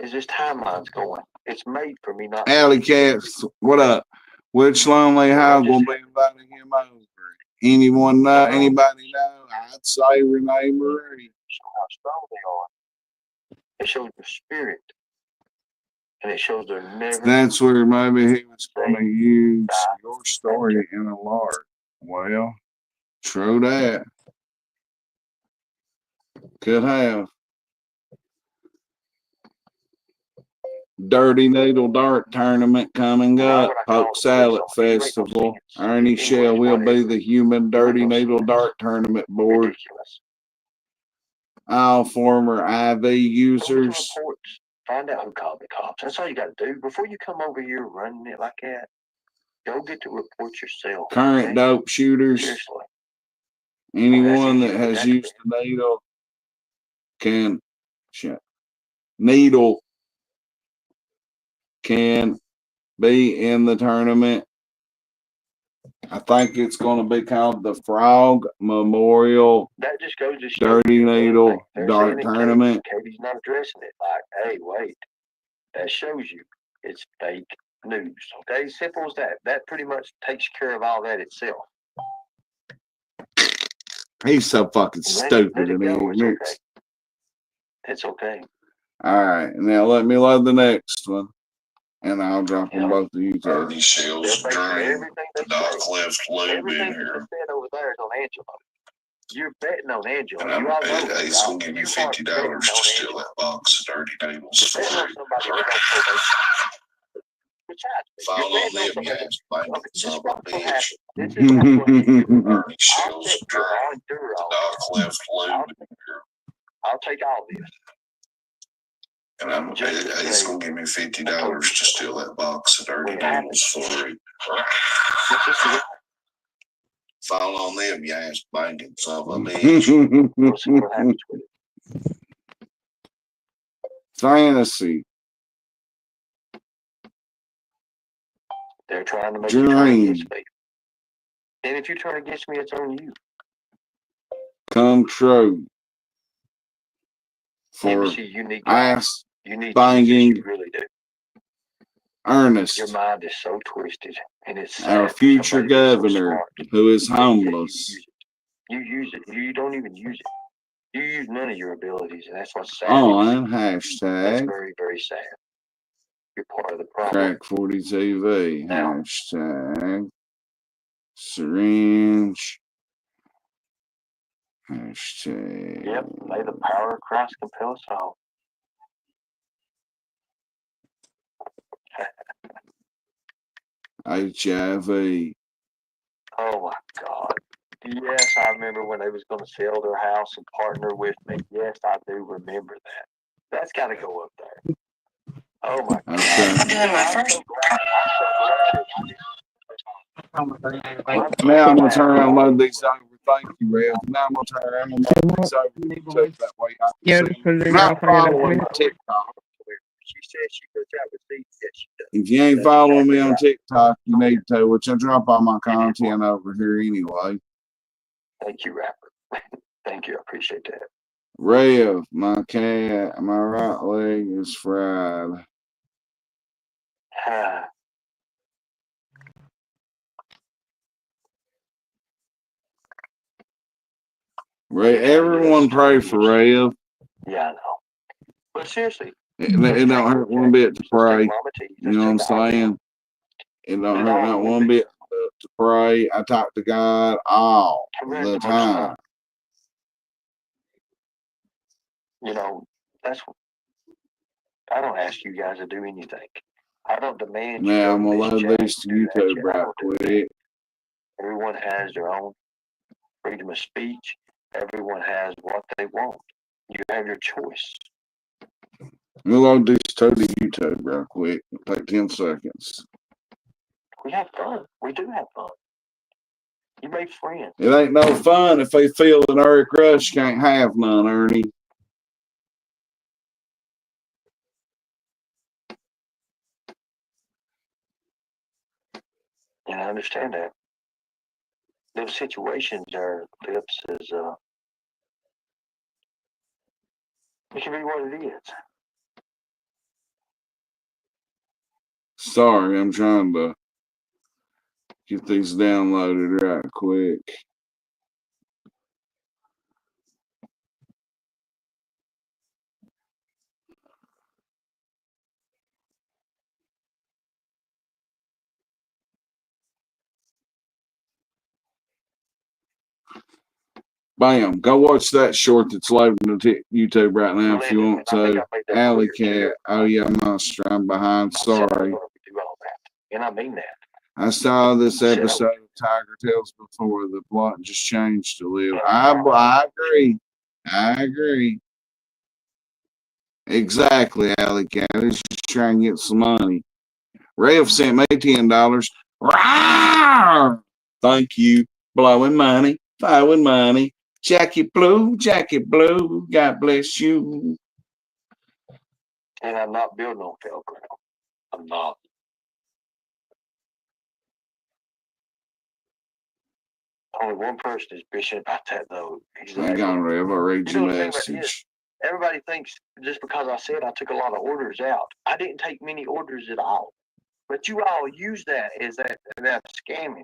as this timeline's going, it's made for me not.
Alley Cats, what up? Which lonely house gonna be inviting him over? Anyone know? Anybody know? I'd say Renee Marie.
Show how strong they are. It shows their spirit, and it shows they're never.
That's where maybe he was gonna use your story in a large. Well, true that. Could have. Dirty Needle Dart Tournament coming up. Poke Salad Festival. Ernie Shell will be the human Dirty Needle Dart Tournament board.
Ridiculous.
All former IV users.
Find out who called the cops. That's all you got to do. Before you come over here running it like that, go get the report yourself.
Current dope shooters.
Seriously.
Anyone that has used the needle can be in the tournament. I think it's going to be called the Frog Memorial
that just goes to show
Dirty Needle Dart Tournament.
Katie's not addressing it like, hey, wait. That shows you it's fake news. Okay, simple as that. That pretty much takes care of all that itself.
He's so fucking stupid in here.
It's okay.
All right, now let me load the next one, and I'll drop them both to you.
Ernie Shell's dream, not left lube in
Everything
here.
said over there is on Angela. You're betting on Angela.
And
You all know
it's going to give you $50 to steal that box of dirty needles for free. File on them, you ass banging son of a bitch. Ernie Shell's dream, not left lube in here.
I'll take all this.
And it's going to give me $50 to steal that box of dirty needles for free. File on them, you ass banging son of a bitch.
We'll see what happens with it.
Fantasy.
They're trying to make you turn against me. And if you turn against me, it's on you.
Come true. For ass banging
you really do.
Ernest,
your mind is so twisted, and it's
our future governor, who is homeless.
You use it. You don't even use it. You use none of your abilities, and that's what's sad.
On
That's
hashtag
very, very sad. You're part of the problem.
Crack 40 TV. Hashtag syringe Hashtag.
Yep, may the power of Christ compel us all.
HIV.
Oh my God. Yes, I remember when they was going to sell their house and partner with me. Yes, I do remember that. That's got to go up there. Oh my God.
Okay. Now I'm gonna turn around and load these over. Thank you, Rev. Now I'm gonna turn around and load these over to YouTube. That way I
Yeah,
can
just
see
put it
them.
in
Not
your
following my TikTok.
She said she goes out with these. Yes, she does.
If you ain't following me on TikTok, you need to, which I drop all my content over here anyway.
Thank you, rapper. Thank you. I appreciate that.
Rev, my cat, my right leg is fried. Ray, everyone pray for Rev.
Yeah, I know. But seriously,
It don't hurt one bit to pray. You know what I'm saying? It don't hurt not one bit to pray. I talk to God all the time.
You know, that's. I don't ask you guys to do anything. I don't demand.
Now I'm gonna load these to YouTube right quick.
Everyone has their own freedom of speech. Everyone has what they want. You have your choice.
We'll load these to the YouTube real quick. It'll take 10 seconds.
We have fun. We do have fun. You make friends.
It ain't no fun if they feel that Eric Rush can't have none, Ernie.
And I understand that. Those situations are lips is it can be what it is.
Sorry, I'm trying to get these downloaded right quick. Bam. Go watch that short that's loading to YouTube right now if you want to. Alley Cat. Oh, yeah, Monster. I'm behind. Sorry.
And I mean that.
I saw this episode of Tiger Tales before. The plot just changed a little. I agree. I agree. Exactly, Alley Cat. He's just trying to get some money. Rev sent me $10. Rawr! Thank you. Blowing money. Blowing money. Jackie Blue. God bless you.
And I'm not building on fail ground. I'm not. Only one person is bitching about that though.
Hang on, Rev. I'll read your message.
Everybody thinks just because I said I took a lot of orders out, I didn't take many orders at all. But you all use that as that scamming.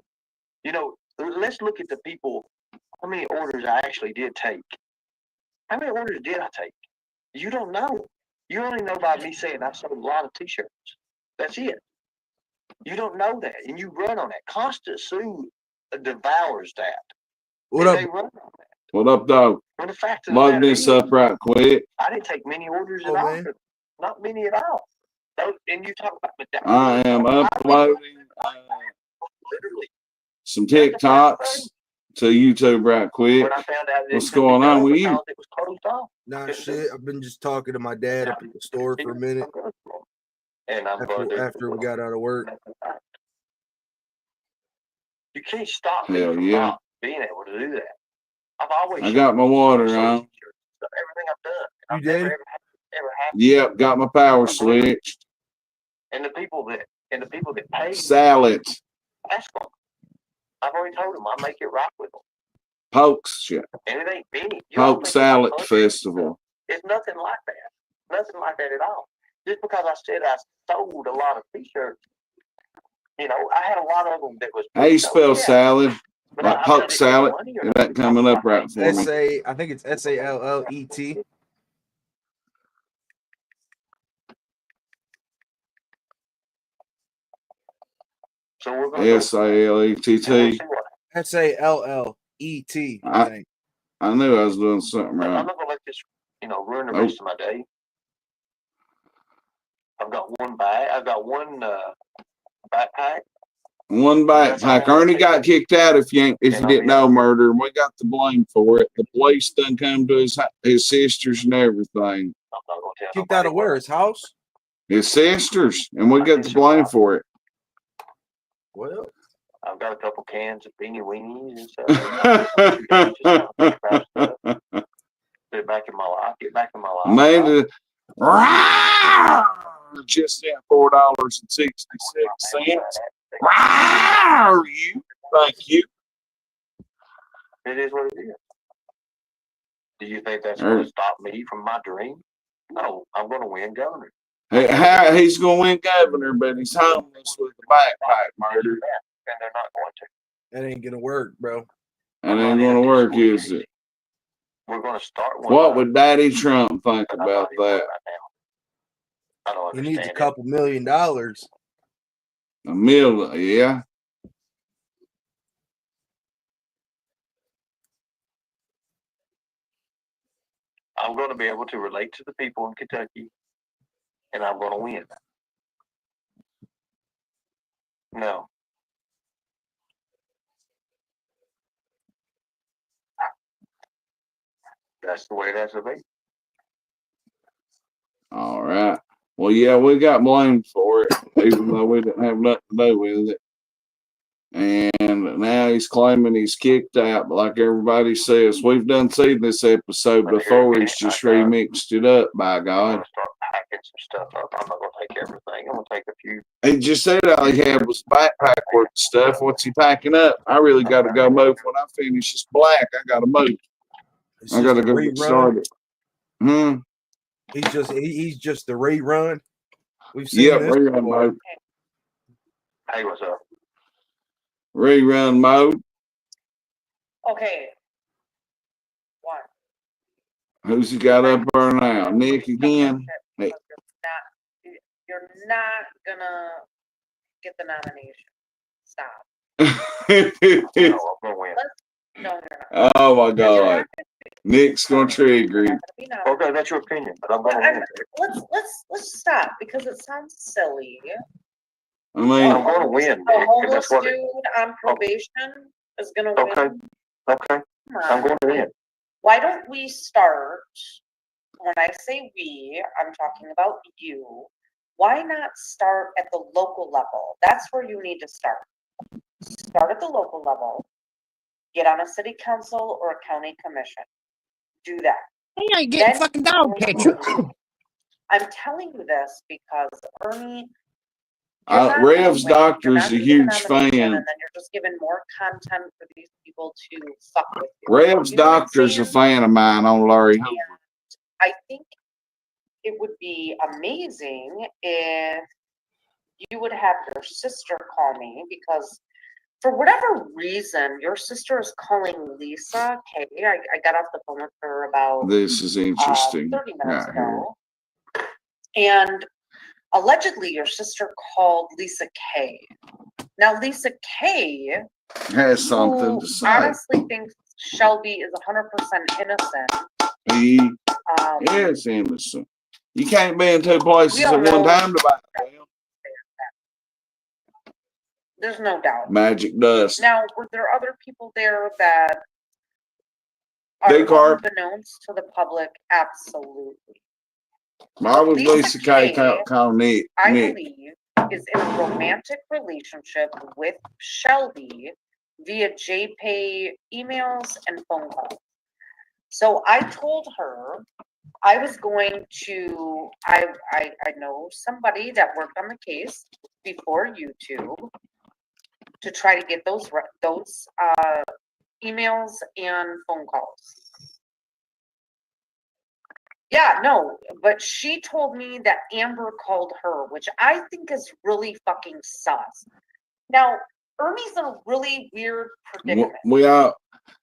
You know, let's look at the people. How many orders I actually did take? How many orders did I take? You don't know. You only know by me saying I sold a lot of T-shirts. That's it. You don't know that, and you run on that. Constant Sue devours that.
What up?
They run on that.
What up, dog?
Well, the fact of
Load this up right quick.
I didn't take many orders at all.
Man.
Not many at all. And you talk about
I am uploading
literally
some TikToks to YouTube right quick.
when I found out
What's going on with you?
It was closed off.
Nah, shit. I've been just talking to my dad up at the store for a minute
And I'm going to
after we got out of work.
You can't stop me
Hell
from
yeah.
not being able to do that. I've always
I got my water on.
everything I've done.
You
I've
did?
never ever had.
Yep, got my power switched.
And the people that pay
Salad.
ask them. I've already told them I make it right with them.
Pokes shit.
And it ain't Benny. You all
Poke
think
Salad
it's country.
Festival.
It's nothing like that. Nothing like that at all. Just because I said I sold a lot of T-shirts, you know, I had a lot of them that was.
How you spell salad?
But
Like
I
poke
said it
salad?
was money or
Is that coming up right for me?
I think it's SALLET.
So we're going to
SALETT.
SALLET, I think.
I knew I was doing something
I'm
right.
not gonna let this, ruin the rest of my day. I've got one bag. I've got one backpack.
One backpack. Ernie got kicked out if you didn't know, murder, and we got the blame for it. The police done come to his sisters and everything.
I'm not gonna tell
Kicked out of where? His house?
His sisters, and we got the blame for it.
Well,
I've got a couple cans of beanie weenies and stuff. Get back in my life. Get back in my life.
Made it. Just at $4.66. You, thank you.
It is what it is. Do you think that's going to stop me from my dream? No, I'm going to win governor.
He's going to win governor, but he's homeless with the backpack murder.
And they're not going to.
that ain't gonna work, bro.
That ain't going to work, is it?
We're going to start one.
What would Daddy Trump think about that?
Right now. I don't
He
understand.
needs a couple $1 million.
$1 million, yeah.
I'm going to be able to relate to the people in Kentucky, and I'm going to win. No. That's the way it has to be.
All right. Well, yeah, we got blamed for it, even though we didn't have nothing to do with it. And now he's claiming he's kicked out. But like everybody says, we've done seen this episode before. He's just remixed it up, by
I'm
God.
going to start packing some stuff up. I'm not going to take everything. I'm going to take a few.
He just said all he had was backpack worth of stuff. What's he packing up? I really got to go move. When I finish this black, I got to move.
It's
I got to go get started.
He's just the rerun. We've seen this
rerun
before.
mode.
Hey, what's up?
Rerun mode.
Okay. One.
Who's he got up there now? Nick again? Hey.
You're not gonna get the nomination. Stop.
No, I'm going to win.
No, you're not.
Oh my God. Nick's gonna trigger you.
Okay, that's your opinion, but I'm going to win.
Let's stop because it sounds silly.
I mean,
I'm going to win.
A homeless
That's what
dude on probation is gonna win.
Okay.
Come
I'm
on.
going to win.
Why don't we start? When I say we, I'm talking about you. Why not start at the local level? That's where you need to start. Start at the local level. Get on a city council or a county commission. Do that.
He ain't getting
Then
fucking dog catcher.
I'm telling you this because Ernie, you're not gonna
Rev's
win. You're
doctor's
not
a
gonna get
huge
nomination,
fan.
and then you're just giving more content for these people to fuck with you.
Rev's
You know what I'm
doctor's a
saying?
fan of mine on Larry Hoover.
And I think it would be amazing if you would have your sister call me because for whatever reason, your sister is calling Lisa K. I got off the phone with her about
This is interesting.
30 minutes
Right here.
ago. And allegedly your sister called Lisa K. Now Lisa K
Has something
who
to say.
honestly thinks Shelby is 100% innocent.
He
Um,
is innocent. You can't be in two places
We
at
all
one
know-
time to buy
There's no doubt.
magic dust.
Now, were there other people there that are
Big Harp.
unbeknownst to the public? Absolutely.
Probably Lisa K.
K,
called Nick.
I
Nick.
believe is in a romantic relationship with Shelby via JPay emails and phone calls. So I told her I was going to, I know somebody that worked on the case before YouTube to try to get those emails and phone calls. Yeah, no, but she told me that Amber called her, which I think is really fucking sus. Now, Ernie's in a really weird predicament.
We are.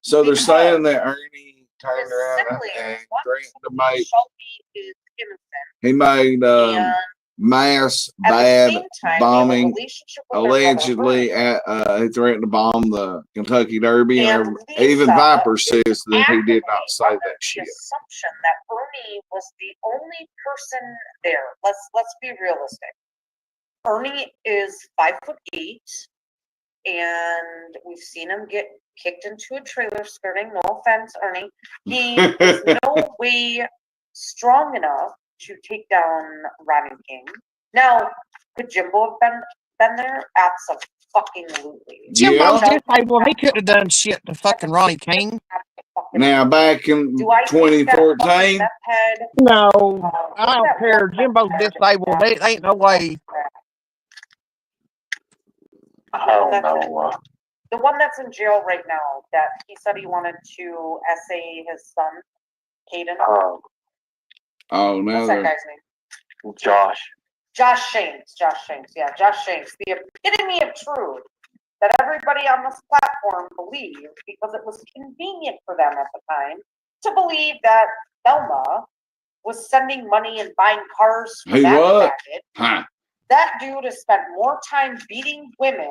So they're
Because
saying that Ernie turned
his
around
siblings
and
want
threatened to make.
Shelby is innocent.
He made
And
mass
At the
bad
same time, they have a
bombing.
relationship with their
Allegedly,
brother,
he threatened to bomb the Kentucky Derby,
and
and
Lisa
even Viper
is
says that he did not
actively
say
under
that
the
shit.
assumption that Ernie was the only person there. Let's be realistic. Ernie is 5'8", and we've seen him get kicked into a trailer skirting. No offense, Ernie. He is no way strong enough to take down Ronnie King. Now, could Jimbo have been there? Absolutely.
Jimbo's
Yeah.
disabled. He could have done shit to fucking Ronnie King.
Now, back in
Do I think that fucking
2014,
meth head,
No,
what's
I don't
that
care.
one
Jimbo's
meth head
disabled.
that-
There ain't no way.
The one that's in jail right now that he said he wanted to essay his son, Caden.
oh, now
What's that
they're
guy's name?
Josh.
Josh Shanks. Yeah, Josh Shanks. The epitome of truth that everybody on this platform believed because it was convenient for them at the time to believe that Thelma was sending money and buying cars for
He
that
was?
racket.
huh.
That dude has spent more time beating women,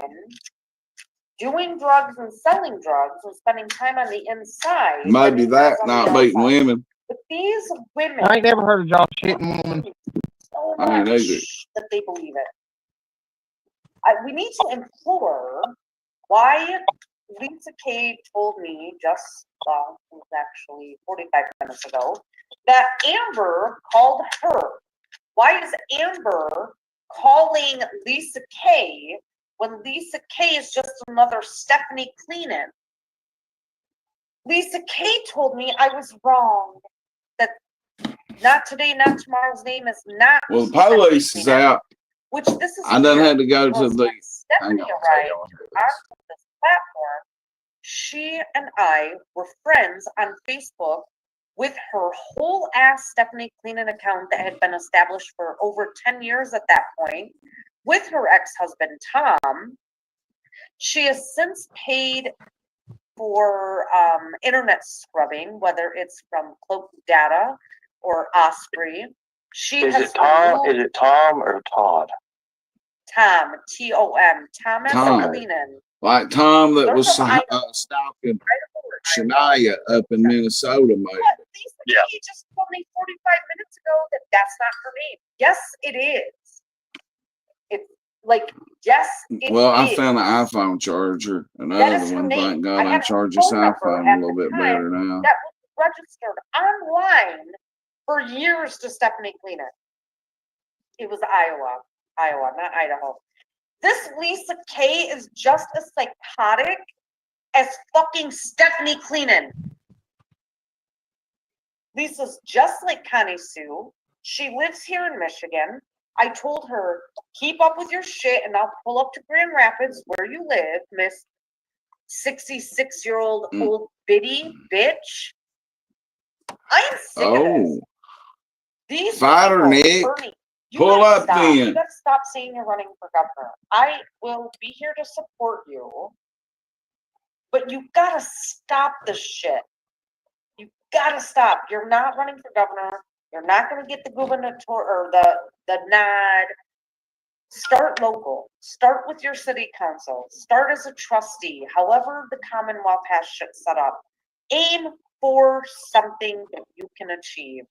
doing drugs and selling drugs, and spending time on the inside. than
Maybe
he
that,
does on
not
the
beating
outside.
women.
But these women
I ain't never heard of Josh hitting woman.
so
I ain't
much
either.
that they believe it. We need to implore why Lisa Kay told me just, it was actually 45 minutes ago, that Amber called her. Why is Amber calling Lisa Kay when Lisa Kay is just another Stephanie Cleanan? Lisa Kay told me I was wrong. That not today, not tomorrow's name is not.
Well, the police is out.
Which this is.
I done
weird
had to go to
because
the.
when Stephanie
Hang on,
arrived onto this platform, she and I were friends on Facebook with her whole ass Stephanie Cleanan account that had been established for over 10 years at that point, with her ex-husband Tom. She has since paid for internet scrubbing, whether it's from Cloak Data or Osprey. She
Is
has
it Tom?
removed
Is it Tom or Todd?
Tom, Tom, Thomas
Tom.
Cleanan.
Like Tom that
They're
was
from Idaho.
stalking
Idaho.
Shania up in Minnesota, maybe.
What? Lisa
Yeah.
Kay just told me 45 minutes ago that that's not her name. Yes, it is. It's like, yes, it
Well, I
is.
found an iPhone charger.
That
Another
is her
one.
name.
Thank
I
God I
had
charge
her
this
phone number
iPhone
at
a little
the
bit
time
better now.
that was registered online for years to Stephanie Cleanan. It was Iowa, not Idaho. This Lisa Kay is just as psychotic as fucking Stephanie Cleanan. Lisa's just like Connie Sue. She lives here in Michigan. I told her, keep up with your shit and I'll pull up to Grand Rapids where you live, Miss 66-year-old old biddy bitch. I am sick of this. These
Fighter,
people,
Nick.
Ernie, you
Pull
gotta
up
stop.
then.
You gotta stop saying you're running for governor. I will be here to support you, but you gotta stop this shit. You gotta stop. You're not running for governor. You're not gonna get the gubernatorial or the nod. Start local. Start with your city council. Start as a trustee. However the Commonwealth has shit set up. Aim for something that you can achieve.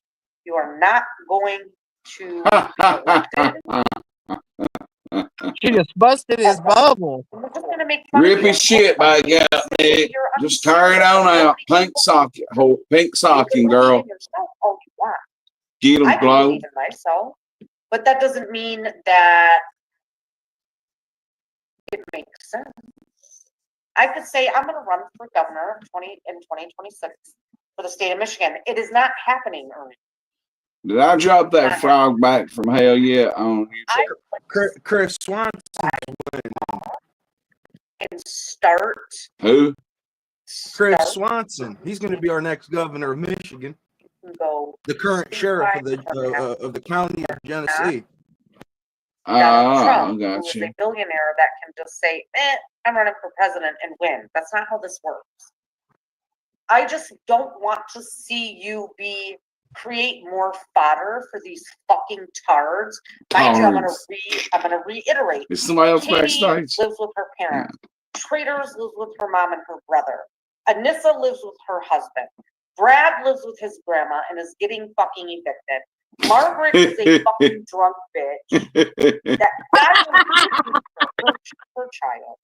You are not going to be elected.
She just busted his bubble.
We're just gonna make fun of
Rip
you.
his shit back out, Nick. Just tear it on out. Pink socket, pink socking, girl.
Believe in yourself all you want.
Get
I
them
can
glow.
believe in myself, but that doesn't mean that it makes sense. I could say I'm going to run for governor in 2026 for the state of Michigan. It is not happening, Ernie.
Did I drop that frog back from hell yet on YouTube?
Chris Swanson.
And start.
Who?
Chris Swanson. He's going to be our next governor of Michigan.
Go.
The current sheriff of the county of Genesee.
Donald Trump,
got
who is
you.
a billionaire that can just say, I'm running for president and win. That's not how this works. I just don't want to see you be create more fodder for these fucking tards. Mind you, I'm gonna reiterate.
Is somebody else
Katie
backstage?
lives with her parents. Traders lives with her mom and her brother. Anissa lives with her husband. Brad lives with his grandma and is getting fucking evicted. Margaret is a fucking drunk bitch that her child.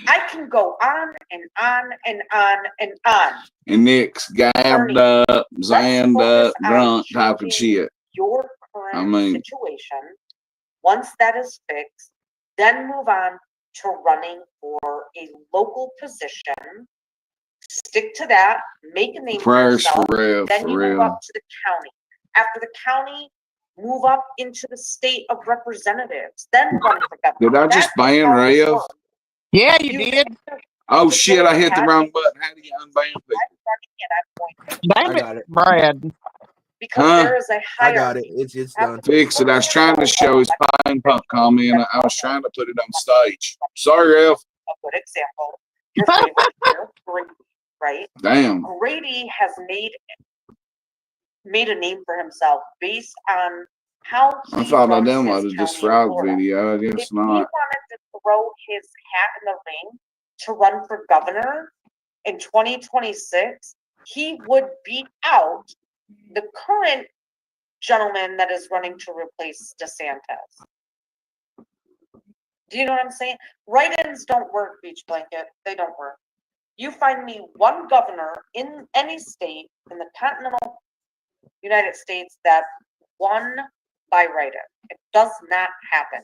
I can go on and on and on and on.
And Nick's gabbed up, zanned up, drunk, talking shit.
Your current situation, once that is fixed, then move on to running for a local position. Stick to that, make a name for yourself, then you move up to the county. After the county, move up into the state of representatives, then run for governor.
Did I just ban Rev?
Yeah, you did.
Oh shit, I hit the wrong button. How do you unban people?
Damn it, Brad.
Because there is a
I got it. It's done.
Fix it. I was trying to show his pine pump comment. I was trying to put it on stage. Sorry, Rev.
A good example. Your favorite here, Grady, right?
Damn.
Grady has made a name for himself based on how
I thought I downloaded this frog video. I guess
if
not.
he wanted to throw his hat in the ring to run for governor in 2026, he would beat out the current gentleman that is running to replace DeSantis. Do you know what I'm saying? Write-ins don't work, Beach Blanket. They don't work. You find me one governor in any state in the continental United States that won by write-in. It does not happen.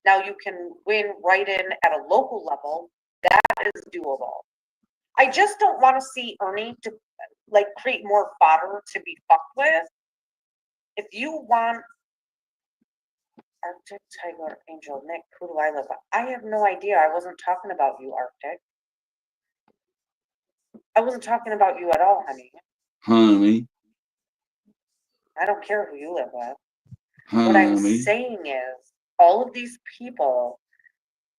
Now you can win write-in at a local level. That is doable. I just don't want to see Ernie to like create more fodder to be fucked with. If you want Arctic, Tiger, Angel, Nick, who do I live with? I have no idea. I wasn't talking about you, Arctic. I wasn't talking about you at all, honey.
Honey.
I don't care who you live with.
Honey.
What I'm saying is, all of these people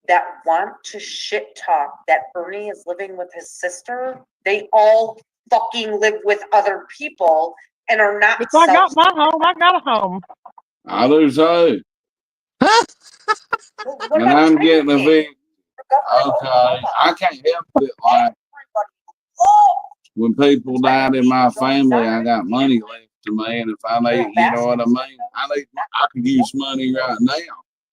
that want to shit talk that Ernie is living with his sister, they all fucking live with other people and are not.
If I got my home, I got a home.
I do too. And I'm getting evicted. Okay. I can't help it. Like, when people died in my family, I got money left to me. And if I need, you know what I mean? I could use money right now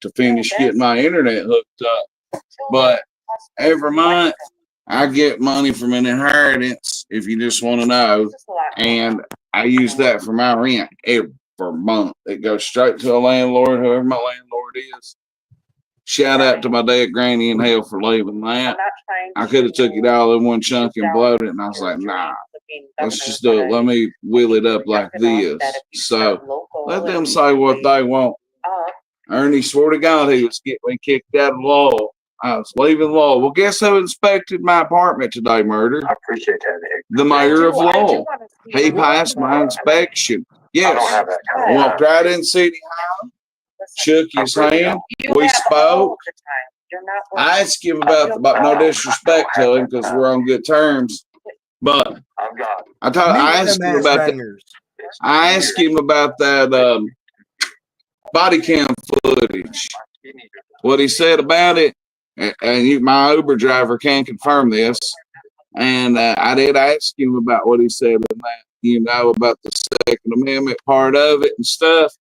to finish getting my internet hooked up. But every month, I get money from an inheritance, if you just want to know. And I use that for my rent every month. It goes straight to a landlord, whoever my landlord is. Shout out to my dad, Granny, in hell for leaving that. I could have took it all in one chunk and blowed it, and I was like, nah, let's just do it. Let me wheel it up like this. So let them say what they want. Ernie swore to God he was getting me kicked out of law. I was leaving law. Well, guess who inspected my apartment today, Murder?
I appreciate that, Nick.
The mayor of law. He passed my inspection. Yes. I walked right in City Hall, shook his hand. We spoke. I asked him about no disrespect to him because we're on good terms. But I asked him about that. I asked him about that body cam footage. What he said about it, and my Uber driver can confirm this. And I did ask him about what he said in that, you know, about the Second Amendment part of it and stuff.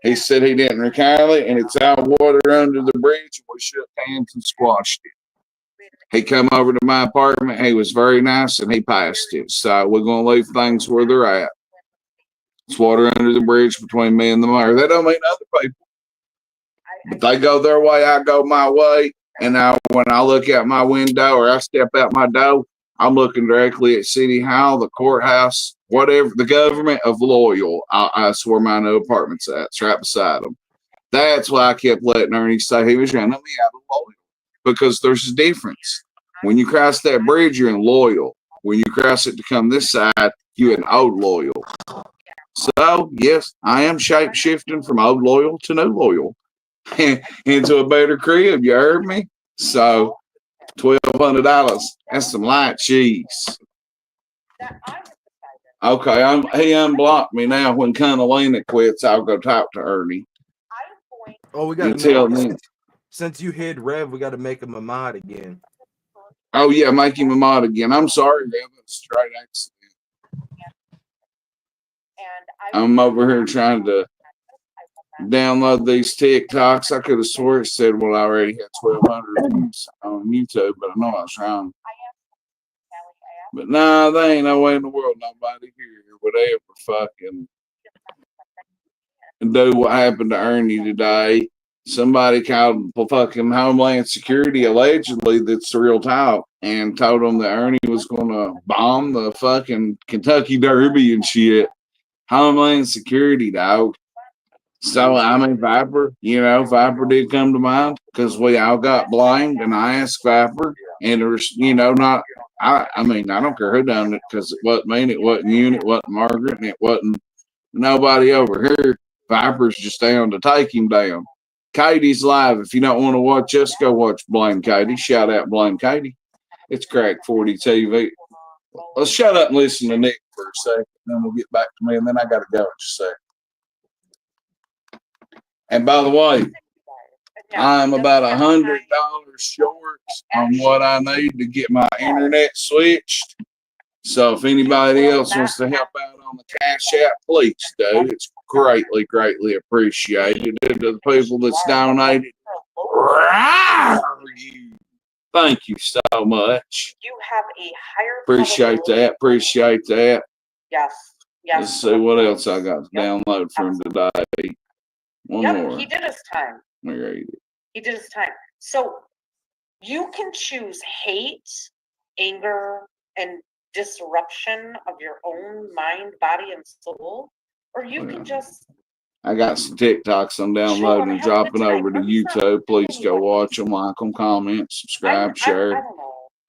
He said he didn't recall it, and it's out water under the bridge. We shook hands and squashed it. He come over to my apartment. He was very nice, and he passed it. So we're going to leave things where they're at. It's water under the bridge between me and the mayor. That don't mean other people. If they go their way, I go my way. And when I look out my window or I step out my door, I'm looking directly at City Hall, the courthouse, whatever, the government of Loyal. I swear my new apartment's at. It's right beside them. That's why I kept letting Ernie say he was running me out of Loyal. Because there's a difference. When you cross that bridge, you're in Loyal. When you cross it to come this side, you're in Old Loyal. So, yes, I am shape-shifting from Old Loyal to New Loyal. Into a better crib, you heard me? So, $1,200. That's some light cheese. Okay, he unblocked me now. When Cunalina quits, I'll go talk to Ernie.
Oh, we got
Until
to
then.
make since you hid Rev, we got to make him a mod again.
Oh yeah, make him a mod again. I'm sorry, Rev. It's a straight accident. I'm over here trying to download these TikToks. I could have swore it said, well, I already had 1,200 views on YouTube, but I know I was wrong. But nah, there ain't no way in the world nobody here would ever fucking do what happened to Ernie today. Somebody called fucking Homeland Security, allegedly, that's the real talk, and told them that Ernie was going to bomb the fucking Kentucky Derby and shit. Homeland Security, dog. So, I mean, Viper, Viper did come to mind because we all got blamed, and I asked Viper, and there's, not, I mean, I don't care who done it because it wasn't me, it wasn't you, it wasn't Margaret, and it wasn't nobody over here. Viper's just down to take him down. Katie's live. If you don't want to watch us, go watch Blame Katie. Shout out Blame Katie. It's Crack 40 TV. Let's shut up and listen to Nick for a second, then we'll get back to me, and then I got to go in just a second. And by the way, I'm about $100 short on what I need to get my internet switched. So if anybody else wants to help out on the Cash App, please do. It's greatly, greatly appreciated. And to the people that's donated, thank you so much.
You have a higher
Appreciate that. Appreciate that.
Yes.
Let's see what else I got to download from today. One more.
He did his time. He did his time. So you can choose hate, anger, and disruption of your own mind, body, and soul, or you can just.
I got some TikToks I'm downloading and dropping over to YouTube. Please go watch them, like them, comment, subscribe, share.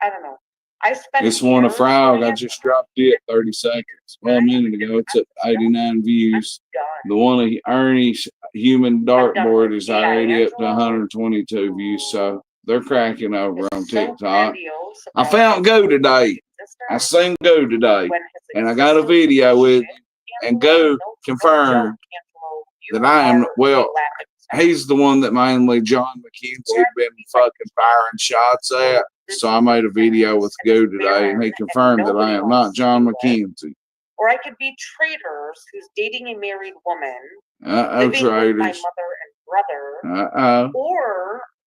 I don't know. I spent.
This one, a frog. I just dropped it 30 seconds. Well, a minute ago, it's at 89 views. The one of Ernie's human dartboard is already up to 122 views. So they're cracking over on TikTok. I found Go today. I seen Go today, and I got a video with him. And Go confirmed that I am, well, he's the one that mainly John McKenzie had been fucking firing shots at. So I made a video with Go today, and he confirmed that I am not John McKenzie.
Or I could be Traders, who's dating a married woman.
Traders.
With my mother and brother.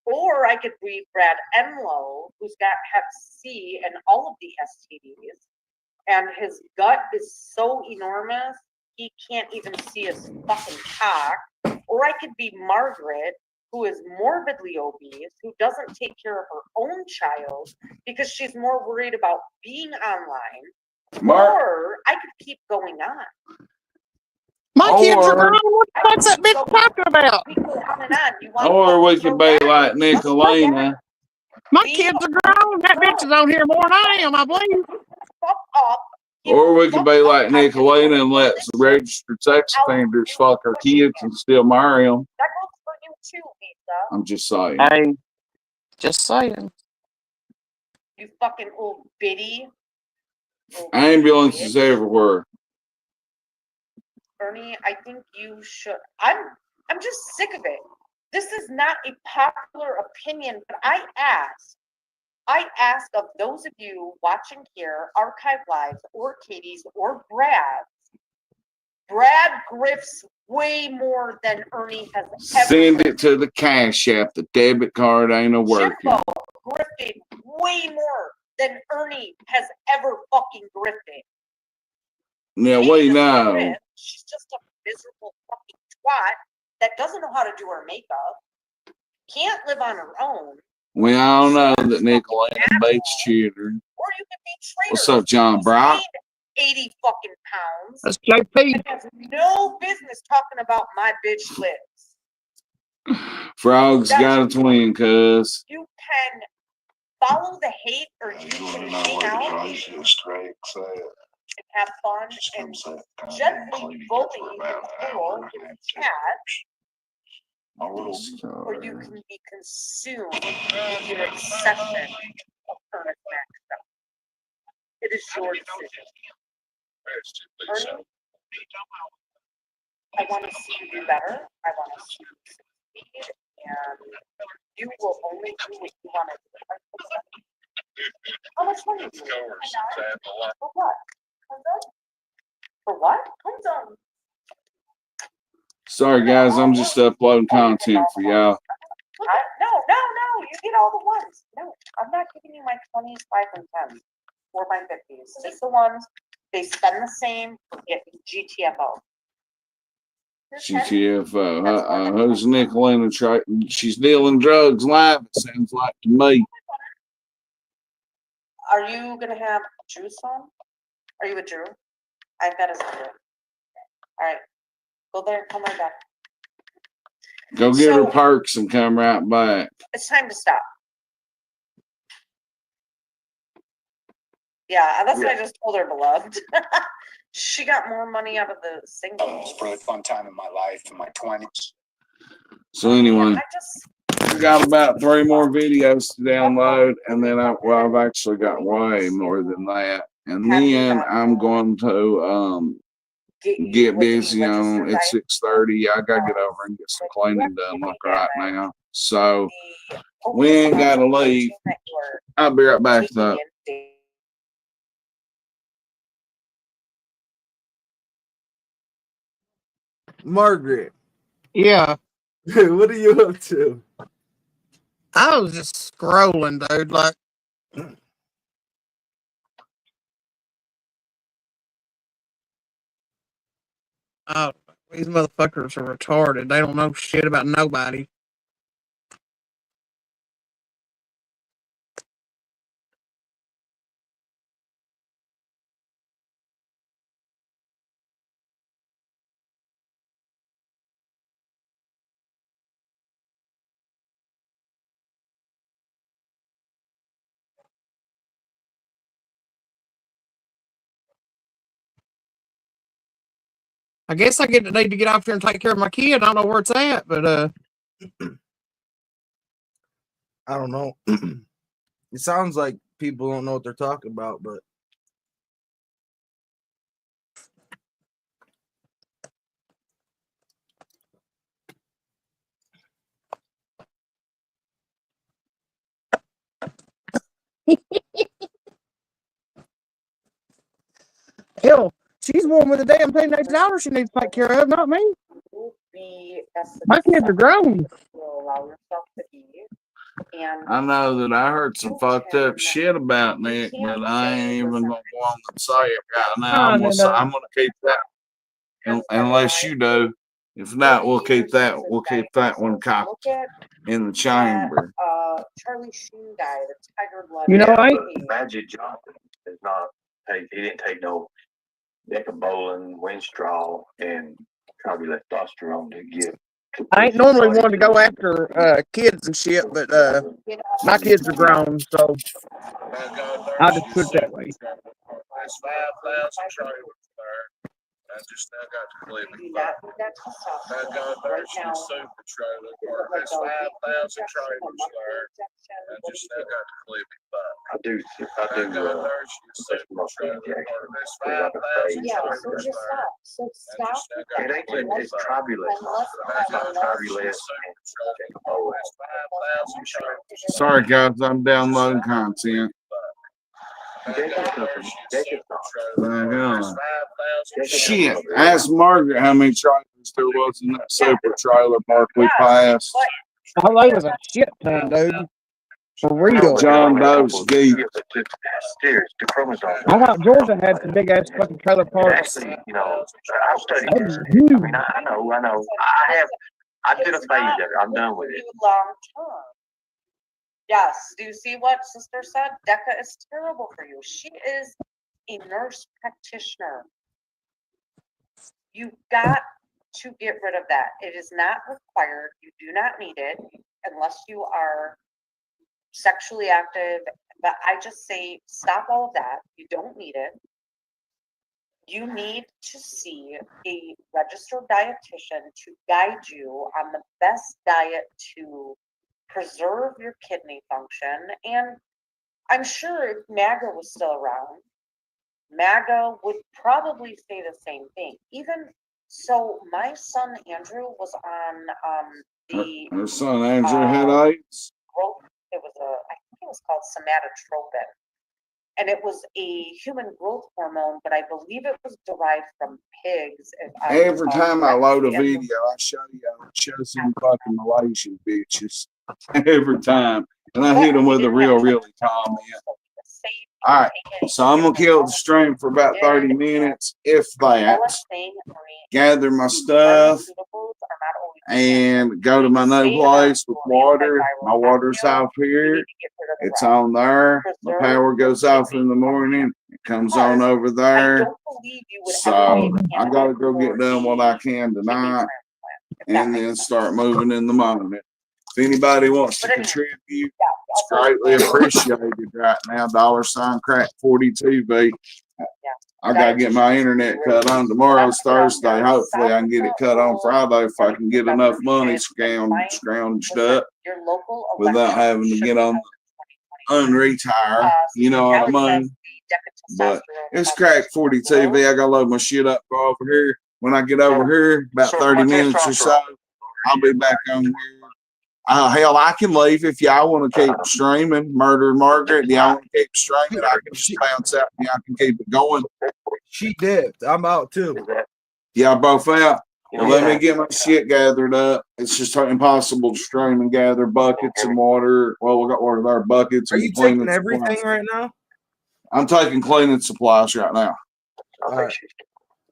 Or I could be Brad Enlow, who's got Hep C and all of the STDs, and his gut is so enormous he can't even see his fucking cock. Or I could be Margaret, who is morbidly obese, who doesn't take care of her own child because she's more worried about being online. Or I could keep going on.
My kids are grown. What's that bitch talking about?
Or we could be like Nicolina.
My kids are grown. That bitch is on here more than I am, I believe.
Or we could be like Nicolina and let the registered sex offenders fuck our kids and still marry them.
That goes for you too, Lisa.
I'm just saying.
Hey, just saying.
You fucking old biddy.
Ambulances everywhere.
Ernie, I think you should. I'm just sick of it. This is not a popular opinion, but I ask of those of you watching here, archive lives, or Katie's, or Brad's. Brad grifts way more than Ernie has ever.
Send it to the Cash App. The debit card ain't a working.
Jimbo grifted way more than Ernie has ever fucking grifted.
Yeah, we know.
She's just a miserable fucking twat that doesn't know how to do her makeup, can't live on her own.
We all know that Nicolina beats children.
Or you can be Traders.
What's up, John Brock?
80 fucking pounds.
That's JP.
And has no business talking about my bitch lips.
Frog's got a twin, cuz.
You can follow the hate, or you can hang out and have fun and gently bully the school and cat. Or you can be consumed in your obsession of Ernest Maxwell. It is your decision. Ernie, I want to see you do better. I want to see you succeed, and you will only do what you want to do. How much money do you have? For what? For what?
Sorry, guys. I'm just uploading content for y'all.
No. You get all the ones. No, I'm not giving you my 20s, 5, and 10s or my 50s. Just the ones. They spend the same. Get GTFO.
GTFO. Who's Nicolina? She's dealing drugs live, it sounds like to me.
Are you gonna have Drew's phone? Are you with Drew? I've got his number. All right, go there and come right back.
Go get her perks and come right back.
It's time to stop. Yeah, that's what I just told her, beloved. She got more money out of the single.
It was a really fun time in my life in my 20s.
So anyway, I got about 3 more videos to download, and then I've actually got way more than that. And then I'm going to get busy on at 6:30. I gotta get over and get some cleaning done like right now. So we ain't gotta leave. I'll be right back though.
Margaret.
Yeah.
What are you up to?
I was just scrolling, dude. Like, these motherfuckers are retarded. They don't know shit about nobody. I guess I need to get out there and take care of my kid. I don't know where it's at, but
I don't know. It sounds like people don't know what they're talking about, but
hell, she's one with a damn teenage daughter she needs to take care of, not me. My kids are grown.
I know that I heard some fucked up shit about Nick, but I ain't even gonna go on and say it right now. I'm gonna keep that unless you do. If not, we'll keep that one cocked in the chamber.
Charlie Sheen guy, the Tiger Blood.
You know,
Magic Johnson is not he didn't take no Decabolin, Winstraw, and carbotestosterone to get.
I ain't normally one to go after kids and shit, but my kids are grown, so I'll just put it that way.
That's 5,000 trailers there. I just now got to Cleveland. I got there's your super trailer park. That's 5,000 trailers there. I just now got to Cleveland.
I do.
I got there's your super trailer park. That's 5,000 trailers there.
So stop.
It's tribulous. It's not tribulous.
Sorry guys, I'm downloading content. Shit, ask Margaret how many trailers there was in that super trailer park we passed.
Oh, that was a shit ton, dude. For real.
John Doe's geek.
I thought Georgia had some big ass fucking trailer parks.
Actually, I've studied this. I mean, I know. I did a phase of it. I'm done with it.
Long term. Yes. Do you see what sister said? Deca is terrible for you. She is a nurse practitioner. You got to get rid of that. It is not required. You do not need it unless you are sexually active. But I just say stop all of that. You don't need it. You need to see a registered dietitian to guide you on the best diet to preserve your kidney function. And I'm sure if MAGA was still around, MAGA would probably say the same thing. Even so, my son Andrew was on the
Her son Andrew had AIDS.
growth. It was I think it was called somatotropin, and it was a human growth hormone, but I believe it was derived from pigs.
Every time I load a video, I show some fucking Malaysian bitches. Every time. And I hit them with a really comment. All right, so I'm gonna kill the stream for about 30 minutes, if that. Gather my stuff and go to my new place with water. My water's off here. It's on there. My power goes off in the morning. It comes on over there. So I gotta go get done what I can tonight, and then start moving in the morning. If anybody wants to contribute, it's greatly appreciated right now. $Crack 40TV. I gotta get my internet cut on. Tomorrow's Thursday. Hopefully I can get it cut on Friday if I can get enough money scrounged up without having to get on unretire. You know what I mean? But it's Crack 40TV. I gotta load my shit up, go over here. When I get over here, about 30 minutes or so, I'll be back on here. Hell, I can leave if y'all want to keep streaming. Murder Margaret, y'all want to keep streaming? I can just bounce out and y'all can keep it going.
She dipped. I'm out too.
Y'all both out? Well, let me get my shit gathered up. It's just impossible to stream and gather buckets and water. Well, we got water there, buckets.
Are you taking everything right now?
I'm taking cleaning supplies right now.
All right.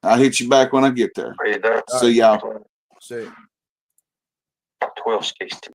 I'll hit you back when I get there. See y'all.
See.
12 60.